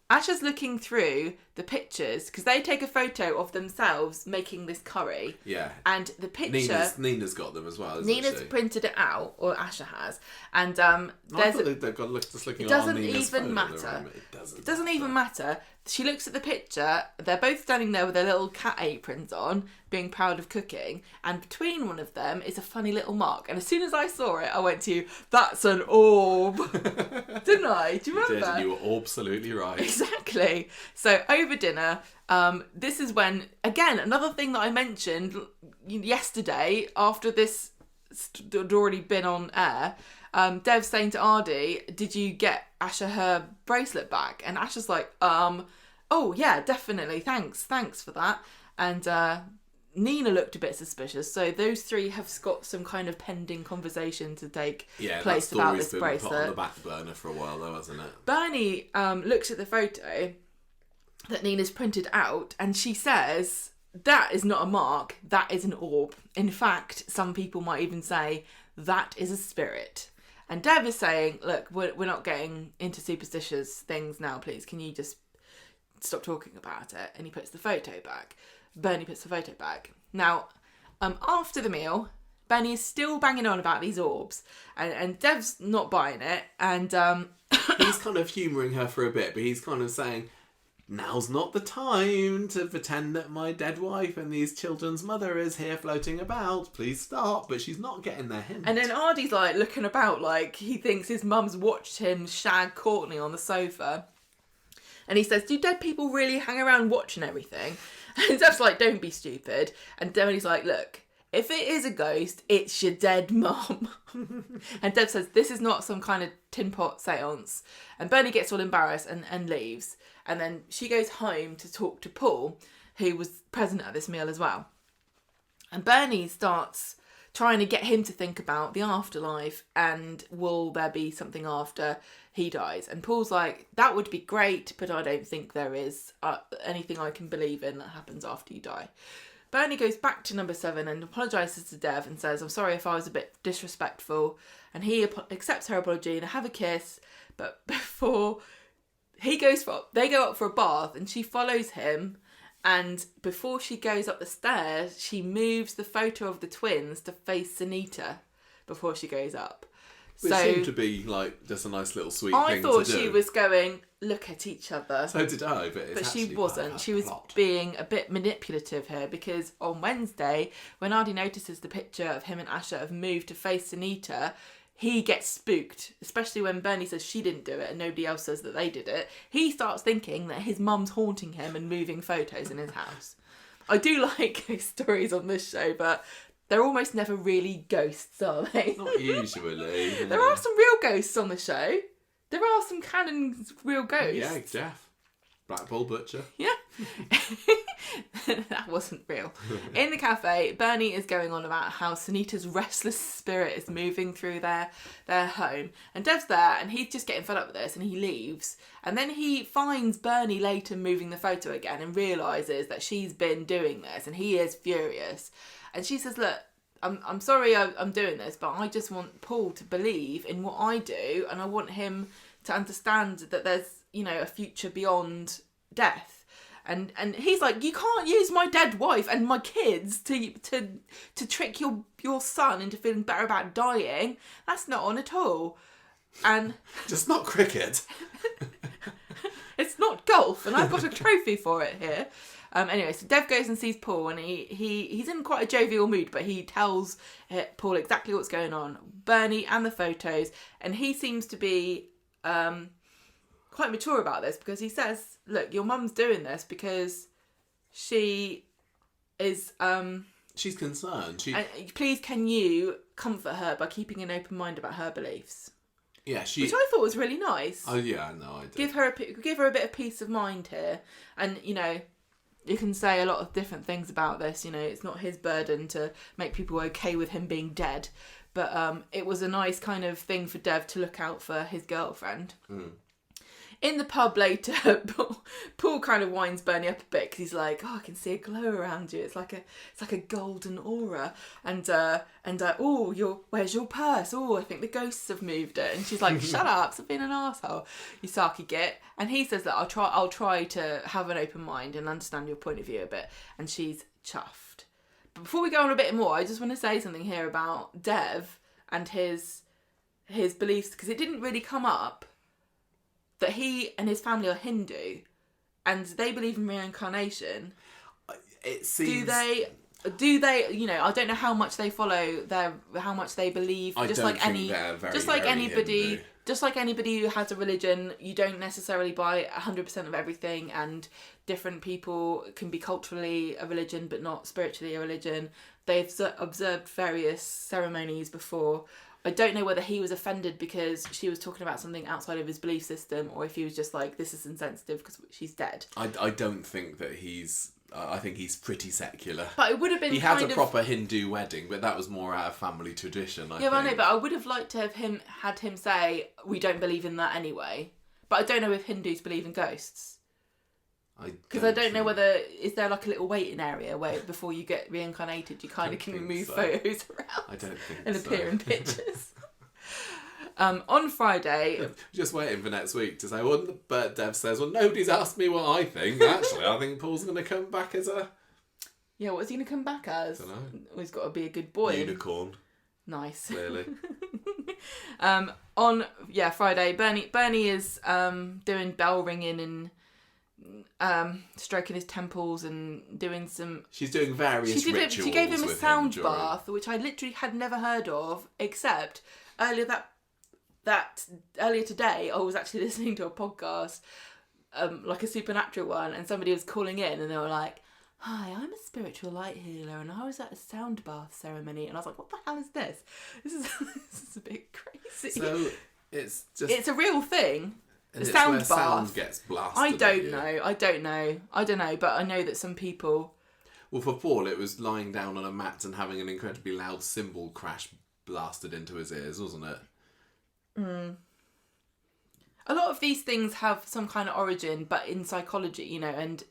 Asha's looking through the pictures because they take a photo of themselves making this curry. Yeah. And the picture... Nina's got them as well, isn't Nina's she? printed it out, or Asha has. And I thought they've got just looking it doesn't on Nina's even phone matter. It doesn't even matter. She looks at the picture. They're both standing there with their little cat aprons on, being proud of cooking. And between one of them is a funny little mark. And as soon as I saw it, I went to, that's an orb. Didn't I? Do you remember? You did, and you were absolutely right. Exactly. So over dinner, this is when, again, another thing that I mentioned yesterday after this had already been on air, Dev saying to Ardy, did you get Asha her bracelet back? And Asha's like, oh yeah, definitely, thanks for that. And Nina looked a bit suspicious, so those three have got some kind of pending conversation to take place about this bracelet. Put on the back burner for a while, though, hasn't it? Bernie looks at the photo that Nina's printed out, and she says, that is not a mark, that is an orb. In fact, some people might even say, that is a spirit. And Dev is saying, look, we're not getting into superstitious things now, please. Can you just stop talking about it? And he puts the photo back. Bernie puts the photo back. Now, after the meal, Bernie is still banging on about these orbs, and Dev's not buying it, and he's kind of humouring her for a bit, but he's kind of saying, now's not the time to pretend that my dead wife and these children's mother is here floating about. Please stop. But she's not getting the hint. And then Ardy's like looking about like he thinks his mum's watched him shag Courtney on the sofa. And he says, do dead people really hang around watching everything? And Dev's like, don't be stupid. And Bernie's like, look, if it is a ghost, it's your dead mum. And Dev says, this is not some kind of tin pot seance. And Bernie gets all embarrassed and leaves. And then she goes home to talk to Paul, who was present at this meal as well. And Bernie starts trying to get him to think about the afterlife and will there be something after he dies. And Paul's like, that would be great, but I don't think there is anything I can believe in that happens after you die. Bernie goes back to number 7 and apologises to Dev and says, I'm sorry if I was a bit disrespectful. And he accepts her apology and they have a kiss. But before they go up for a bath and she follows him. And before she goes up the stairs, she moves the photo of the twins to face Sunita before she goes up. Which seemed to be like just a nice little sweet thing to do. I thought she was going, look at each other. So did I, but she wasn't. She was being a bit manipulative here because on Wednesday, when Ardy notices the picture of him and Asha have moved to face Sunita, he gets spooked, especially when Bernie says she didn't do it and nobody else says that they did it. He starts thinking that his mum's haunting him and moving photos in his house. I do like ghost stories on this show, but they're almost never really ghosts, are they? Not usually. There are some real ghosts on the show. There are some canon real ghosts. Yeah, Jeff. Black Bull Butcher. Yeah. That wasn't real. In the cafe, Bernie is going on about how Sunita's restless spirit is moving through their home. And Dev's there and he's just getting fed up with this and he leaves. And then he finds Bernie later moving the photo again and realises that she's been doing this and he is furious. And she says, look, I'm sorry I'm doing this, but I just want Paul to believe in what I do and I want him to understand that there's, a future beyond death. And he's like, you can't use my dead wife and my kids to trick your son into feeling better about dying. That's not on at all. And just not cricket. It's not golf, and I've got a trophy for it here. Anyway, so Dev goes and sees Paul, and he's in quite a jovial mood, but he tells Paul exactly what's going on, Bernie and the photos, and he seems to be quite mature about this because he says, look, your mum's doing this because she is she's concerned. Please can you comfort her by keeping an open mind about her beliefs? Yeah, which I thought was really nice. Oh yeah, no, I did. Give her a bit of peace of mind here, and you can say a lot of different things about this. It's not his burden to make people okay with him being dead, but it was a nice kind of thing for Dev to look out for his girlfriend. Mm. In the pub later, Paul kind of winds Bernie up a bit because he's like, "Oh, I can see a glow around you. It's like a golden aura." And oh, where's your purse? Oh, I think the ghosts have moved it. And she's like, "Shut up! Stop being an arsehole, you sarky git." And he says that I'll try to have an open mind and understand your point of view a bit. And she's chuffed. But before we go on a bit more, I just want to say something here about Dev and his beliefs because it didn't really come up that he and his family are Hindu and they believe in reincarnation. It seems... Do they, I don't know how much they follow how much they believe. Just like anybody who has a religion, you don't necessarily buy 100% of everything, and different people can be culturally a religion but not spiritually a religion. They've observed various ceremonies before. I don't know whether he was offended because she was talking about something outside of his belief system, or if he was just like, this is insensitive because she's dead. I don't think that he's I think he's pretty secular. But it would have been He had a proper Hindu wedding, but that was more out of family tradition, I think. I know, but I would have liked to have had him say, we don't believe in that anyway. But I don't know if Hindus believe in ghosts. Because I don't know whether... Is there like a little waiting area where before you get reincarnated, you kind of can move photos around? I don't think and appear in pictures. On Friday... Just waiting for next week to say, well, but Dev says, well, nobody's asked me what I think. Actually, I think Paul's going to come back as a... Yeah, what's he going to come back as? I don't know. Well, he's got to be a good boy. Unicorn. Nice. Clearly. On Friday, Bernie is doing bell ringing and stroking his temples and doing some... She's doing various rituals. She gave him a sound bath, which I literally had never heard of, except earlier today, I was actually listening to a podcast, like a supernatural one, and somebody was calling in and they were like, hi, I'm a spiritual light healer and I was at a sound bath ceremony, and I was like, what the hell is this? This is a bit crazy. So it's a real thing. And the sound bath. Sound gets blasted. I don't know, but I know that some people... Well, for Paul, it was lying down on a mat and having an incredibly loud cymbal crash blasted into his ears, wasn't it? A lot of these things have some kind of origin, but in psychology, and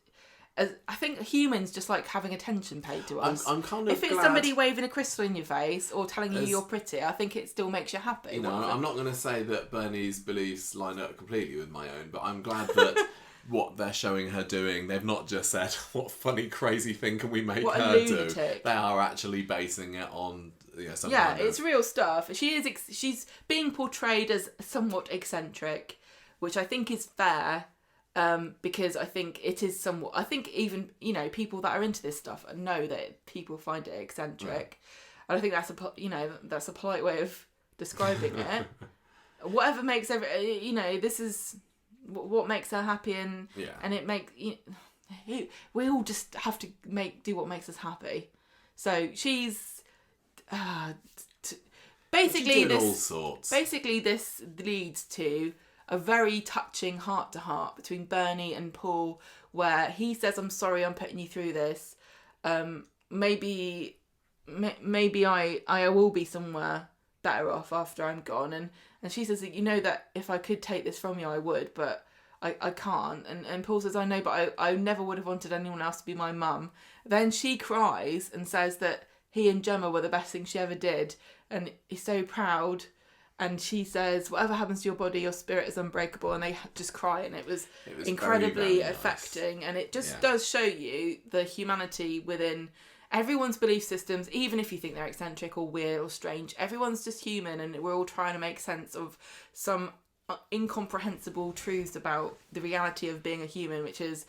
I think humans just like having attention paid to us. I'm kind of if it's glad, somebody waving a crystal in your face or telling you you're pretty, I think it still makes you happy. I'm not going to say that Bernie's beliefs line up completely with my own, but I'm glad that what they're showing her doing, they've not just said, what funny, crazy thing can we make her do? They are actually basing it on... it's real stuff. She's being portrayed as somewhat eccentric, which I think is fair, because I think it is somewhat... I think even, people that are into this stuff know that people find it eccentric. Yeah. And I think that's a polite way of describing it. Whatever makes this is what makes her happy, and it makes... we all just have to do what makes us happy. So she's... Basically this leads to a very touching heart-to-heart between Bernie and Paul, where he says, I'm sorry I'm putting you through this. Maybe I will be somewhere better off after I'm gone. And she says, that if I could take this from you, I would, but I can't. And Paul says, I know, but I never would have wanted anyone else to be my mum. Then she cries and says that he and Gemma were the best thing she ever did, and he's so proud. And she says, whatever happens to your body, your spirit is unbreakable. And they just cry, and it was incredibly very, very affecting. Nice. And it just does show you the humanity within everyone's belief systems, even if you think they're eccentric or weird or strange. Everyone's just human, and we're all trying to make sense of some incomprehensible truths about the reality of being a human, which is...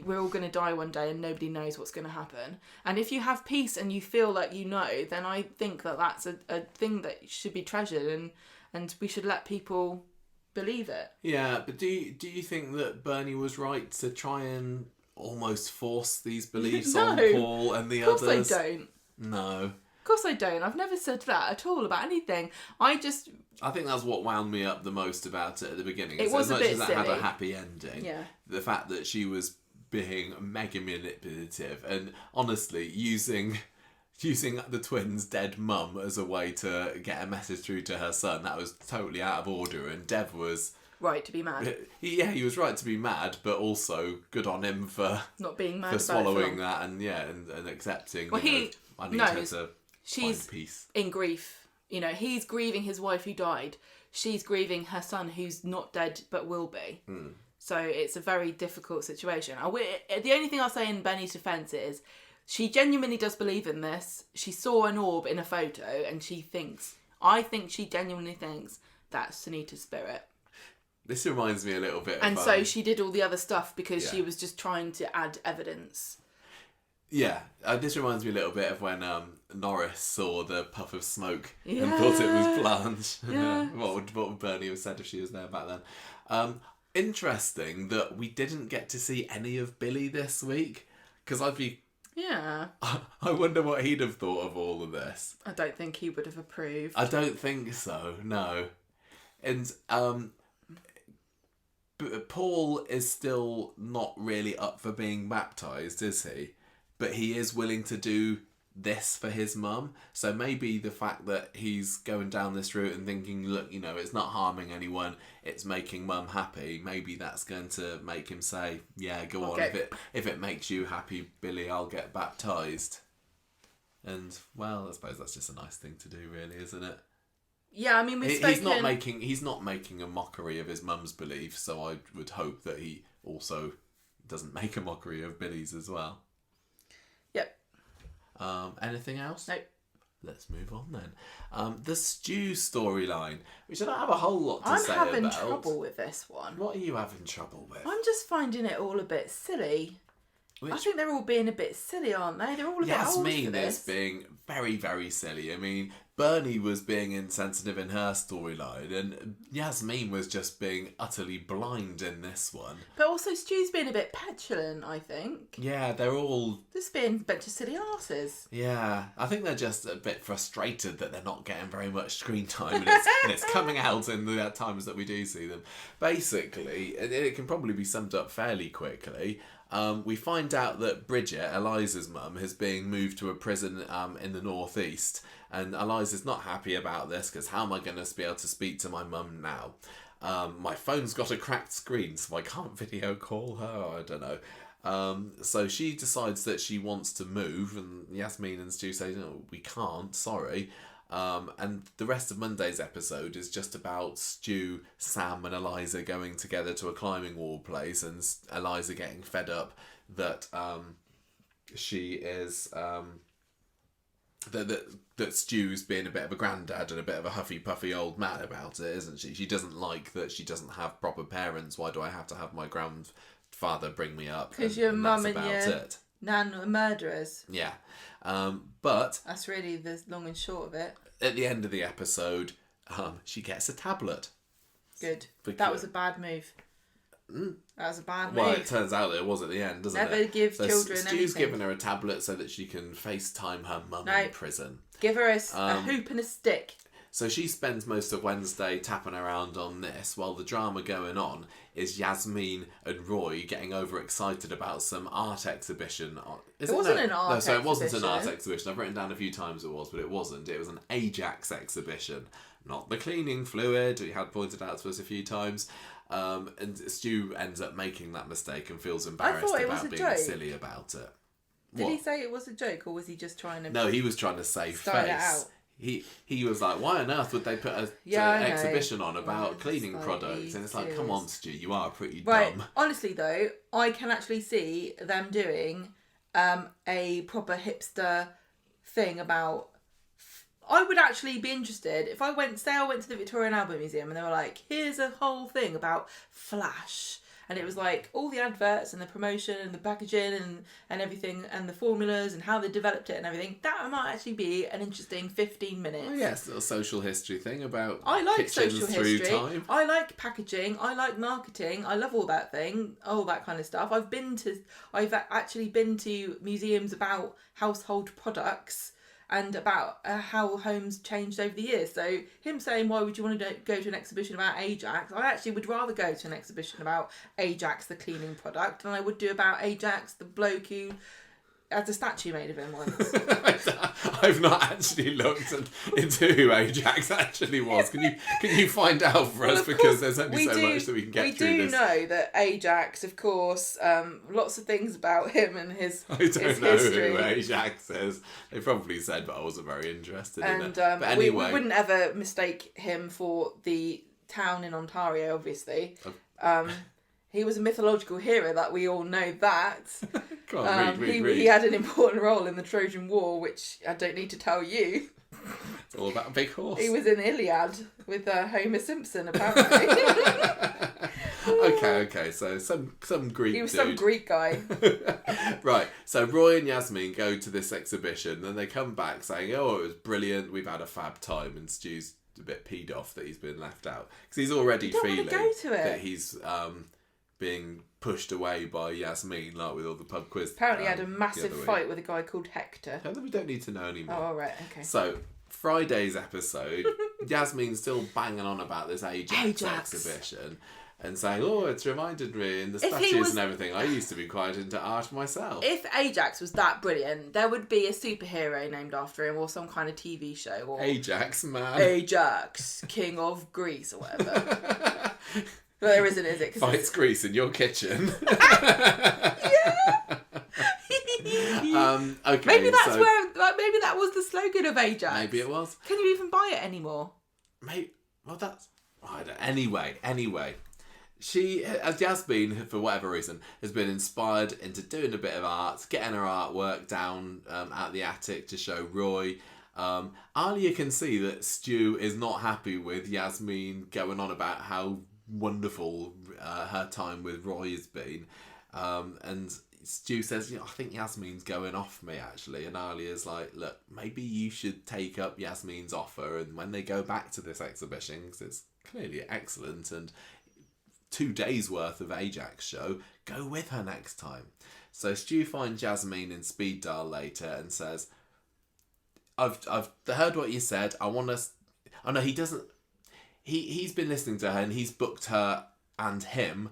we're all going to die one day and nobody knows what's going to happen. And if you have peace and you feel like then I think that that's a thing that should be treasured, and we should let people believe it. Yeah, but do you think that Bernie was right to try and almost force these beliefs on Paul and the others? Of course I don't. No. Of course I don't. I've never said that at all about anything. I think that's what wound me up the most about it at the beginning. It was as a much bit as it silly. had a happy ending. Yeah. The fact that she was being mega manipulative and honestly using the twins' dead mum as a way to get a message through to her son, that was totally out of order. And Dev was right to be mad. He was right to be mad, but also good on him for not being mad, for swallowing that and accepting. Well, he knows she's find peace in grief. He's grieving his wife who died. She's grieving her son who's not dead but will be. So it's a very difficult situation. The only thing I'll say in Benny's defence is she genuinely does believe in this. She saw an orb in a photo and I think she genuinely thinks that's Sunita's spirit. This reminds me a little bit of... And so she did all the other stuff because she was just trying to add evidence. Yeah, this reminds me a little bit of when Norris saw the puff of smoke and thought it was Blanche. Yeah. What would Bernie have said if she was there back then? Interesting that we didn't get to see any of Billy this week, because I'd be... Yeah. I wonder what he'd have thought of all of this. I don't think he would have approved. I don't think so, no. And Paul is still not really up for being baptised, is he? But he is willing to do this for his mum. So maybe the fact that he's going down this route and thinking, look, it's not harming anyone, it's making mum happy, maybe that's going to make him say, yeah, go on, if it makes you happy, Billy, I'll get baptised. And, well, I suppose that's just a nice thing to do, really, isn't it? Yeah, I mean, he's not making a mockery of his mum's beliefs, so I would hope that he also doesn't make a mockery of Billy's as well. Yep. Anything else? Nope. Let's move on then. The stew storyline, which I don't have a whole lot to say about. I'm having trouble with this one. What are you having trouble with? I'm just finding it all a bit silly. I think they're all being a bit silly, aren't they? They're all a bit old for Yasmeen this. is being very, very silly. I mean, Bernie was being insensitive in her storyline, and Yasmeen was just being utterly blind in this one. But also, Stu's being a bit petulant, I think. Yeah, they're all Just being a bunch of silly arses. Yeah, I think they're just a bit frustrated that they're not getting very much screen time, and it's coming out in the times that we do see them. Basically, it can probably be summed up fairly quickly. We find out that Bridget, Eliza's mum, is being moved to a prison in the northeast, and Eliza's not happy about this because how am I going to be able to speak to my mum now? My phone's got a cracked screen, so I can't video call her. I don't know. So she decides that she wants to move, and Yasmeen and Stu say, no, we can't, sorry. And the rest of Monday's episode is just about Stu, Sam and Eliza going together to a climbing wall place, and Eliza getting fed up that she is that Stu's being a bit of a granddad and a bit of a huffy puffy old man about it, isn't she? She doesn't like that she doesn't have proper parents. Why do I have to have my grandfather bring me up? Because your mum and your nan are murderers. Yeah. But that's really the long and short of it. At the end of the episode, she gets a tablet. Good. That was a bad move. That was a bad move. Well, it turns out that it was at the end, doesn't it? Never give children Stu's anything. given her a tablet so that she can FaceTime her mum in prison. Give her a hoop and a stick. So she spends most of Wednesday tapping around on this, while the drama going on is Yasmeen and Roy getting overexcited about some art exhibition. It wasn't an art exhibition. No, so it wasn't an art exhibition. I've written down a few times it was, but it wasn't. It was an Ajax exhibition. Not the cleaning fluid, he had pointed out to us a few times. And Stu ends up making that mistake and feels embarrassed about being silly about it. Did he say it was a joke, or was he just trying to... No, he was trying to save face. He was like, why on earth would they put an exhibition on about cleaning products? And it's like, come on, Stu, you are pretty dumb. Honestly, though, I can actually see them doing a proper hipster thing about... I would actually be interested if I went to the Victorian Albert Museum and they were like, here's a whole thing about Flash. And it was like all the adverts and the promotion and the packaging and everything and the formulas and how they developed it and everything. That might actually be an interesting 15 minutes. Oh yes, a little social history thing about I like social history. Time. I like packaging. I like marketing. I love all that kind of stuff. I've actually been to museums about household products and about how homes changed over the years. So him saying, why would you want to go to an exhibition about Ajax? I actually would rather go to an exhibition about Ajax, the cleaning product, than I would do about Ajax, the bloke who had a statue made of him once. I've not actually looked into who Ajax actually was. Can you find out for us, because there's only so much that we can get through this. We do know that Ajax, of course, lots of things about him and his history. I don't know who Ajax is. They probably said, but I wasn't very interested in it. But anyway, we wouldn't ever mistake him for the town in Ontario, obviously. He was a mythological hero, that we all know that. Read. He had an important role in the Trojan War, which I don't need to tell you. It's all about a big horse. He was in Iliad with Homer Simpson, apparently. Okay. So some Greek. He was some Greek guy. Right. So Roy and Yasmeen go to this exhibition, and they come back saying, "Oh, it was brilliant. We've had a fab time." And Stu's a bit peed off that he's been left out, because he's already feeling that he's being pushed away by Yasmeen, like with all the pub quiz. Apparently had a massive fight with a guy called Hector. We don't need to know anymore. Oh, all right, okay. So, Friday's episode, Yasmeen's still banging on about this Ajax exhibition. and saying, "Oh, it's reminded me in the statues and everything. I used to be quite into art myself." If Ajax was that brilliant, there would be a superhero named after him, or some kind of TV show, or Ajax, man. Ajax, King of Greece, or whatever. But there isn't, is it? Fights Greece in your kitchen. Okay. Maybe that's where. Maybe that was the slogan of Ajax. Maybe it was. Can you even buy it anymore? Maybe. Well, that's. Anyway. She, Yasmeen, for whatever reason, has been inspired into doing a bit of art, getting her artwork down at the attic to show Roy. Alia can see that Stu is not happy with Yasmeen going on about how wonderful her time with Roy has been. And Stu says, I think Yasmeen's going off me, actually. And Alia's like, look, maybe you should take up Yasmeen's offer, and when they go back to this exhibition, because it's clearly excellent, and 2 days worth of Ajax show, go with her next time. So Stu finds Yasmeen in speed dial later and says, I've heard what you said. I want us. Oh no, he doesn't. He's been listening to her, and he's booked her and him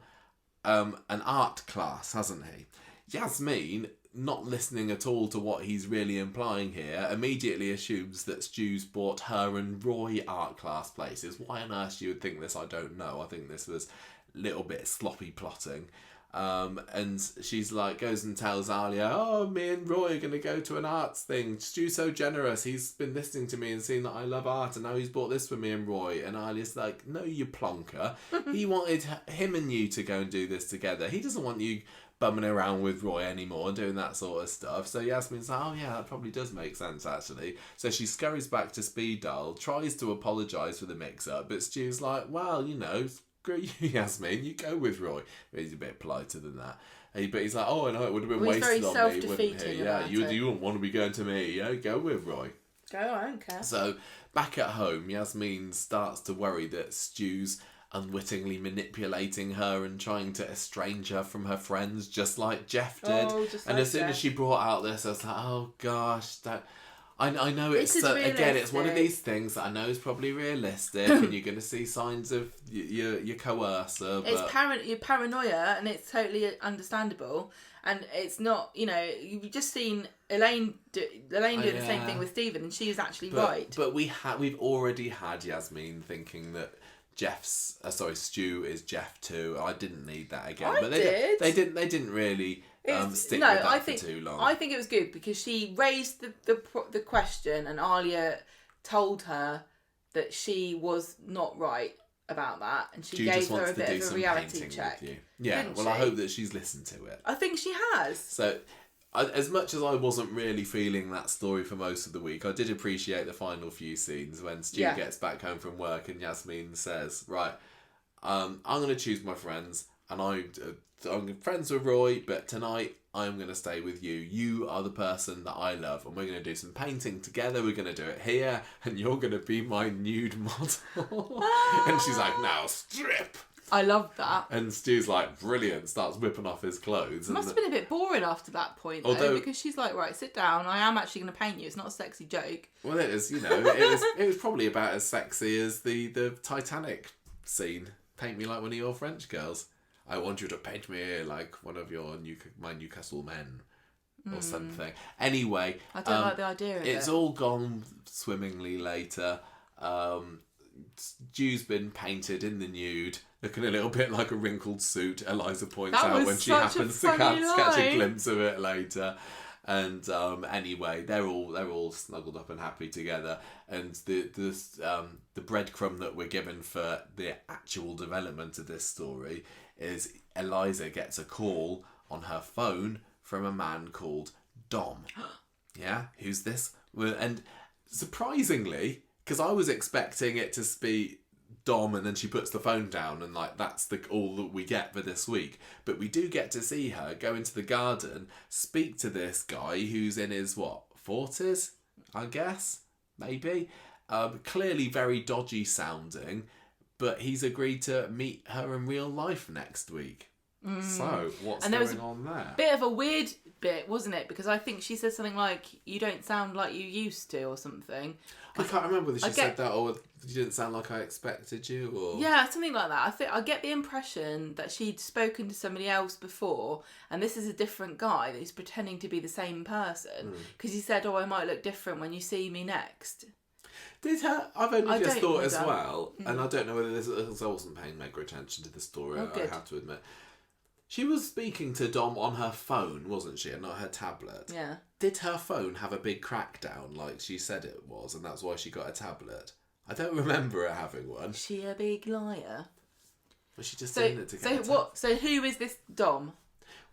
an art class, hasn't he? Yasmeen, not listening at all to what he's really implying here, immediately assumes that Stu's bought her and Roy art class places. Why on earth you would think this, I don't know. I think this was a little bit sloppy plotting. And she's like, goes and tells Alia, oh, me and Roy are going to go to an arts thing. Stu's so generous. He's been listening to me and seen that I love art, and now he's bought this for me and Roy. And Alia's like, no, you plonker. He wanted him and you to go and do this together. He doesn't want you bumming around with Roy anymore, doing that sort of stuff. So Yasmeen's like, oh yeah, that probably does make sense, actually. So she scurries back to speed dial, tries to apologise for the mix-up, but Stu's like, well, screw you, Yasmeen, you go with Roy. He's a bit politer than that. But he's like, oh, I know, it would have been wasted on me, wouldn't he? Yeah, you wouldn't want to be going to me. Yeah, go with Roy. Go, I don't care. So, back at home, Yasmeen starts to worry that Stu's unwittingly manipulating her and trying to estrange her from her friends, just like Jeff did. And as soon as she brought out this, I was like, oh gosh, I know it's again, it's one of these things that I know is probably realistic, and you're going to see signs of your coercer. But it's your paranoia, and it's totally understandable. And it's not, you've just seen Elaine doing the same thing with Stephen, and she was actually right. But we've already had Yasmeen thinking that Stu is Jeff too. I didn't need that again. They didn't really stick with that for too long. I think it was good because she raised the question, and Alia told her that she was not right about that, and she gave her a bit of a reality check. Yeah, well, I hope that she's listened to it. I think she has. So, as much as I wasn't really feeling that story for most of the week, I did appreciate the final few scenes when Stu gets back home from work and Yasmeen says, right, I'm going to choose my friends, and I'm friends with Roy, but tonight I'm going to stay with you. You are the person that I love, and we're going to do some painting together. We're going to do it here, and you're going to be my nude model. And she's like, now strip. I love that. And Stu's like, brilliant, starts whipping off his clothes. It must have been a bit boring after that point, though, because she's like, right, sit down. I am actually going to paint you. It's not a sexy joke. Well, it is, it was probably about as sexy as the Titanic scene. Paint me like one of your French girls. I want you to paint me like one of my Newcastle men. Or something. Anyway. I don't like the idea of it. It's all gone swimmingly later. Stu's been painted in the nude, looking a little bit like a wrinkled suit, Eliza points out when she happens to catch a glimpse of it later. And anyway, they're all snuggled up and happy together. And the breadcrumb that we're given for the actual development of this story is Eliza gets a call on her phone from a man called Dom. Yeah, who's this? And surprisingly, because I was expecting it to be Dom and then she puts the phone down and like that's all that we get for this week. But we do get to see her go into the garden, speak to this guy who's in his 40s, I guess, maybe. Clearly very dodgy sounding, but he's agreed to meet her in real life next week. So what's going on there? Bit of a weird bit, wasn't it? Because I think she said something like, "You don't sound like you used to," or something. I can't remember whether she said that or you didn't sound like I expected you, or yeah, something like that. I get the impression that she'd spoken to somebody else before, and this is a different guy that he's pretending to be the same person because he said, "Oh, I might look different when you see me next." Did her? I've only just thought as done. well, and I don't know whether this. I wasn't paying mega attention to the story. Oh, I have to admit. She was speaking to Dom on her phone, wasn't she, and not her tablet? Yeah. Did her phone have a big crackdown like she said it was, and that's why she got a tablet? I don't remember her having one. Is she a big liar? Was she just doing it to get So who is this Dom?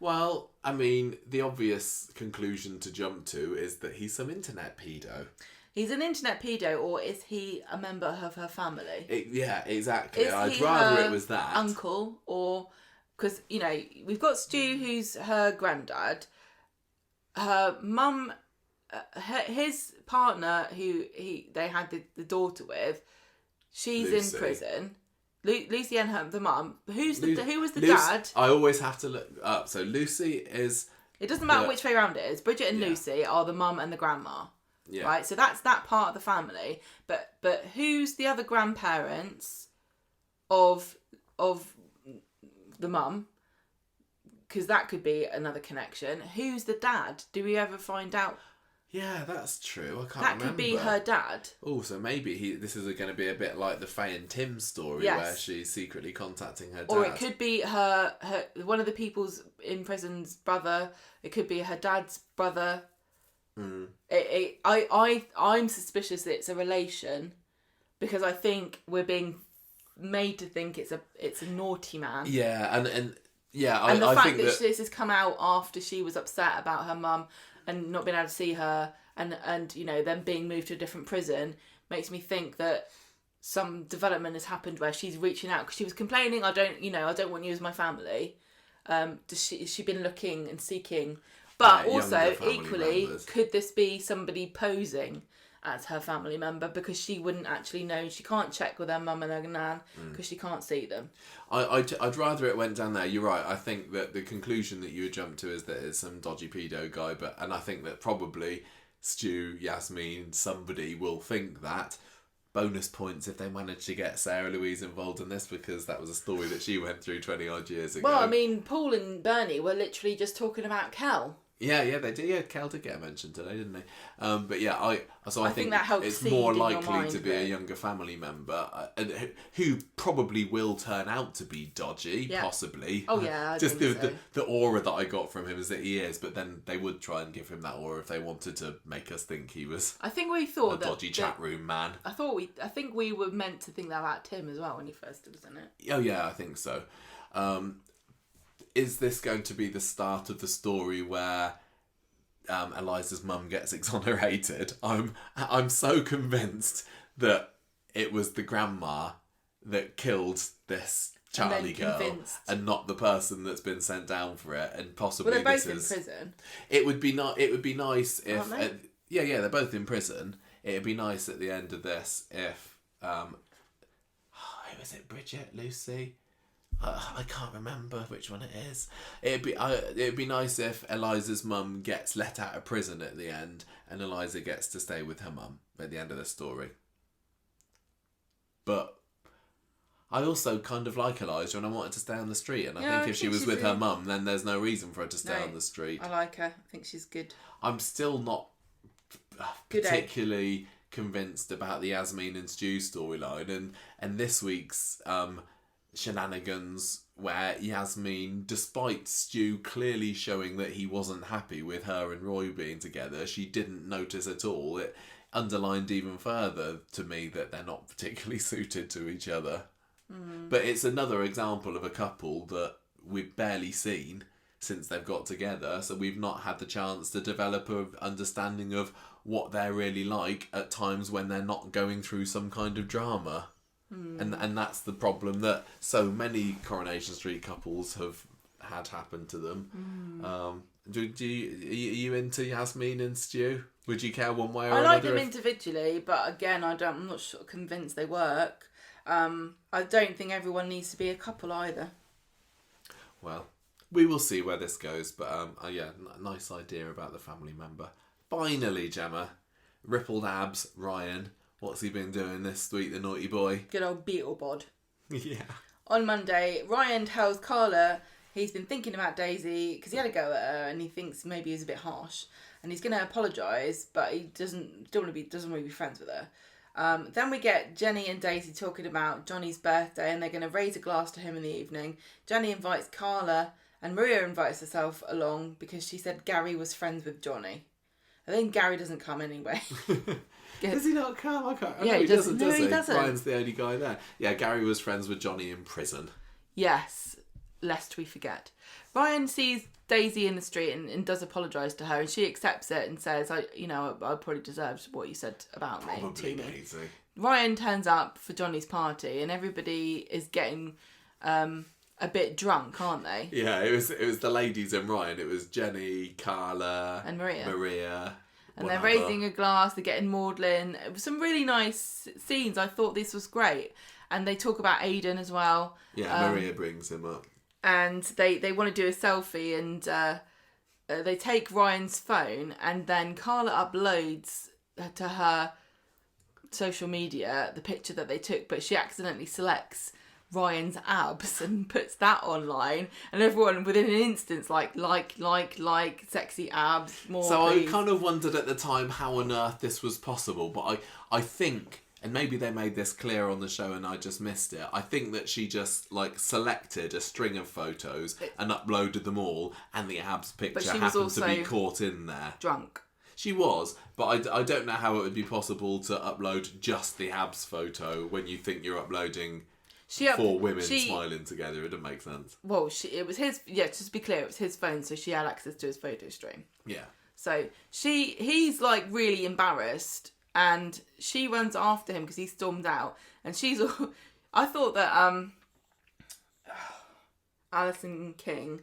Well, I mean, the obvious conclusion to jump to is that he's some internet pedo. He's an internet pedo, or is he a member of her family? Yeah, exactly. Is I'd he rather her it was that. uncle, or... Because, you know, we've got Stu, who's her granddad. Her mum, his partner, who they had the daughter with, she's Lucy. in prison. Lucy and the mum. Who was the Lucy, dad? I always have to look up. So Lucy is... It doesn't matter which way around it is. Bridget and Lucy are the mum and the grandma. Yeah. Right? So that's that part of the family. But who's the other grandparents of the mum? Because that could be another connection. Who's the dad? Do we ever find out? Yeah, that's true. I can't that remember. Could be her dad. Oh, so maybe this is going to be a bit like the Faye and Tim story, where she's secretly contacting her dad. Or it could be her one of the people's in prison's brother. It could be her dad's brother. I'm suspicious that it's a relation, because I think we're being made to think it's a naughty man. Yeah, and yeah, and the I fact think that this has come out after she was upset about her mum and not being able to see her, and you know, them being moved to a different prison, makes me think that some development has happened where she's reaching out, because she was complaining, I don't want you as my family. Has she been looking and seeking? But also, equally, could this be somebody posing as her family member, because she wouldn't actually know? She can't check with her mum and her nan because she can't see them. I'd rather it went down there. You're right. I think that the conclusion that you would jump to is that it's some dodgy pedo guy, and I think that probably Stu, Yasmeen, somebody will think that. Bonus points if they manage to get Sarah Louise involved in this, because that was a story that she went through 20 odd years ago. Well, I mean, Paul and Bernie were literally just talking about Kel. Yeah, they did. Yeah, Kel did get mentioned today, didn't they? But yeah, I think that helps it's more likely mind, to be a younger family member, who probably will turn out to be dodgy, possibly. Oh yeah, just the aura that I got from him is that he is, but then they would try and give him that aura if they wanted to make us think he was. I think we thought a dodgy chat room man. I think we were meant to think that about Tim as well when he first was in it. Oh yeah, I think so. Is this going to be the start of the story where Eliza's mum gets exonerated? I'm so convinced that it was the grandma that killed this Charlie girl, and not the person that's been sent down for it, and possibly they're both in prison. It would be nice if they're both in prison. It'd be nice at the end of this if who is it? Bridget, Lucy. I can't remember which one it is. It'd be nice if Eliza's mum gets let out of prison at the end, and Eliza gets to stay with her mum at the end of the story. But I also kind of like Eliza, and I want her to stay on the street. And I think if she was with her mum, then there's no reason for her to stay on the street. I like her. I think she's good. I'm still not particularly convinced about the Yasmeen and Stu storyline, and this week's shenanigans where Yasmeen, despite Stu clearly showing that he wasn't happy with her and Roy being together, she didn't notice at all. It underlined even further to me that they're not particularly suited to each other. But it's another example of a couple that we've barely seen since they've got together, so we've not had the chance to develop an understanding of what they're really like at times when they're not going through some kind of drama. And that's the problem that so many Coronation Street couples have had happen to them. Are you into Yasmeen and Stu? Would you care one way or another? I like them individually, but again, I'm not sure, convinced they work. I don't think everyone needs to be a couple either. Well, we will see where this goes. But yeah, nice idea about the family member. Finally, Gemma, rippled abs. Ryan, what's he been doing this week? The naughty boy. Good old Beetlebod. Yeah. On Monday, Ryan tells Carla he's been thinking about Daisy because he had a go at her and he thinks maybe he's a bit harsh, and he's going to apologise, but he doesn't want to be friends with her. Then we get Jenny and Daisy talking about Johnny's birthday, and they're going to raise a glass to him in the evening. Jenny invites Carla, and Maria invites herself along because she said Gary was friends with Johnny. I think Gary doesn't come anyway. Does he not come? I can't. Yeah, he doesn't. No, he doesn't. Ryan's the only guy there. Yeah, Gary was friends with Johnny in prison. Yes, lest we forget. Ryan sees Daisy in the street and does apologise to her, and she accepts it and says, I probably deserved what you said about me to me. Daisy. Ryan turns up for Johnny's party, and everybody is getting a bit drunk, aren't they? Yeah, it was the ladies and Ryan. It was Jenny, Carla, and Maria. And they're raising a glass, they're getting maudlin. It was some really nice scenes. I thought this was great. And they talk about Aidan as well. Yeah, Maria brings him up. And they want to do a selfie, and they take Ryan's phone, and then Carla uploads to her social media the picture that they took, but she accidentally selects Ryan's abs and puts that online, and everyone within an instance like sexy abs more. So please. I kind of wondered at the time how on earth this was possible, but I think, and maybe they made this clear on the show and I just missed it, I think that she just selected a string of photos and uploaded them all, and the abs picture happened to be caught in there. Drunk. She was, but I don't know how it would be possible to upload just the abs photo when you think you're uploading 4 women smiling together. It doesn't make sense. Well, it was his. Yeah, just to be clear, it was his phone, so she had access to his photo stream. Yeah. So he's really embarrassed, and she runs after him because he stormed out, and she's. I thought that Alison King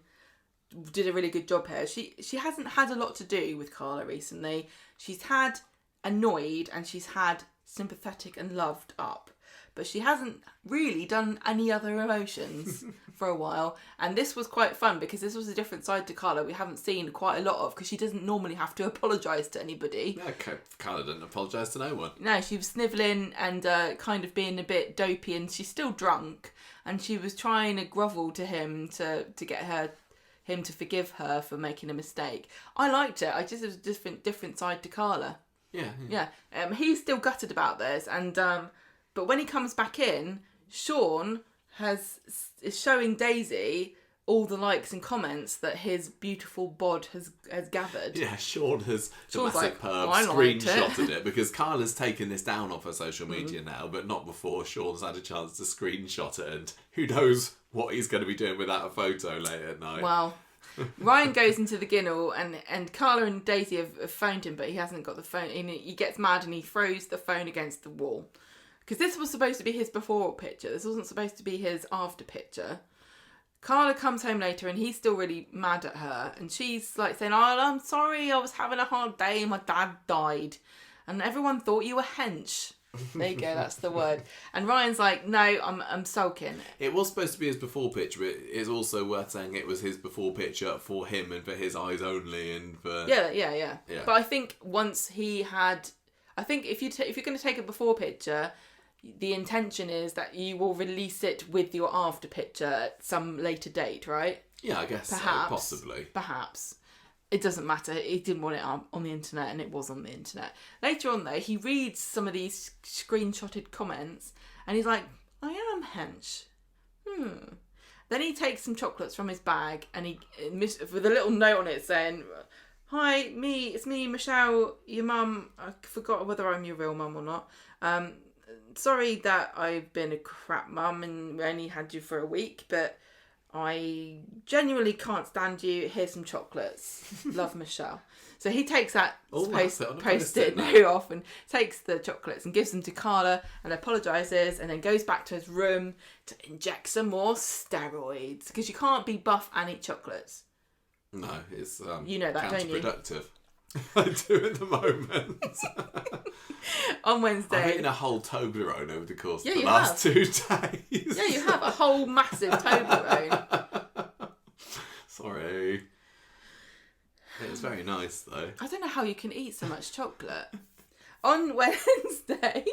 did a really good job here. She hasn't had a lot to do with Carla recently. She's had annoyed and she's had sympathetic and loved up. But she hasn't really done any other emotions for a while. And this was quite fun because this was a different side to Carla we haven't seen quite a lot of, because she doesn't normally have to apologise to anybody. Yeah, Carla didn't apologise to no one. No, she was snivelling and kind of being a bit dopey, and she's still drunk. And she was trying to grovel to him to get him to forgive her for making a mistake. I liked it. It was a different side to Carla. Yeah. He's still gutted about this, and but when he comes back in, Sean is showing Daisy all the likes and comments that his beautiful bod has gathered. Yeah, Sean's like, perv screenshotted it because Carla's taken this down off her social media now, but not before Sean's had a chance to screenshot it, and who knows what he's going to be doing without a photo later at night. Well, Ryan goes into the ginnel, and Carla and Daisy have phoned him, but he hasn't got the phone. He gets mad and he throws the phone against the wall. Because this was supposed to be his before picture. This wasn't supposed to be his after picture. Carla comes home later and he's still really mad at her. And she's saying, "Oh, I'm sorry, I was having a hard day and my dad died. And everyone thought you were hench." There you go, that's the word. And Ryan's like, "No, I'm sulking." It was supposed to be his before picture, but it's also worth saying it was his before picture for him and for his eyes only, and for... Yeah. But I think once he had... I think if you're going to take a before picture, the intention is that you will release it with your after picture at some later date, right? Yeah, I guess perhaps, so, possibly. Perhaps. It doesn't matter. He didn't want it on the internet, and it was on the internet. Later on, though, he reads some of these screenshotted comments, and he's like, "I am hench. Then he takes some chocolates from his bag, and he with a little note on it saying, "Hi, it's me, Michelle, your mum. I forgot whether I'm your real mum or not. Sorry that I've been a crap mum and only had you for a week, but I genuinely can't stand you. Here's some chocolates. Love, Michelle." So he takes that post-it note off and takes the chocolates and gives them to Carla and apologises, and then goes back to his room to inject some more steroids, because you can't be buff and eat chocolates. No, it's you know that, don't you? Counterproductive. I do at the moment. On Wednesday, I've eaten a whole Toblerone over the course of the last 2 days. Yeah, you have a whole massive Toblerone. Sorry. It was very nice, though. I don't know how you can eat so much chocolate. On Wednesday...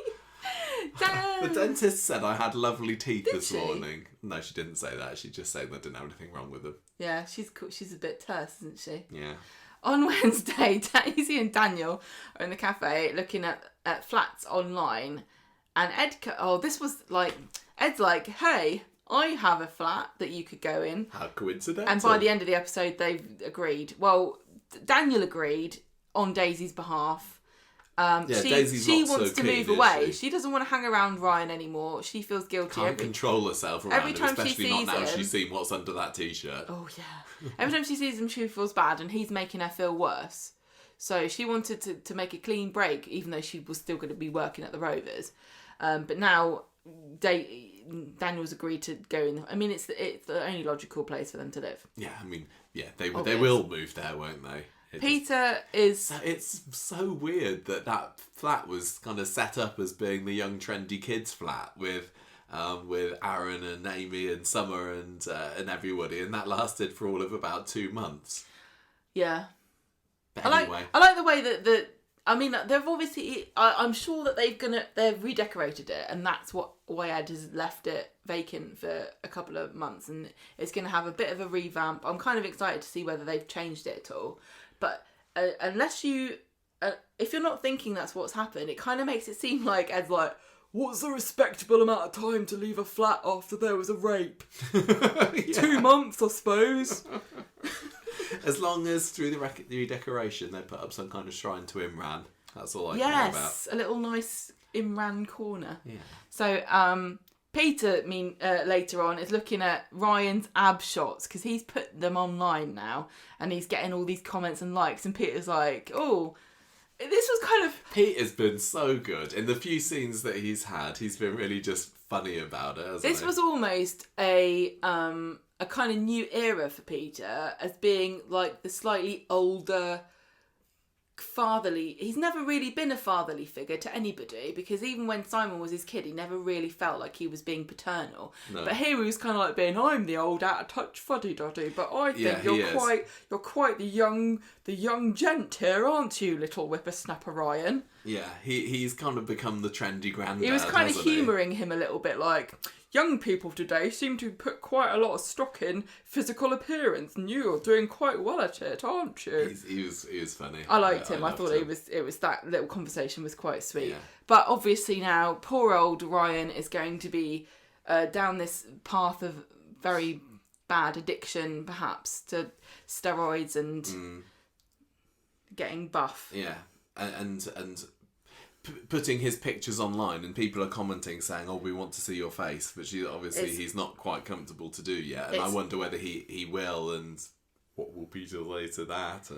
The dentist said I had lovely teeth this she? morning. No, she didn't say that. She just said I didn't have anything wrong with them. Yeah, she's a bit terse, isn't she? Yeah. On Wednesday, Daisy and Daniel are in the cafe looking at flats online, and Ed's like, hey, I have a flat that you could go in. How coincidental. And by the end of the episode, they've agreed. Well, Daniel agreed on Daisy's behalf. She wants to move away. She doesn't want to hang around Ryan anymore. She feels guilty. Can't control herself around every him, time especially she not sees now him. she's seen what's under that t-shirt. Oh, yeah. Every time she sees him, she feels bad, and he's making her feel worse. So she wanted to make a clean break, even though she was still going to be working at the Rovers. But now Daniel's agreed to go in. I mean, it's the only logical place for them to live. Yeah, I mean, yeah, they will move there, won't they? It's so weird that flat was kind of set up as being the young trendy kids flat with Aaron and Amy and Summer and everybody, and that lasted for all of about 2 months. Yeah, but anyway, I like the way that I mean, they've obviously. I'm sure that they've redecorated it, and that's why Ed has left it vacant for a couple of months, and it's going to have a bit of a revamp. I'm kind of excited to see whether they've changed it at all. But unless if you're not thinking that's what's happened, it kind of makes it seem like Ed's like, what's a respectable amount of time to leave a flat after there was a rape? 2 months, I suppose. As long as through the redecoration they put up some kind of shrine to Imran. That's all I care about. Yes, a little nice Imran corner. Yeah. So, Peter, later on, is looking at Ryan's ab shots because he's put them online now and he's getting all these comments and likes, and Peter's like, oh, this was kind of... Peter's been so good. In the few scenes that he's had, he's been really just funny about it, hasn't he? This was almost a kind of new era for Peter as being like the slightly older... fatherly. He's never really been a fatherly figure to anybody, because even when Simon was his kid, he never really felt like he was being paternal. No. But here he was kind of like being, I'm the old out of touch fuddy-duddy, but I think you're quite the young gent here, aren't you, little whippersnapper Ryan? Yeah, he's kind of become the trendy granddad. He was kind of humouring him a little bit, like, young people today seem to put quite a lot of stock in physical appearance, and you're doing quite well at it, aren't you? He was funny. I liked him. I thought it was that little conversation was quite sweet. Yeah. But obviously now, poor old Ryan is going to be down this path of very bad addiction, perhaps, to steroids and getting buff. Yeah, and putting his pictures online, and people are commenting saying, oh, we want to see your face, which he's not quite comfortable to do yet, and I wonder whether he will, and what will Peter say to that.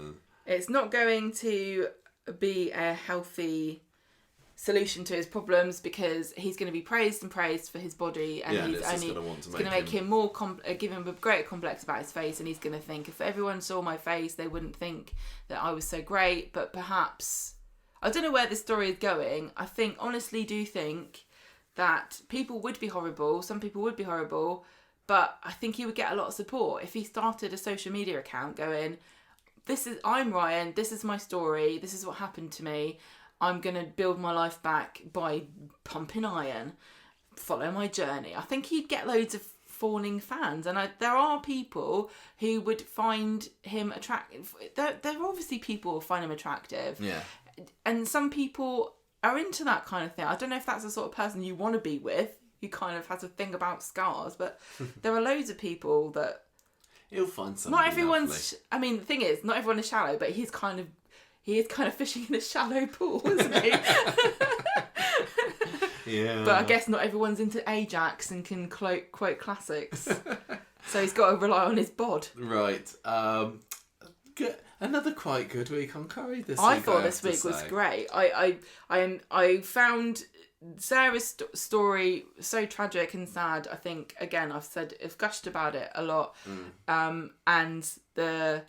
It's not going to be a healthy solution to his problems, because he's going to be praised for his body, and he's going to make him more give him a greater complex about his face, and he's going to think, if everyone saw my face, they wouldn't think that I was so great. But perhaps, I don't know where this story is going. I honestly do think that people would be horrible. Some people would be horrible, but I think he would get a lot of support if he started a social media account going, I'm Ryan, this is my story, this is what happened to me, I'm going to build my life back by pumping iron, follow my journey. I think he'd get loads of fawning fans, and there are people who would find him attractive. There are obviously people who find him attractive. Yeah. And some people are into that kind of thing. I don't know if that's the sort of person you want to be with, who kind of has a thing about scars, but there are loads of people that... He'll find something. Not everyone's... lovely. I mean, the thing is, not everyone is shallow, but he is kind of fishing in a shallow pool, isn't he? Yeah. But I guess not everyone's into Ajax and can quote classics. So he's got to rely on his bod. Right. Good. Another quite good week on Curry this week. I thought this week was great. I found Sarah's story so tragic and sad. I think, again, I've gushed about it a lot. And the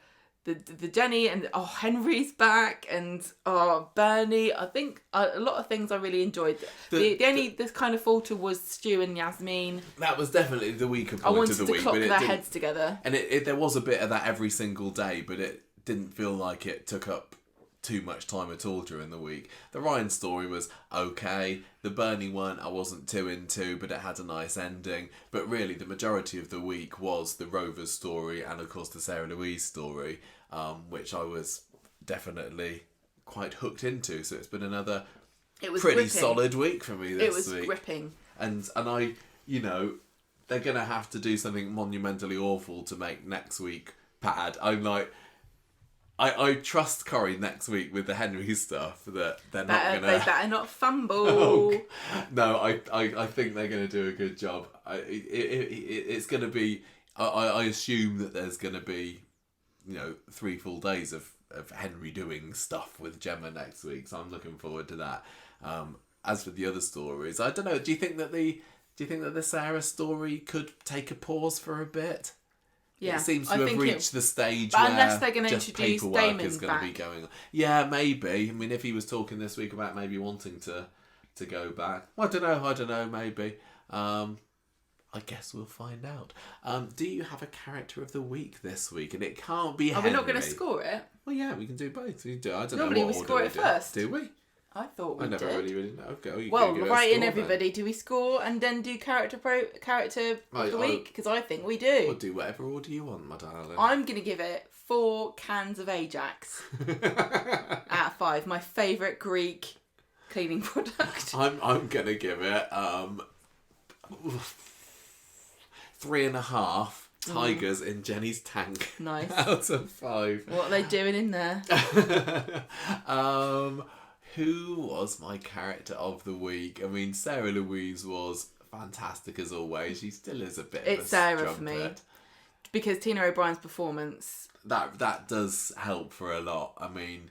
the Jenny and Henry's back and Bernie. I think a lot of things I really enjoyed. The only this kind of falter was Stu and Yasmeen. That was definitely the weaker I point wanted of the to week. clock But their heads together. And there was a bit of that every single day, but it didn't feel like it took up too much time at all during the week. The Ryan story was okay. The Bernie one I wasn't too into, but it had a nice ending. But really, the majority of the week was the Rovers story and, of course, the Sarah Louise story, which I was definitely quite hooked into. So it's been another pretty gripping. solid week for me this week. It was gripping. And I, they're going to have to do something monumentally awful to make next week bad. I'm like... I trust Corrie next week with the Henry stuff that they're not going to... They better not fumble. Oh, no, I think they're going to do a good job. It's going to be... I assume that there's going to be, 3 full days of Henry doing stuff with Gemma next week, so I'm looking forward to that. As for the other stories, I don't know. Do you think that the Sarah story could take a pause for a bit? Yeah, it seems to have reached the stage where unless they're going to introduce Damon is going to be going on. Yeah, maybe. I mean, if he was talking this week about maybe wanting to go back, I don't know. Maybe. I guess we'll find out. Do you have a character of the week this week? And it can't be Henry. Are we not going to score it? Well, yeah, we can do both. I don't Normally know what we score order it first. Do we? I thought we I never did. really know. Okay, well, write in score, everybody. then. Do we score and then do character of the week? Because I think we do. We'll do whatever order you want, my darling. I'm going to give it 4 cans of Ajax out of 5. My favourite Greek cleaning product. I'm going to give it 3.5 tigers in Jenny's tank. Nice. Out of 5. What are they doing in there? Who was my character of the week? I mean, Sarah Louise was fantastic as always. She still is a bit of a Sarah strumpet. for me. Because Tina O'Brien's performance... That does help for a lot. I mean,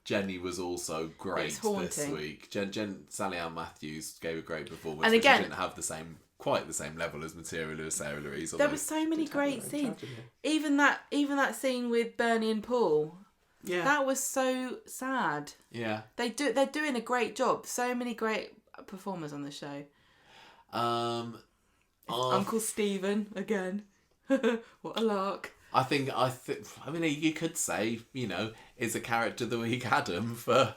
Jenny was also great this week. Sally Ann Matthews gave a great performance, and again, she didn't have quite the same level as material as Sarah Louise. There were so many great scenes. Even that scene with Bernie and Paul. Yeah. That was so sad. Yeah. They're doing a great job. So many great performers on the show. Uncle Stephen again. What a lark. I mean, you could say, is a character of the week Adam for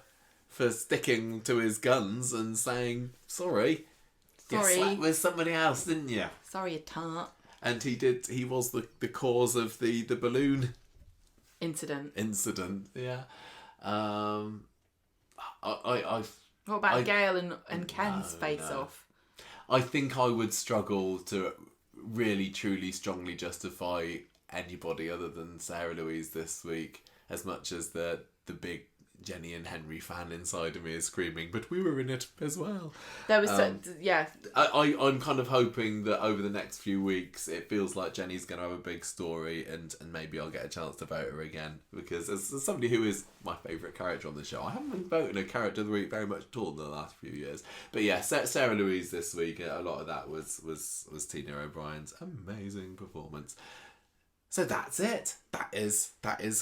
sticking to his guns and saying, sorry. You slept with somebody else, didn't you? Sorry, you tart. And he was the cause of the balloon incident. Yeah. What about Gail and Ken's face-off? I think I would struggle to really, truly, strongly justify anybody other than Sarah Louise this week, as much as the big Jenny and Henry fan inside of me is screaming, but we were in it as well. There was I'm kind of hoping that over the next few weeks it feels like Jenny's going to have a big story and maybe I'll get a chance to vote her again, because as somebody who is my favourite character on the show, I haven't been voting a character of the week very much at all in the last few years. But yeah, Sarah Louise this week, a lot of that was Tina O'Brien's amazing performance. So that's it. That is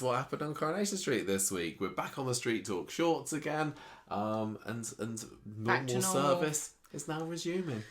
what happened on Coronation Street this week. We're back on the Street Talk Shorts again, and normal service is now resuming.